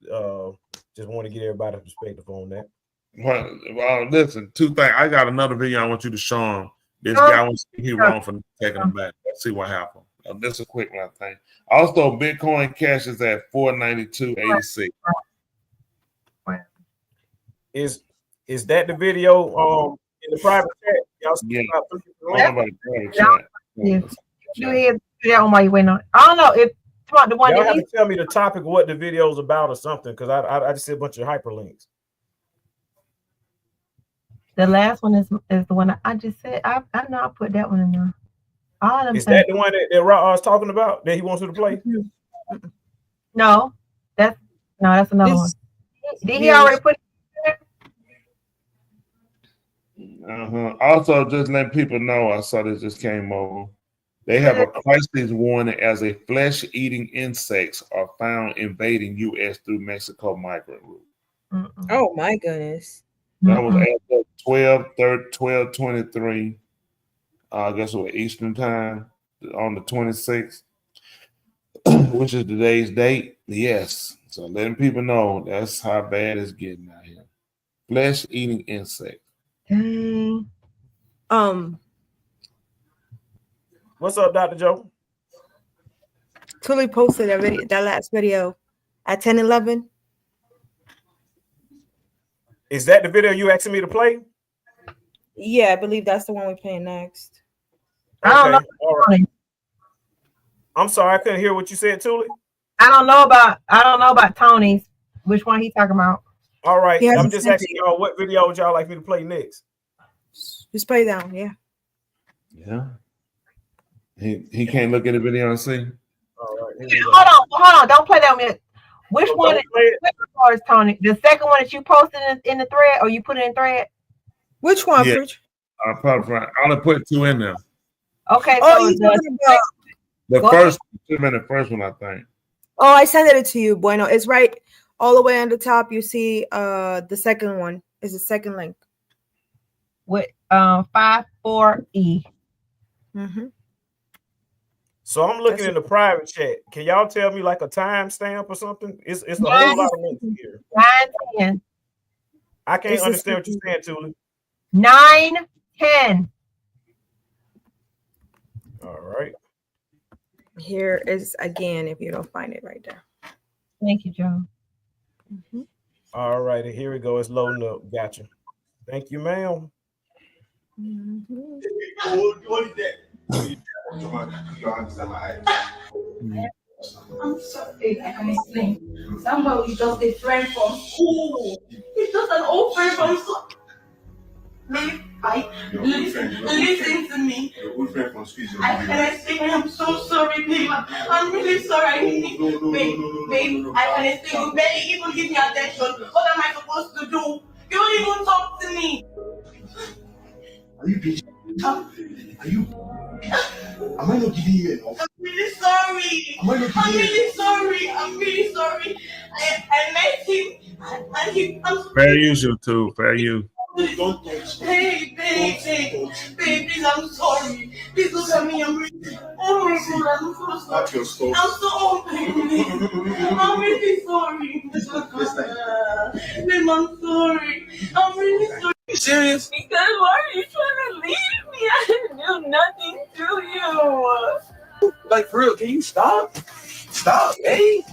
Just want to get everybody's perspective on that. Well, listen, two things. I got another video I want you to show him. This guy was wrong for taking him back. Let's see what happened. This is a quick one, I think. Also, Bitcoin Cash is at $492.86. Is that the video in the private chat? Y'all yeah. Yes. You hear on my way on. I don't know if the one y'all have to tell me the topic, what the video is about, or something, because I just see a bunch of hyperlinks. The last one is the one I just said. I know I put that one in there. All of them. Is that the one that Ra was talking about that he wants you to play? No, that's another one. Did he already put it in there? Also, just letting people know, I saw this just came over. They have a crisis warning as a flesh-eating insects are found invading U.S. through Mexico migrant route. Oh my goodness. That was at 12/23. I guess it was Eastern time on the 26th, which is today's date. Yes. So letting people know that's how bad it's getting out here. Flesh-eating insect. What's up, Dr. Joe? Tully posted that last video at 10:11. Is that the video you asking me to play? Yeah, I believe that's the one we're playing next. Okay. All right. I'm sorry, I couldn't hear what you said, Tully. I don't know about Tony's. Which one he talking about? All right. I'm just asking y'all what video would y'all like me to play next? Just play down, yeah. Yeah. He can't look at the video and see. All right. Hold on. Don't play that one yet. Which one is Tony? The second one that you posted in the thread, or you put it in thread? Which one, yeah. Preach? I'll put two in there. Okay. Oh, the first one, I think. Oh, I sent it to you, Bueno. It's right all the way on the top. You see the second one is the second link. With 54E. So I'm looking in the private chat. Can y'all tell me like a timestamp or something? It's a whole lot of links here. 9:10. I can't understand what you're saying, Tully. 9:10. All right. Here is again if you don't find it right there. Thank you, Joe. All right, and here we go. It's loading up. Gotcha. Thank you, ma'am. What is that? I'm sorry, I can explain. Somebody just a friend from school. He's just an old friend from school. Listen to me. I can explain. I'm so sorry, babe. I'm really sorry. I need babe. I can explain. You barely even give me attention. What am I supposed to do? You don't even talk to me. Are you bitch? Are you? Am I not giving you enough? I'm really sorry. I'm really sorry. I met him and he. Fair use, you too. Fair use. Don't touch. Hey, babe, please, I'm sorry. Please look at me. I'm really. Oh my God, I'm so sorry. That's your stuff. I'm so I'm really sorry. Babe, I'm sorry. I'm really sorry. You serious? Because why are you trying to leave me? I didn't do nothing to you. Like for real? Can you stop? Stop, hey!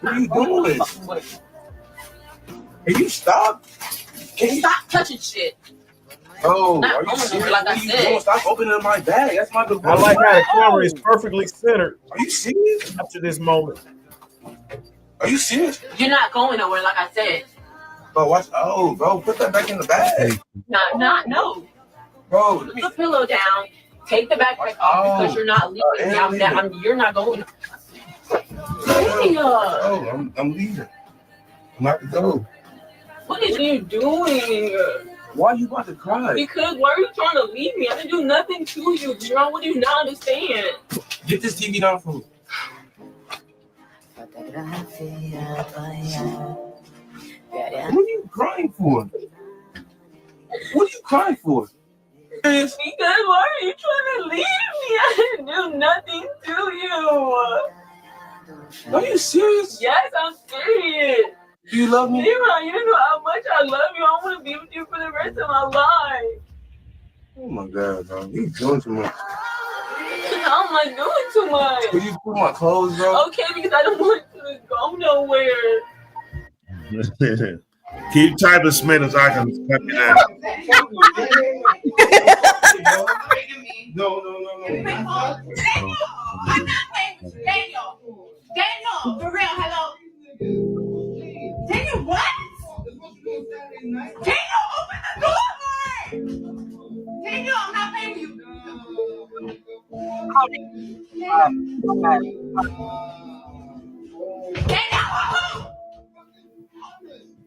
What are you doing? Can you stop? Can you stop touching shit? Oh, Not are you going serious? like I What are you said. doing? Stop opening my bag. That's my device. I like how the camera is perfectly centered. Are you serious? Up to this moment. Are you serious? You're not going nowhere, like I said. Bro, watch. Oh, bro, put that back in the bag. No. Bro, Put the pillow down. Take the backpack off because you're not leaving. You're not going. Hey, Oh, I'm leaving. I'm about to go. what is you doing? Why are you about to cry? Because why are you trying to leave me? I didn't do nothing to you, Jerome. What do you not understand? Get this TV down for me. What are you crying for? What are you crying for? Because why are you trying to leave me? I didn't do nothing to you. Are you serious? Yes, I'm serious. Do you love me? Leroy, you know how much I love you. I want to be with you for the rest of my life. Oh my God, bro. You doing too much. How am I doing too much? Will you put my clothes, bro? Okay, because I don't want you to go nowhere. Keep typing, Smith, as I can cut it down. No. Daniel, for real, hello. Daniel, what? Daniel, open the door! Daniel, I'm not paying you. Daniel!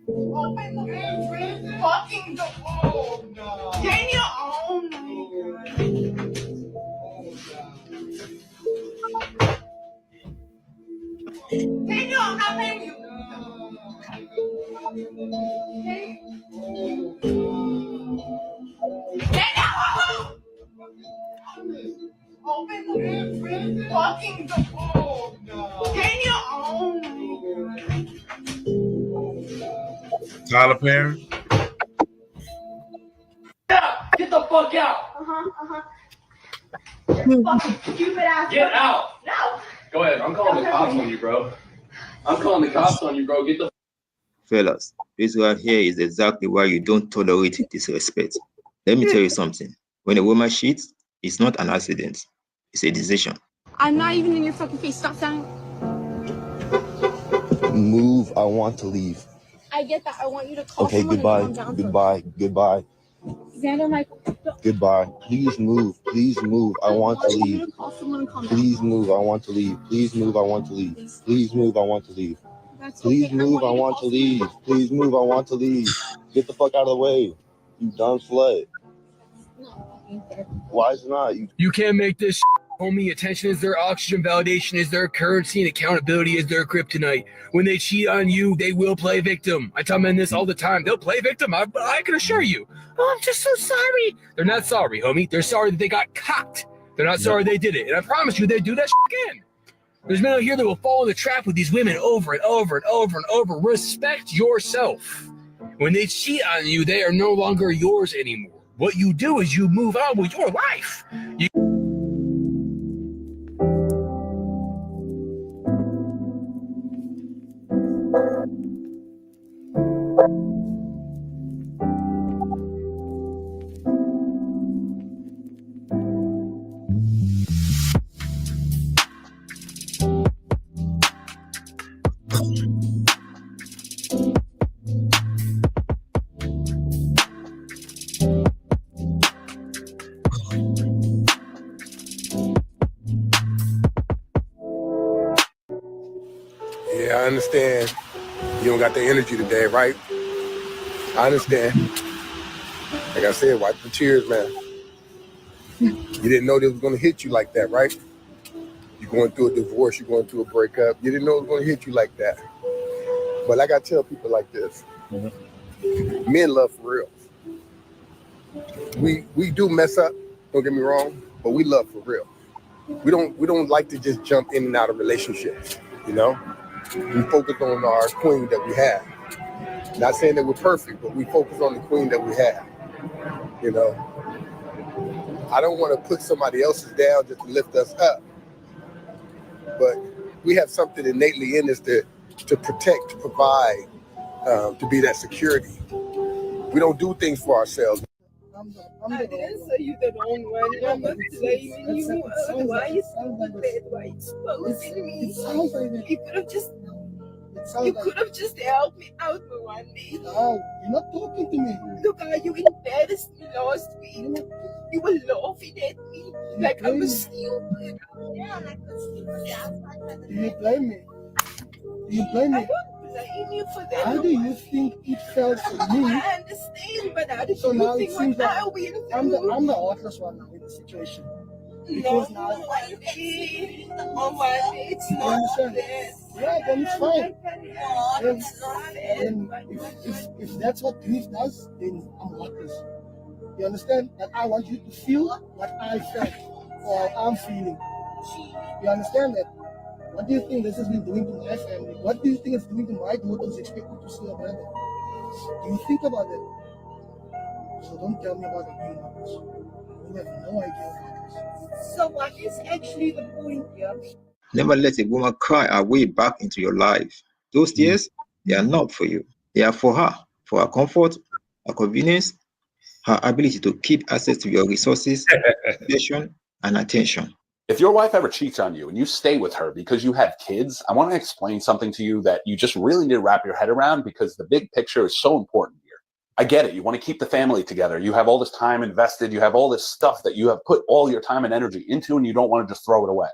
Open the fucking door. Daniel, oh no. Daniel, I'm not paying you. Daniel! Open the fucking door. Daniel, oh no. Tyler Perry. Get the fuck out. Fucking stupid ass. Get out. No. Go ahead. I'm calling the cops on you, bro. I'm calling the cops on you, bro. Get the. Fellas, this right here is exactly why you don't tolerate disrespect. Let me tell you something. When a woman cheats, it's not an accident. It's a decision. I'm not even in your fucking face. Stop saying. Move. I want to leave. I get that. I want you to call Okay, someone goodbye. and calm down. Goodbye. Xander, Michael. Goodbye. Please move. Please move. I want to leave. You to call someone and calm down. Please move. I want to leave. Please move. I want to leave. Please move. I want to leave. That's Please okay. move. I want to leave. Please move. I want to leave. Get the fuck out of the way. You dumb slut. Why is it not? You can't make this homie. Attention is their oxygen, validation is their currency, and accountability is their kryptonite. When they cheat on you, they will play victim. I tell men this all the time. They'll play victim. I can assure you. Oh, I'm just so sorry. They're not sorry, homie. They're sorry that they got caught. They're not sorry they did it. And I promise you, they do that again. There's men out here that will fall in the trap with these women over and over and over and over. Respect yourself. When they cheat on you, they are no longer yours anymore. What you do is you move on with your life. Yeah, I understand. You don't got the energy today, right? I understand. Like I said, wipe the tears, man. You didn't know this was going to hit you like that, right? You're going through a divorce, you're going through a breakup. You didn't know it was going to hit you like that. But like I tell people like this, men love for real. We do mess up, don't get me wrong, but we love for real. We don't like to just jump in and out of relationships, you know? We focus on our queen that we have. Not saying that we're perfect, but we focus on the queen that we have, you know? I don't want to put somebody else's down just to lift us up, but we have something innately in us to protect, to provide, to be that security. We don't do things for ourselves. I didn't say you the wrong one. I'm not blaming you. Why you so bad? Why you exposing me? You could have just helped me out for one day. No, you're not talking to me. Look how you embarrassed me last week. You were laughing at me like I was stupid. Yeah, like I was stupid. Do you blame me? Do you blame me? I don't blame you for that. How do you think it felt for me? I understand, but how did So you now think it seems what like I went through? I'm the heartless one now in the situation. Because now it's you not understand? that. Yeah, then it's fine. Then, It's not that. if that's what grief does, then I'm heartless. You understand? That I want you to feel what I felt or I'm feeling. You understand that? What do you think this has been doing to my family? What do you think it's doing to my daughters expecting to see a brother? Do you think about it? So don't tell me about it being heartless. You have no idea about this. So what is actually the point here? Never let a woman cry her way back into your life. Those tears, they are not for you. They are for her comfort, her convenience, her ability to keep access to your resources, attention, and attention. If your wife ever cheats on you and you stay with her because you have kids, I want to explain something to you that you just really need to wrap your head around because the big picture is so important here. I get it. You want to keep the family together. You have all this time invested. You have all this stuff that you have put all your time and energy into, and you don't want to just throw it away.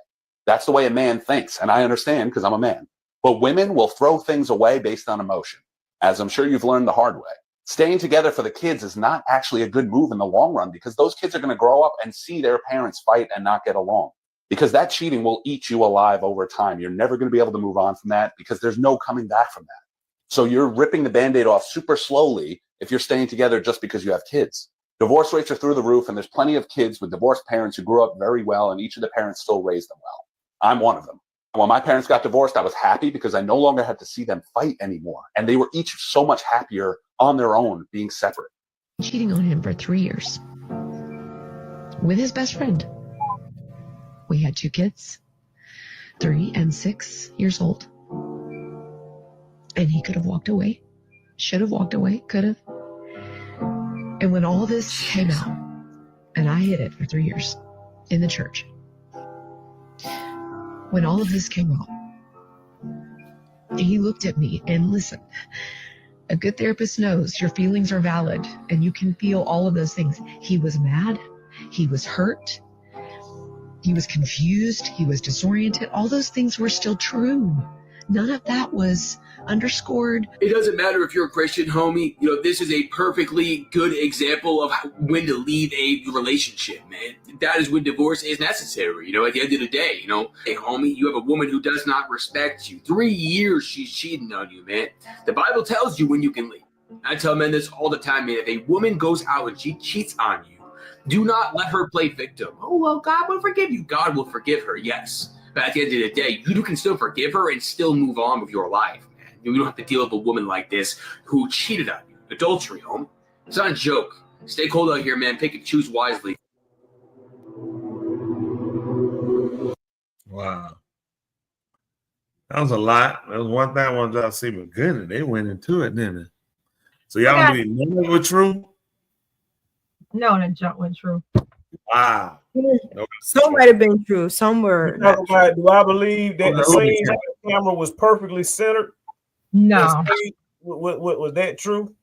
That's the way a man thinks, and I understand because I'm a man. But women will throw things away based on emotion, as I'm sure you've learned the hard way. Staying together for the kids is not actually a good move in the long run because those kids are going to grow up and see their parents fight and not get along. Because that cheating will eat you alive over time. You're never going to be able to move on from that because there's no coming back from that. So you're ripping the Band-Aid off super slowly if you're staying together just because you have kids. Divorce rates are through the roof, and there's plenty of kids with divorced parents who grew up very well, and each of the parents still raised them well. I'm one of them. When my parents got divorced, I was happy because I no longer had to see them fight anymore. And they were each so much happier on their own being separate. Cheating on him for 3 years with his best friend. We had 2 kids, 3 and 6 years old. And he could have walked away, should have walked away, could have. And when all this came out, and I hid it for 3 years in the church, when all of this came out, he looked at me and listened. A good therapist knows your feelings are valid and you can feel all of those things. He was mad. He was hurt. He was confused. He was disoriented. All those things were still true. None of that was underscored. It doesn't matter if you're a Christian, homie. You know, this is a perfectly good example of when to leave a relationship, man. That is when divorce is necessary. You know, at the end of the day, you know, hey, homie, you have a woman who does not respect you. 3 years she's cheating on you, man. The Bible tells you when you can leave. I tell men this all the time, man. If a woman goes out and she cheats on you, do not let her play victim. Oh, well, God will forgive you. God will forgive her, yes. But at the end of the day, you can still forgive her and still move on with your life, man. You don't have to deal with a woman like this who cheated on you. Adultery, home. It's not a joke. Stay cold out here, man. Pick and choose wisely. Wow. That was a lot. That was one thing I wanted y'all to see, but goodness, they went into it, didn't they? So y'all don't believe none of it was true? No, that jump went true. Wow. Some might have been true. Some were not Talking about, do I believe that the scene how the camera was perfectly centered? No. Was that true?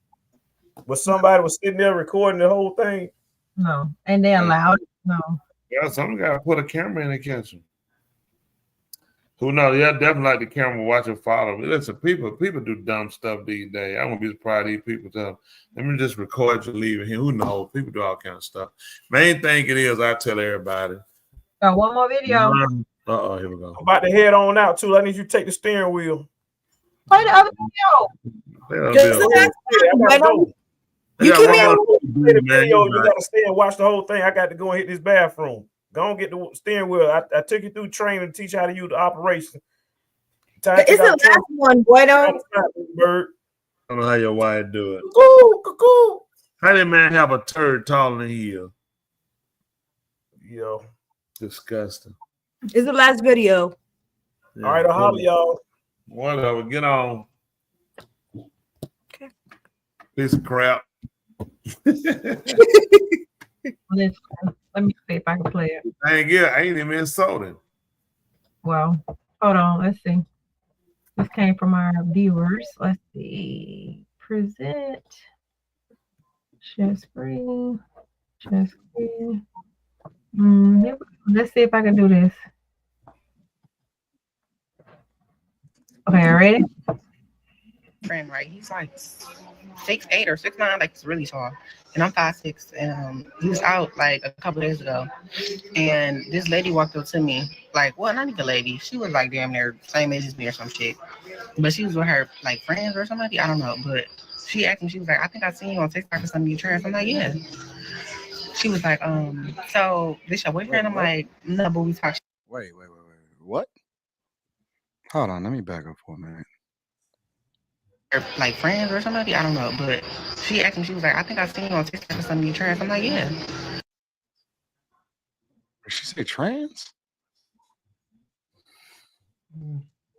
Was somebody was sitting there recording the whole thing? No. And they allowed it? No. Yeah, someone got to put a camera in the kitchen. Who knows? Yeah, definitely like the camera watching follow. Listen, people do dumb stuff these days. I won't be surprised these people tell, let me just record you leaving here. Who knows? People do all kind of stuff. Main thing it is, I tell everybody. Got one more video. Uh-oh, here we go. I'm about to head on out too. I need you to take the steering wheel. Play the other video. You gotta stay and watch the whole thing. I got to go and hit this bathroom. Go and get the steering wheel. I took you through training to teach how to use the operation. It's the last one, Bueno. Bird. I don't know how your wife do it. Cuckoo. How did man have a turd taller than you? Yo. Disgusting. It's the last video. Yeah, all right, I'll holler y'all. Whatever, get on. Okay. Piece of crap. Let me see if I can play it. I ain't even insulted. Well, hold on. Let's see. This came from our viewers. Let's see. Present. Share screen. Share screen. Let's see if I can do this. Okay, ready? Friend, right? He's like 6'8" or 6'9", like he's really tall, and I'm 5'6", and he was out like a couple days ago, and this lady walked up to me, like, well, not even a lady, she was like damn near same age as me or some shit, but she was with her like friends or somebody, I don't know, but she asked me, she was like, I think I seen you on TikTok or something, you trans. I'm like, yeah. She was like, so this your boyfriend? I'm like, no, but we talk. Wait. What? Hold on, let me back up for a minute. Like friends or somebody, I don't know, but she asked me, she was like, I think I seen you on TikTok or something, you trans. I'm like, yeah. Did she say trans?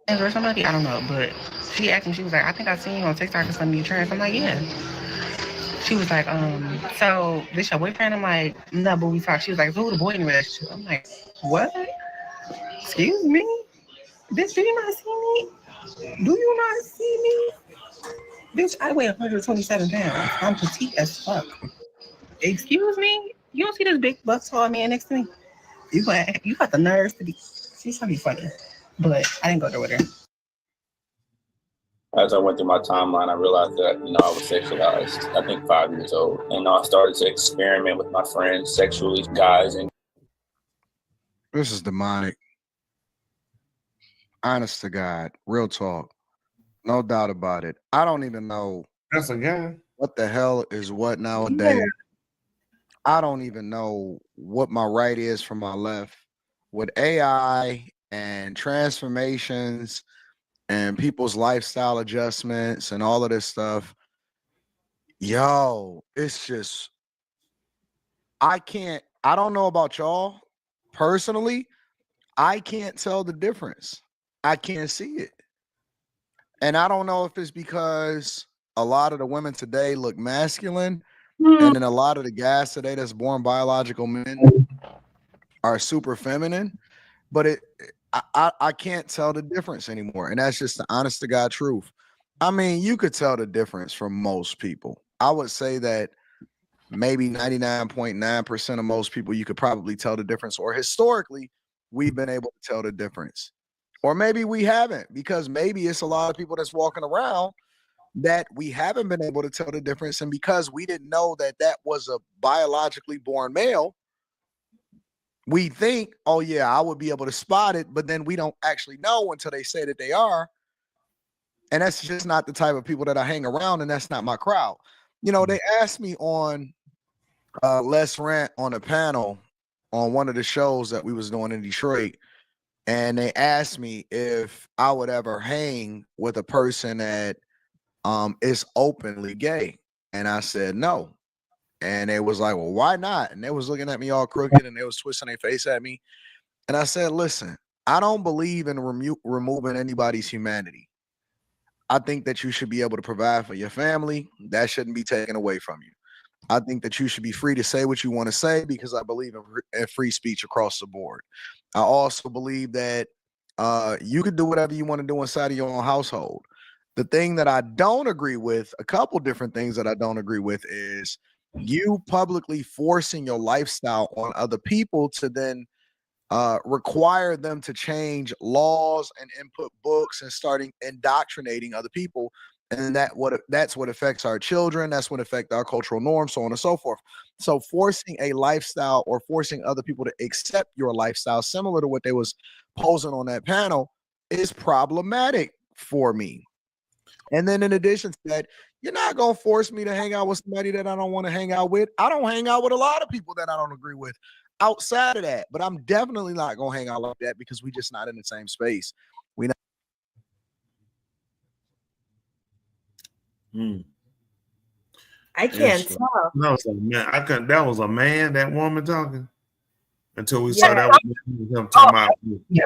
Or somebody, I don't know, but she asked me, she was like, I think I seen you on TikTok or something, you trans. I'm like, yeah. She was like, so this your boyfriend? I'm like, no, but we talk. She was like, who the boy in the relationship? I'm like, what? Excuse me? Bitch, do you not see me? Do you not see me? Bitch, I weigh 127 pounds. I'm petite as fuck. Excuse me? You don't see this big butt tall man next to me? You got the nerves to be. She's trying to be funny, but I didn't go there with her. As I went through my timeline, I realized that, I was sexualized, I think 5 years old. And I started to experiment with my friends sexually, guys. And This is demonic. Honest to God, real talk. No doubt about it. I don't even know That's a guy. what the hell is what nowadays. Yeah. I don't even know what my right is from my left. With AI and transformations and people's lifestyle adjustments and all of this stuff, yo, it's just, I don't know about y'all personally. I can't tell the difference. I can't see it. And I don't know if it's because a lot of the women today look masculine, and then a lot of the guys today that's born biological men are super feminine, but I can't tell the difference anymore. And that's just the honest to God truth. I mean, you could tell the difference from most people. I would say that maybe 99.9% of most people, you could probably tell the difference, or historically, we've been able to tell the difference. Or maybe we haven't, because maybe it's a lot of people that's walking around that we haven't been able to tell the difference. And because we didn't know that that was a biologically born male, we think, oh yeah, I would be able to spot it, but then we don't actually know until they say that they are. And that's just not the type of people that I hang around, and that's not my crowd. They asked me on Let's Rant on a panel on one of the shows that we was doing in Detroit, and they asked me if I would ever hang with a person that is openly gay. And I said no. And they was like, well, why not? And they was looking at me all crooked and they was twisting their face at me. And I said, listen, I don't believe in removing anybody's humanity. I think that you should be able to provide for your family. That shouldn't be taken away from you. I think that you should be free to say what you want to say because I believe in free speech across the board. I also believe that you could do whatever you want to do inside of your own household. The thing that I don't agree with, a couple different things that I don't agree with, is you publicly forcing your lifestyle on other people to then require them to change laws and input books and starting indoctrinating other people. And that's what affects our children. That's what affects our cultural norms, so on and so forth. So forcing a lifestyle or forcing other people to accept your lifestyle, similar to what they was posing on that panel, is problematic for me. And then in addition to that, you're not going to force me to hang out with somebody that I don't want to hang out with. I don't hang out with a lot of people that I don't agree with outside of that, but I'm definitely not going to hang out like that because we just not in the same space. We not. I can't tell. No, so, man, I couldn't. That was a man, that woman talking. Until we Yeah. saw that was him talking about. Yeah.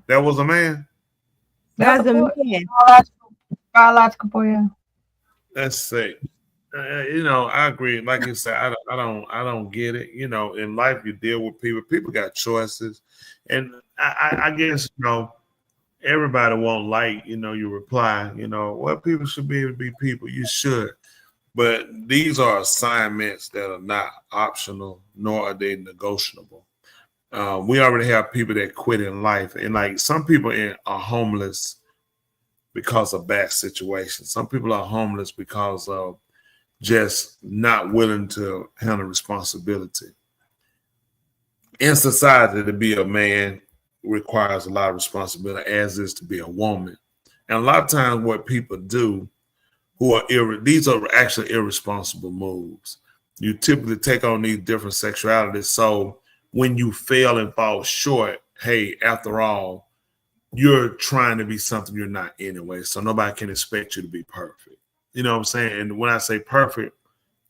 That was a man. That's a man. Biological boy. Yeah. That's sick. You know, I agree. Like you said, I don't get it. You know, in life you deal with people. People got choices, and I guess you know everybody won't like your reply. You know, well, people should be able to be people. You should, but these are assignments that are not optional, nor are they negotiable. We already have people that quit in life, and like some people are homeless because of bad situations. Some people are homeless because of just not willing to handle responsibility. In society, to be a man requires a lot of responsibility, as is to be a woman. And a lot of times what people do these are actually irresponsible moves. You typically take on these different sexualities. So when you fail and fall short, hey, after all, you're trying to be something you're not anyway. So nobody can expect you to be perfect. You know what I'm saying? And when I say perfect,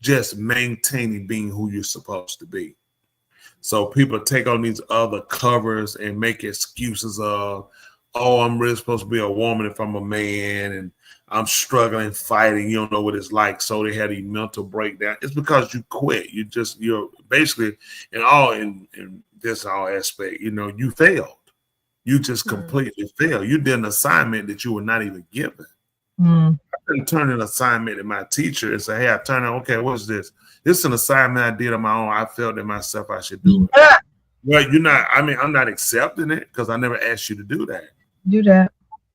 just maintaining being who you're supposed to be. So people take on these other covers and make excuses of, oh, I'm really supposed to be a woman if I'm a man, and I'm struggling, fighting. You don't know what it's like. So they had a mental breakdown. It's because you quit. You're basically in this all aspect, you failed. You just completely failed. You did an assignment that you were not even given. I couldn't turn an assignment to my teacher and say, hey, I turned out, okay, what's this? This is an assignment I did on my own. I felt it myself. I should do it. Well, I'm not accepting it because I never asked you to do that. Do that.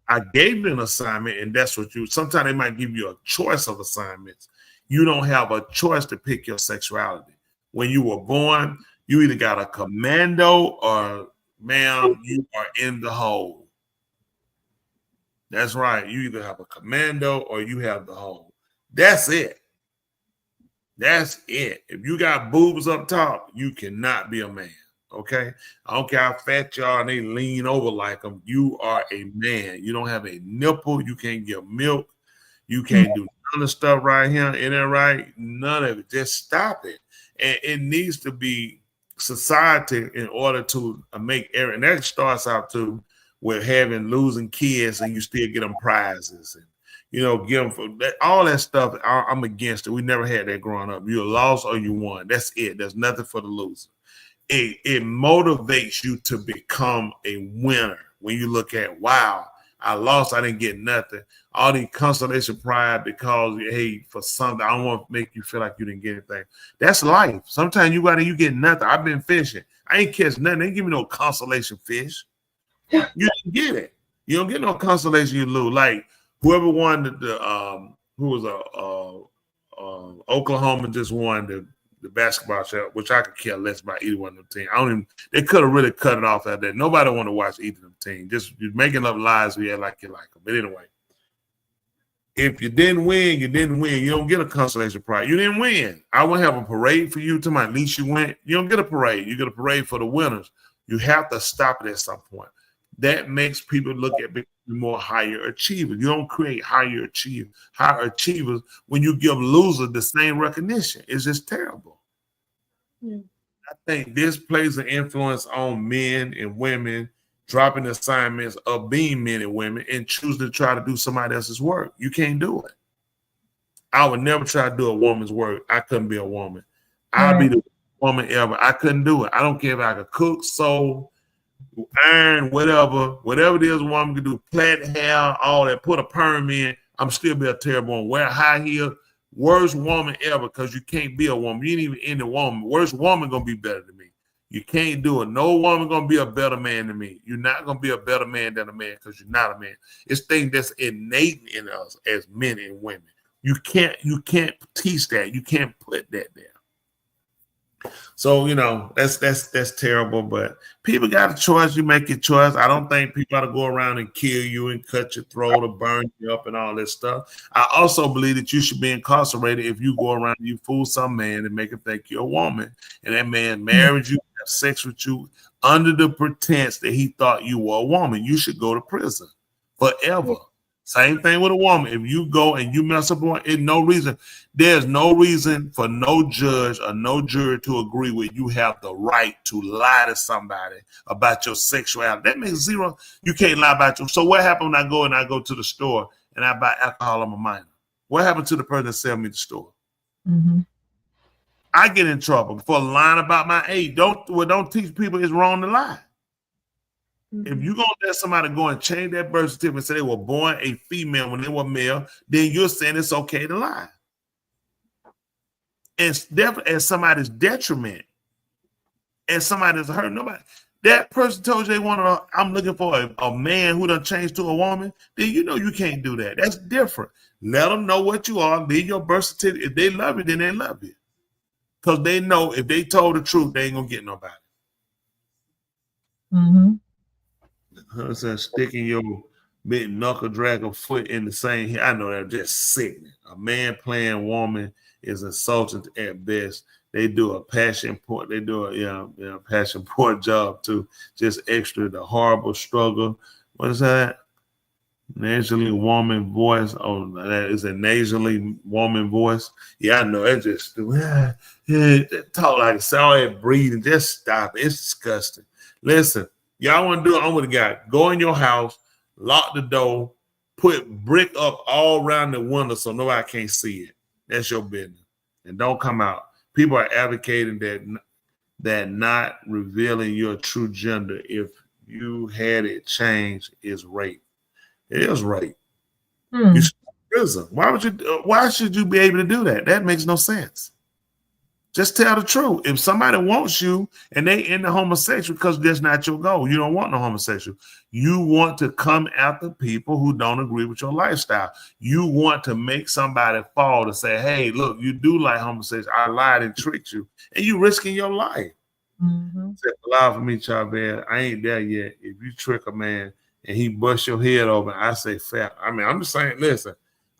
I gave you an assignment, and that's what sometimes they might give you a choice of assignments. You don't have a choice to pick your sexuality. When you were born, you either got a commando or, ma'am, you are in the hole. That's right. You either have a commando or you have the hole. That's it. That's it. If you got boobs up top, you cannot be a man. Okay? I don't care how fat you are and they lean over like them. You are a man. You don't have a nipple. You can't get milk. You can't do none of the stuff right here. Ain't that right? None of it. Just stop it. And it needs to be society in order to make error. And that starts out too with losing kids and you still get them prizes and give them for that, all that stuff. I'm against it. We never had that growing up. You lost or you won. That's it. There's nothing for the loser. It motivates you to become a winner when you look at, wow, I lost, I didn't get nothing. All the consolation prize because, hey, for something, I don't want to make you feel like you didn't get anything. That's life. Sometimes you get nothing. I've been fishing. I ain't catch nothing. They ain't give me no consolation fish. You didn't get it. You don't get no consolation, you lose. Like whoever won Oklahoma just won the basketball show, which I could care less about either one of them teams. They could have really cut it off out there. Nobody want to watch either of them teams. Just you're making up lies we like you like them. But anyway, if you didn't win, you didn't win. You don't get a consolation prize. You didn't win. I wouldn't have a parade for you to my at least you went. You don't get a parade. You get a parade for the winners. You have to stop it at some point. that makes people look at becoming more higher achievers. You don't create higher achievers when you give losers the same recognition. It's just terrible. I think this plays an influence on men and women dropping assignments of being men and women and choose to try to do somebody else's work. You can't do it. I would never try to do a woman's work. I couldn't be a woman. I'd be the woman ever. I couldn't do it. I don't care if I could cook, sew, iron, whatever it is a woman can do, plait hair, all that, put a perm in, I'm still be a terrible woman. Wear high heel, worst woman ever, because you can't be a woman. You ain't even in the woman. Worst woman gonna be better than me. You can't do it. No woman gonna be a better man than me. You're not gonna be a better man than a man because you're not a man. It's things that's innate in us as men and women. You can't teach that. You can't put that there. So, you know, that's terrible, but people got a choice. You make your choice. I don't think people ought to go around and kill you and cut your throat or burn you up and all this stuff. I also believe that you should be incarcerated if you go around and you fool some man and make him think you're a woman, and that man married you, have sex with you under the pretense that he thought you were a woman. You should go to prison forever. Same thing with a woman. If you go and you mess up on it, there's no reason for no judge or no jury to agree with you have the right to lie to somebody about your sexuality. That makes zero. You can't lie about you. So what happened when I go to the store and I buy alcohol? I'm a minor. What happened to the person that sell me the store? I get in trouble for lying about my age. Don't teach people it's wrong to lie. If you're going to let somebody go and change that birth certificate and say they were born a female when they were male, then you're saying it's okay to lie. And definitely at somebody's detriment. And somebody's hurt nobody. That person told you I'm looking for a man who done changed to a woman, then you know you can't do that. That's different. Let them know what you are. Leave your birth certificate. If they love you, then they love you. Because they know if they told the truth, they ain't going to get nobody. Sticking your big knuckle drag a foot in the same. I know that's just sickening. A man playing woman is insulting at best. They do a passion point. They do a passion point job too. Just extra the horrible struggle. What is that? Nasally woman voice. Oh, that is a nasally woman voice. Yeah, I know. It's just talk like it's all that breathing. Just stop it. It's disgusting. Listen. Y'all want to do it? I'm with a guy. Go in your house, lock the door, put brick up all around the window so nobody can't see it. That's your business. And don't come out. People are advocating that not revealing your true gender, if you had it changed, is rape. It is rape. You should go to prison. Why should you be able to do that? That makes no sense. Just tell the truth. If somebody wants you and they in the homosexual, because that's not your goal. You don't want no homosexual. You want to come after people who don't agree with your lifestyle. You want to make somebody fall to say, hey, look, you do like homosexual. I lied and tricked you. And you risking your life. Except allow for me, Chavez. I ain't there yet. If you trick a man and he busts your head open, I say fair. I mean, I'm just saying, listen.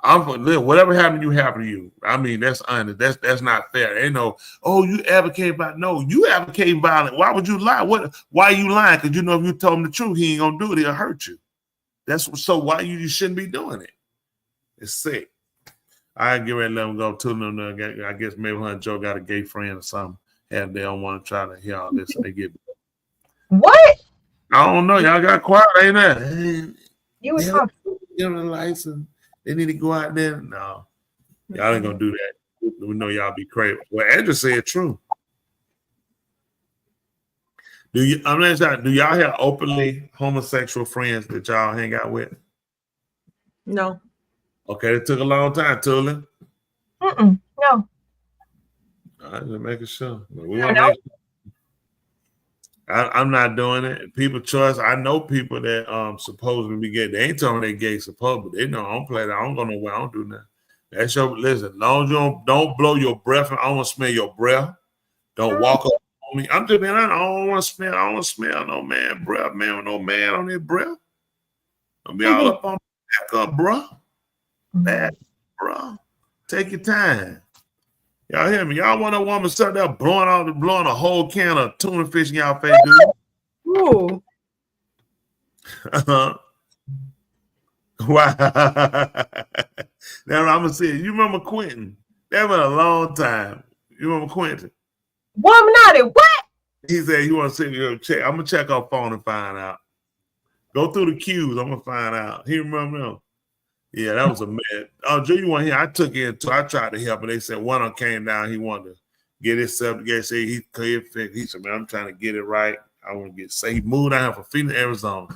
Whatever happened to you. I mean, that's honest. That's not fair. Ain't no, you advocate about. No, you advocate violence. Why would you lie? Why are you lying? Because you know if you told him the truth, he ain't gonna do it. He'll hurt you. So why you shouldn't be doing it? It's sick. I get ready to let him go too. I guess maybe her and Joe got a gay friend or something. And they don't want to try to hear all this. And they get what? I don't know. Y'all got quiet, ain't that? You was talking. Give them a license. They need to go out there. No, y'all ain't gonna do that. We know y'all be crazy. Well, Andrew said true. Do y'all have openly homosexual friends that y'all hang out with? No. Okay, it took a long time, Tulin. No. All right, just making sure. I'm not doing it. People choice. I know people that supposedly be gay. They ain't telling me they gay supposed, but they know I don't play that. I don't go nowhere. I don't do nothing. That's your listen. As long as you don't blow your breath, I don't want to smell your breath. Don't walk up on me. I'm just being honest. I don't want to smell no man breath, man with no man on his breath. Don't be all up on back up, bro. Back, bro. Take your time. Y'all hear me? Y'all want a woman sitting there blowing a whole can of tuna fish in y'all face, dude? Ooh. Wow. Now I'm gonna say, you remember Quentin? That was a long time. You remember Quentin? Woman out it. What? He said you want to send you a check. I'm gonna check our phone and find out. Go through the queues. I'm gonna find out. He remember them. Yeah, that was a man. Oh, Joe, you want here? I took it too. I tried to help, and they said one of them came down. He wanted to get himself together. Say he said, man, I'm trying to get it right. I want to get. Say he moved down from Phoenix, Arizona.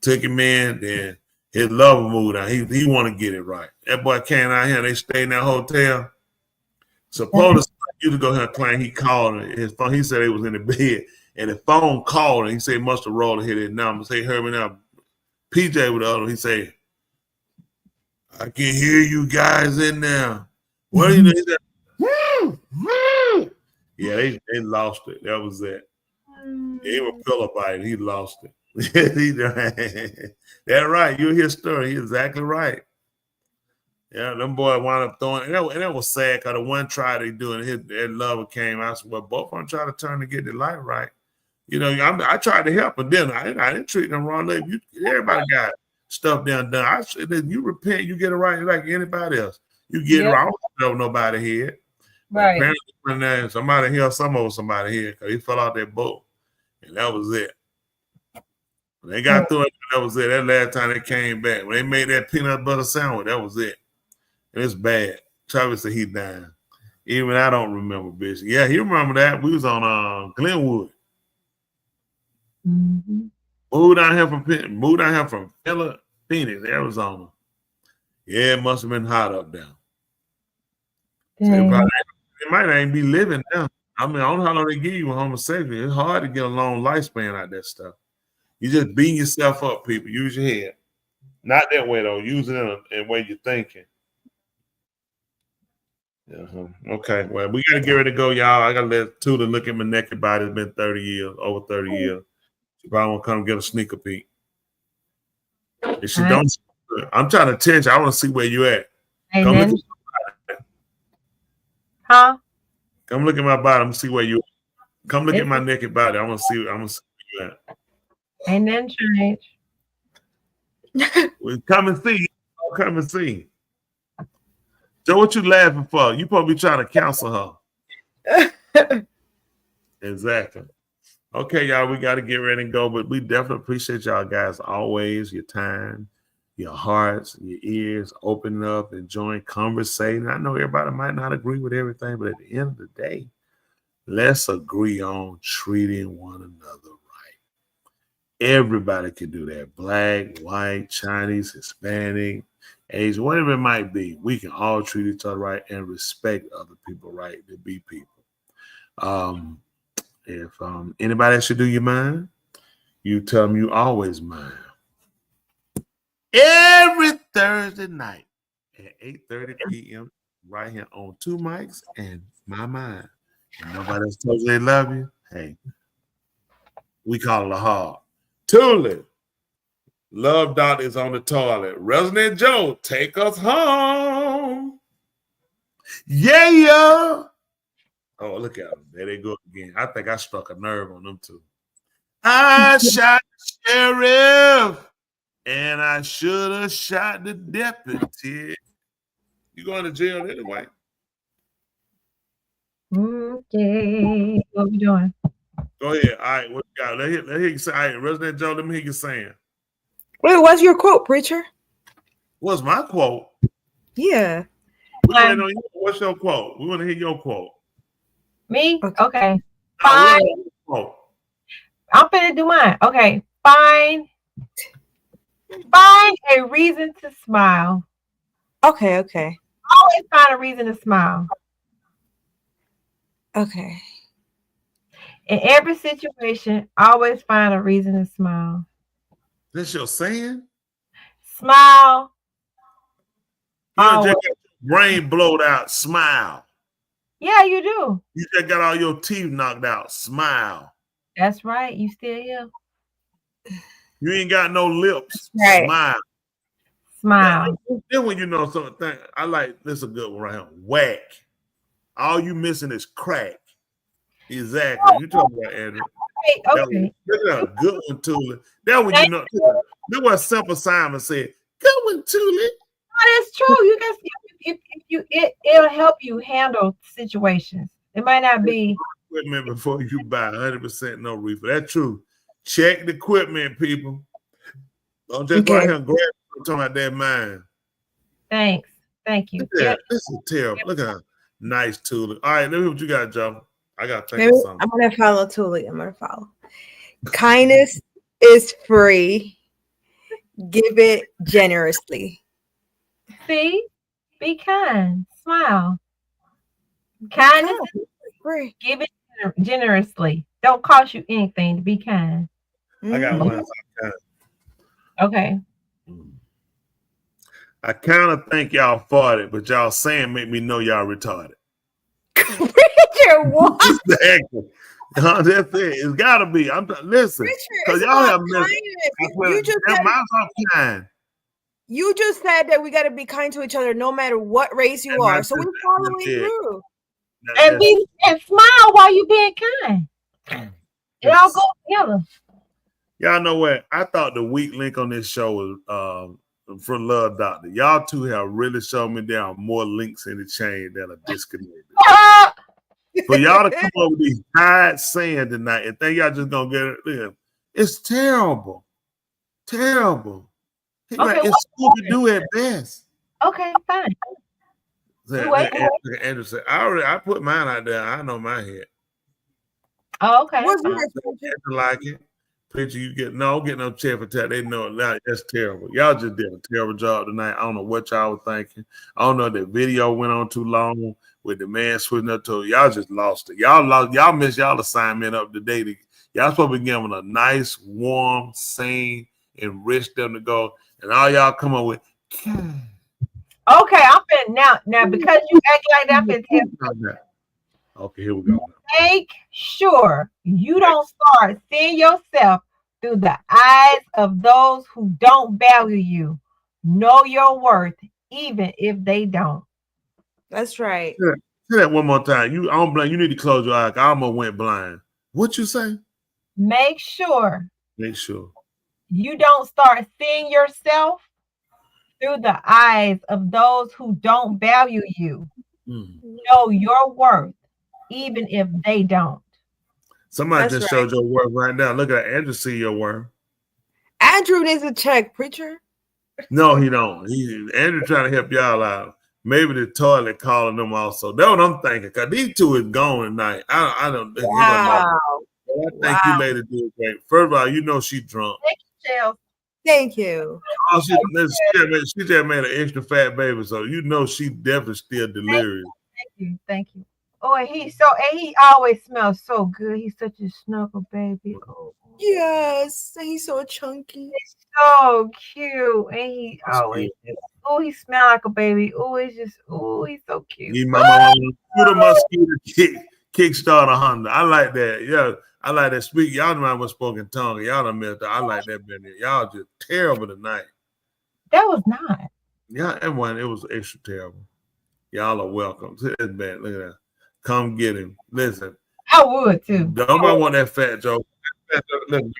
Took him in, then his lover moved down. He want to get it right. That boy came out here. They stayed in that hotel. Supposed you to go here and claim he called his phone. He said he was in the bed, and the phone called, and he said he must have rolled and hit his number. Say, heard me now. PJ with the other. He said, I can hear you guys in there. What are you doing? Yeah, they lost it. That was it. He was pillow biting. He lost it. That's right. You hear story. He's exactly right. Yeah, them boy wound up throwing, and that was sad because the one tried to do it, that lover came out. Well, both of them tried to turn to get the light right. You know, I tried to help, but then I didn't treat them wrong. Everybody got stuff done. You repent, you get it right like anybody else. You get it right. I don't know nobody here. Right. Apparently, somebody here, some over somebody here, because he fell out that boat, and that was it. When they got through it, that was it. That last time they came back, when they made that peanut butter sandwich, that was it. It's bad. Travis said he died. Even I don't remember, bitch. Yeah, he remember that. We was on Glenwood. Mm-hmm. Moved down here from Phoenix, Arizona. Yeah, it must have been hot up there. So they might not even be living now. I mean, I don't know how long they give you a homosexual. It's hard to get a long lifespan out of that stuff. You just beating yourself up, people. Use your head. Not that way, though. Use it in a way you're thinking. Okay, well, we gotta get ready to go, y'all. I gotta let Tula look at my naked body. It's been 30 years, over 30 years. She probably won't come get a sneaker peek. If she don't, I'm trying to tell you, I want to see where you at. Come look at Come look at my body. I'm gonna see where you at. Come look at my naked body. I'm gonna see where you at. And then change. Well, come and see. Come and see. Joe, what you laughing for? You probably trying to counsel her. Exactly. Okay, y'all, we got to get ready and go, but we definitely appreciate y'all guys always, your time, your hearts, your ears, opening up, enjoying, conversating. I know everybody might not agree with everything, but at the end of the day, let's agree on treating one another right. Everybody can do that. Black, white, Chinese, Hispanic, Asian, whatever it might be. We can all treat each other right and respect other people right to be people. If anybody else should do your mind, you tell them you always mind. Every Thursday night at 8:30 p.m. right here on Two Mics and My Mind. And nobody else tells you they love you. Hey, we call it a hard. Tula, Love Dot is on the toilet. Resident Joe, take us home. Yeah. Oh, look at them. There they go again. I think I struck a nerve on them too. I shot the sheriff, and I should have shot the deputy. You going to jail anyway. Okay. What we doing? Go ahead. All right, what you got? Let hear you say. All right, Resident Joe, let me hear you saying. Wait, what's your quote, preacher? What's my quote? Yeah. What's your quote? We want to hear your quote. Me? Okay. Fine. I'm finna do mine. Okay. Find a reason to smile. Okay. Always find a reason to smile. Okay. In every situation, always find a reason to smile. That's your saying? Smile. You just got your brain blowed out. Smile. Yeah, you do. You just got all your teeth knocked out. Smile. That's right. You still here. You ain't got no lips. Right. Smile. Smile. Then when you know something, I like this is a good one right here. Whack. All you missing is crack. Exactly. You talking about Andrew. Okay. Look at that good one, Tula. That one, you know, look what Simple Simon said. Good one, Tula. Oh, that's true. You guys, it'll help you handle situations. It might not be Equipment before you buy 100% no reefer. That's true. Check the equipment, people. Don't just go out here and grab it. Talking about that mind. Thanks. Thank you. Yeah, this is terrible. Look at how nice Tula. All right, let me what you got, Joe. I got to think of something. I'm gonna follow Tuli. I'm gonna follow. Kindness is free. Give it generously. See, be kind. Smile. Kindness is free. Give it generously. Don't cost you anything to be kind. I got one. Okay. I kind of think y'all farted, but y'all saying make me know y'all retarded. Richard, what? Exactly. That's it. It's got to be. Listen, because y'all have missed. You just said that we got to be kind to each other no matter what race you are. So we're following through. And smile while you being kind. It all goes together. Y'all know what? I thought the weak link on this show was from Love Doctor. Y'all two have really shown me there are more links in the chain that are disconnected. For y'all to come up with these tired saying tonight and think y'all just gonna get it in. It's terrible. Terrible. Okay, it's Scooby-Doo at best. Okay, fine. Andrew said, I put mine out there. I know my head. Oh, okay. What's like it? Picture you get no check for that. They know that that's terrible. Y'all just did a terrible job tonight. I don't know what y'all were thinking. I don't know if the video went on too long with the man switching up to y'all just lost it. Y'all missed y'all assignment up today. Y'all supposed to be giving a nice, warm, sane, enrich them to go. And all y'all come up with Okay, I'm finna now because you act like that, I'm finna tell you. Okay, here we go. Make sure you don't start seeing yourself through the eyes of those who don't value you. Know your worth, even if they don't. That's right. Say that one more time. I don't blame you. Need to close your eyes. I almost went blind. What you say? Make sure you don't start seeing yourself through the eyes of those who don't value you. Know your worth, even if they don't. Somebody just showed your worth right now. Look at Andrew. See your worth. Andrew needs a check, preacher. No, he don't. Andrew trying to help y'all out. Maybe the toilet calling them also. That's what I'm thinking. Cause these two is gone tonight. I don't. Wow. I think you ladies do great. First of all, you know she drunk. Thank you, Chelsea. Thank you. Oh, she just made an extra fat baby, so you know she definitely still delirious. Thank you. Oh, and he always smells so good. He's such a snuggle baby. Oh. Yes, he's so chunky. He's so cute. And he always he smells like a baby. He's so cute. He mama shoot a mosquito kickstart a Honda. I like that. Yeah, I like that. Speak. Y'all know I was spoken tongue. Y'all done messed up. I like that better. Y'all just terrible tonight. That was not. Yeah, it was extra terrible. Y'all are welcome. It's bad. Look at that. Come get him. Listen. I would too. Nobody want that fat joke.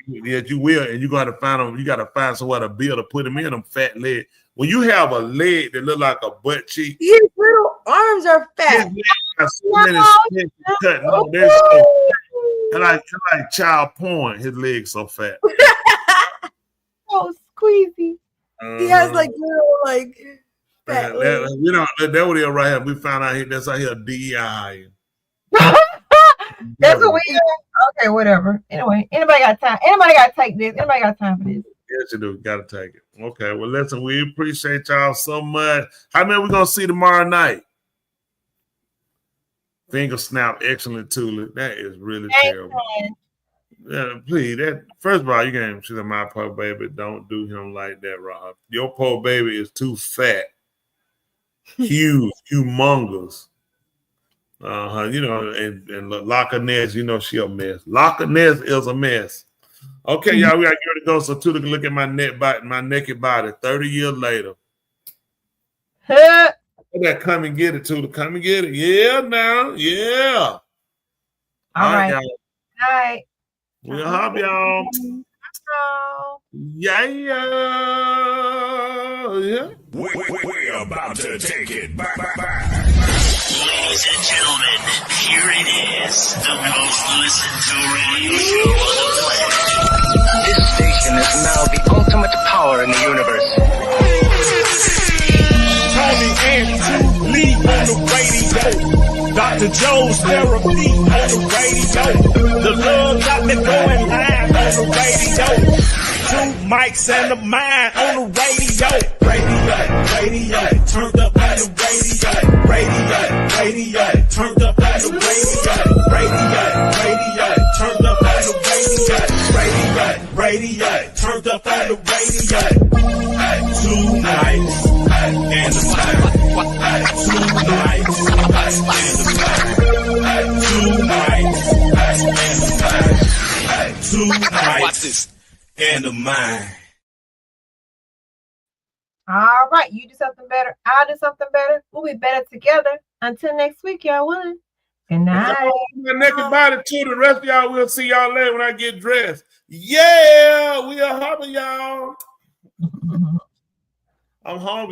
Yes, you will, and you gotta find them. You gotta find somewhere to build to put him in them fat legs. When you have a leg that look like a butt cheek, his little arms are fat. They're like child porn. His legs so fat. So squeezy. He has like little fat legs. We don't. That what he right here. We found out that's out here DEI. That's what we do. Okay, whatever. Anyway, anybody got time? Anybody got to take this? Anybody got time for this? Yes, you do. Got to take it. Okay. Well, listen, we appreciate y'all so much. How many we gonna see tomorrow night? Finger snap, excellent Tula. That is really terrible. Yeah, please. First of all, you can't see my poor baby. Don't do him like that, Rob. Your poor baby is too fat, huge, humongous. You know, and Loch Ness, you know she a mess. Loch Ness is a mess. Okay, y'all, we gotta get ready to go. So Tula can look at my naked body 30 years later. That come and get it, Tula. Come and get it. Yeah, now. Yeah. All right. Y'all. All right. We'll hop, y'all. Yeah. We're about to take it back. Ladies and gentlemen, here it is, the most listened to radio show on the planet. This station is now the ultimate power in the universe. Tony and Lee on the radio. Dr. Joe's therapy on the radio. The love got me going live on the radio. 2 mics and a mind on the radio. Radio, turned up on the radio. Radio, turned up on the radio. Radio, turned up on the radio. Radio, turned up on the radio. 2 nights and a mind. 2 nights and a mind. 2 nights and a mind. 2 nights and a mind. All right, you do something better. I'll do something better. We'll be better together. Until next week, y'all. Good night. My naked body too. The rest of y'all, we'll see y'all later when I get dressed. Yeah, we are hopping, y'all. I'm hungry.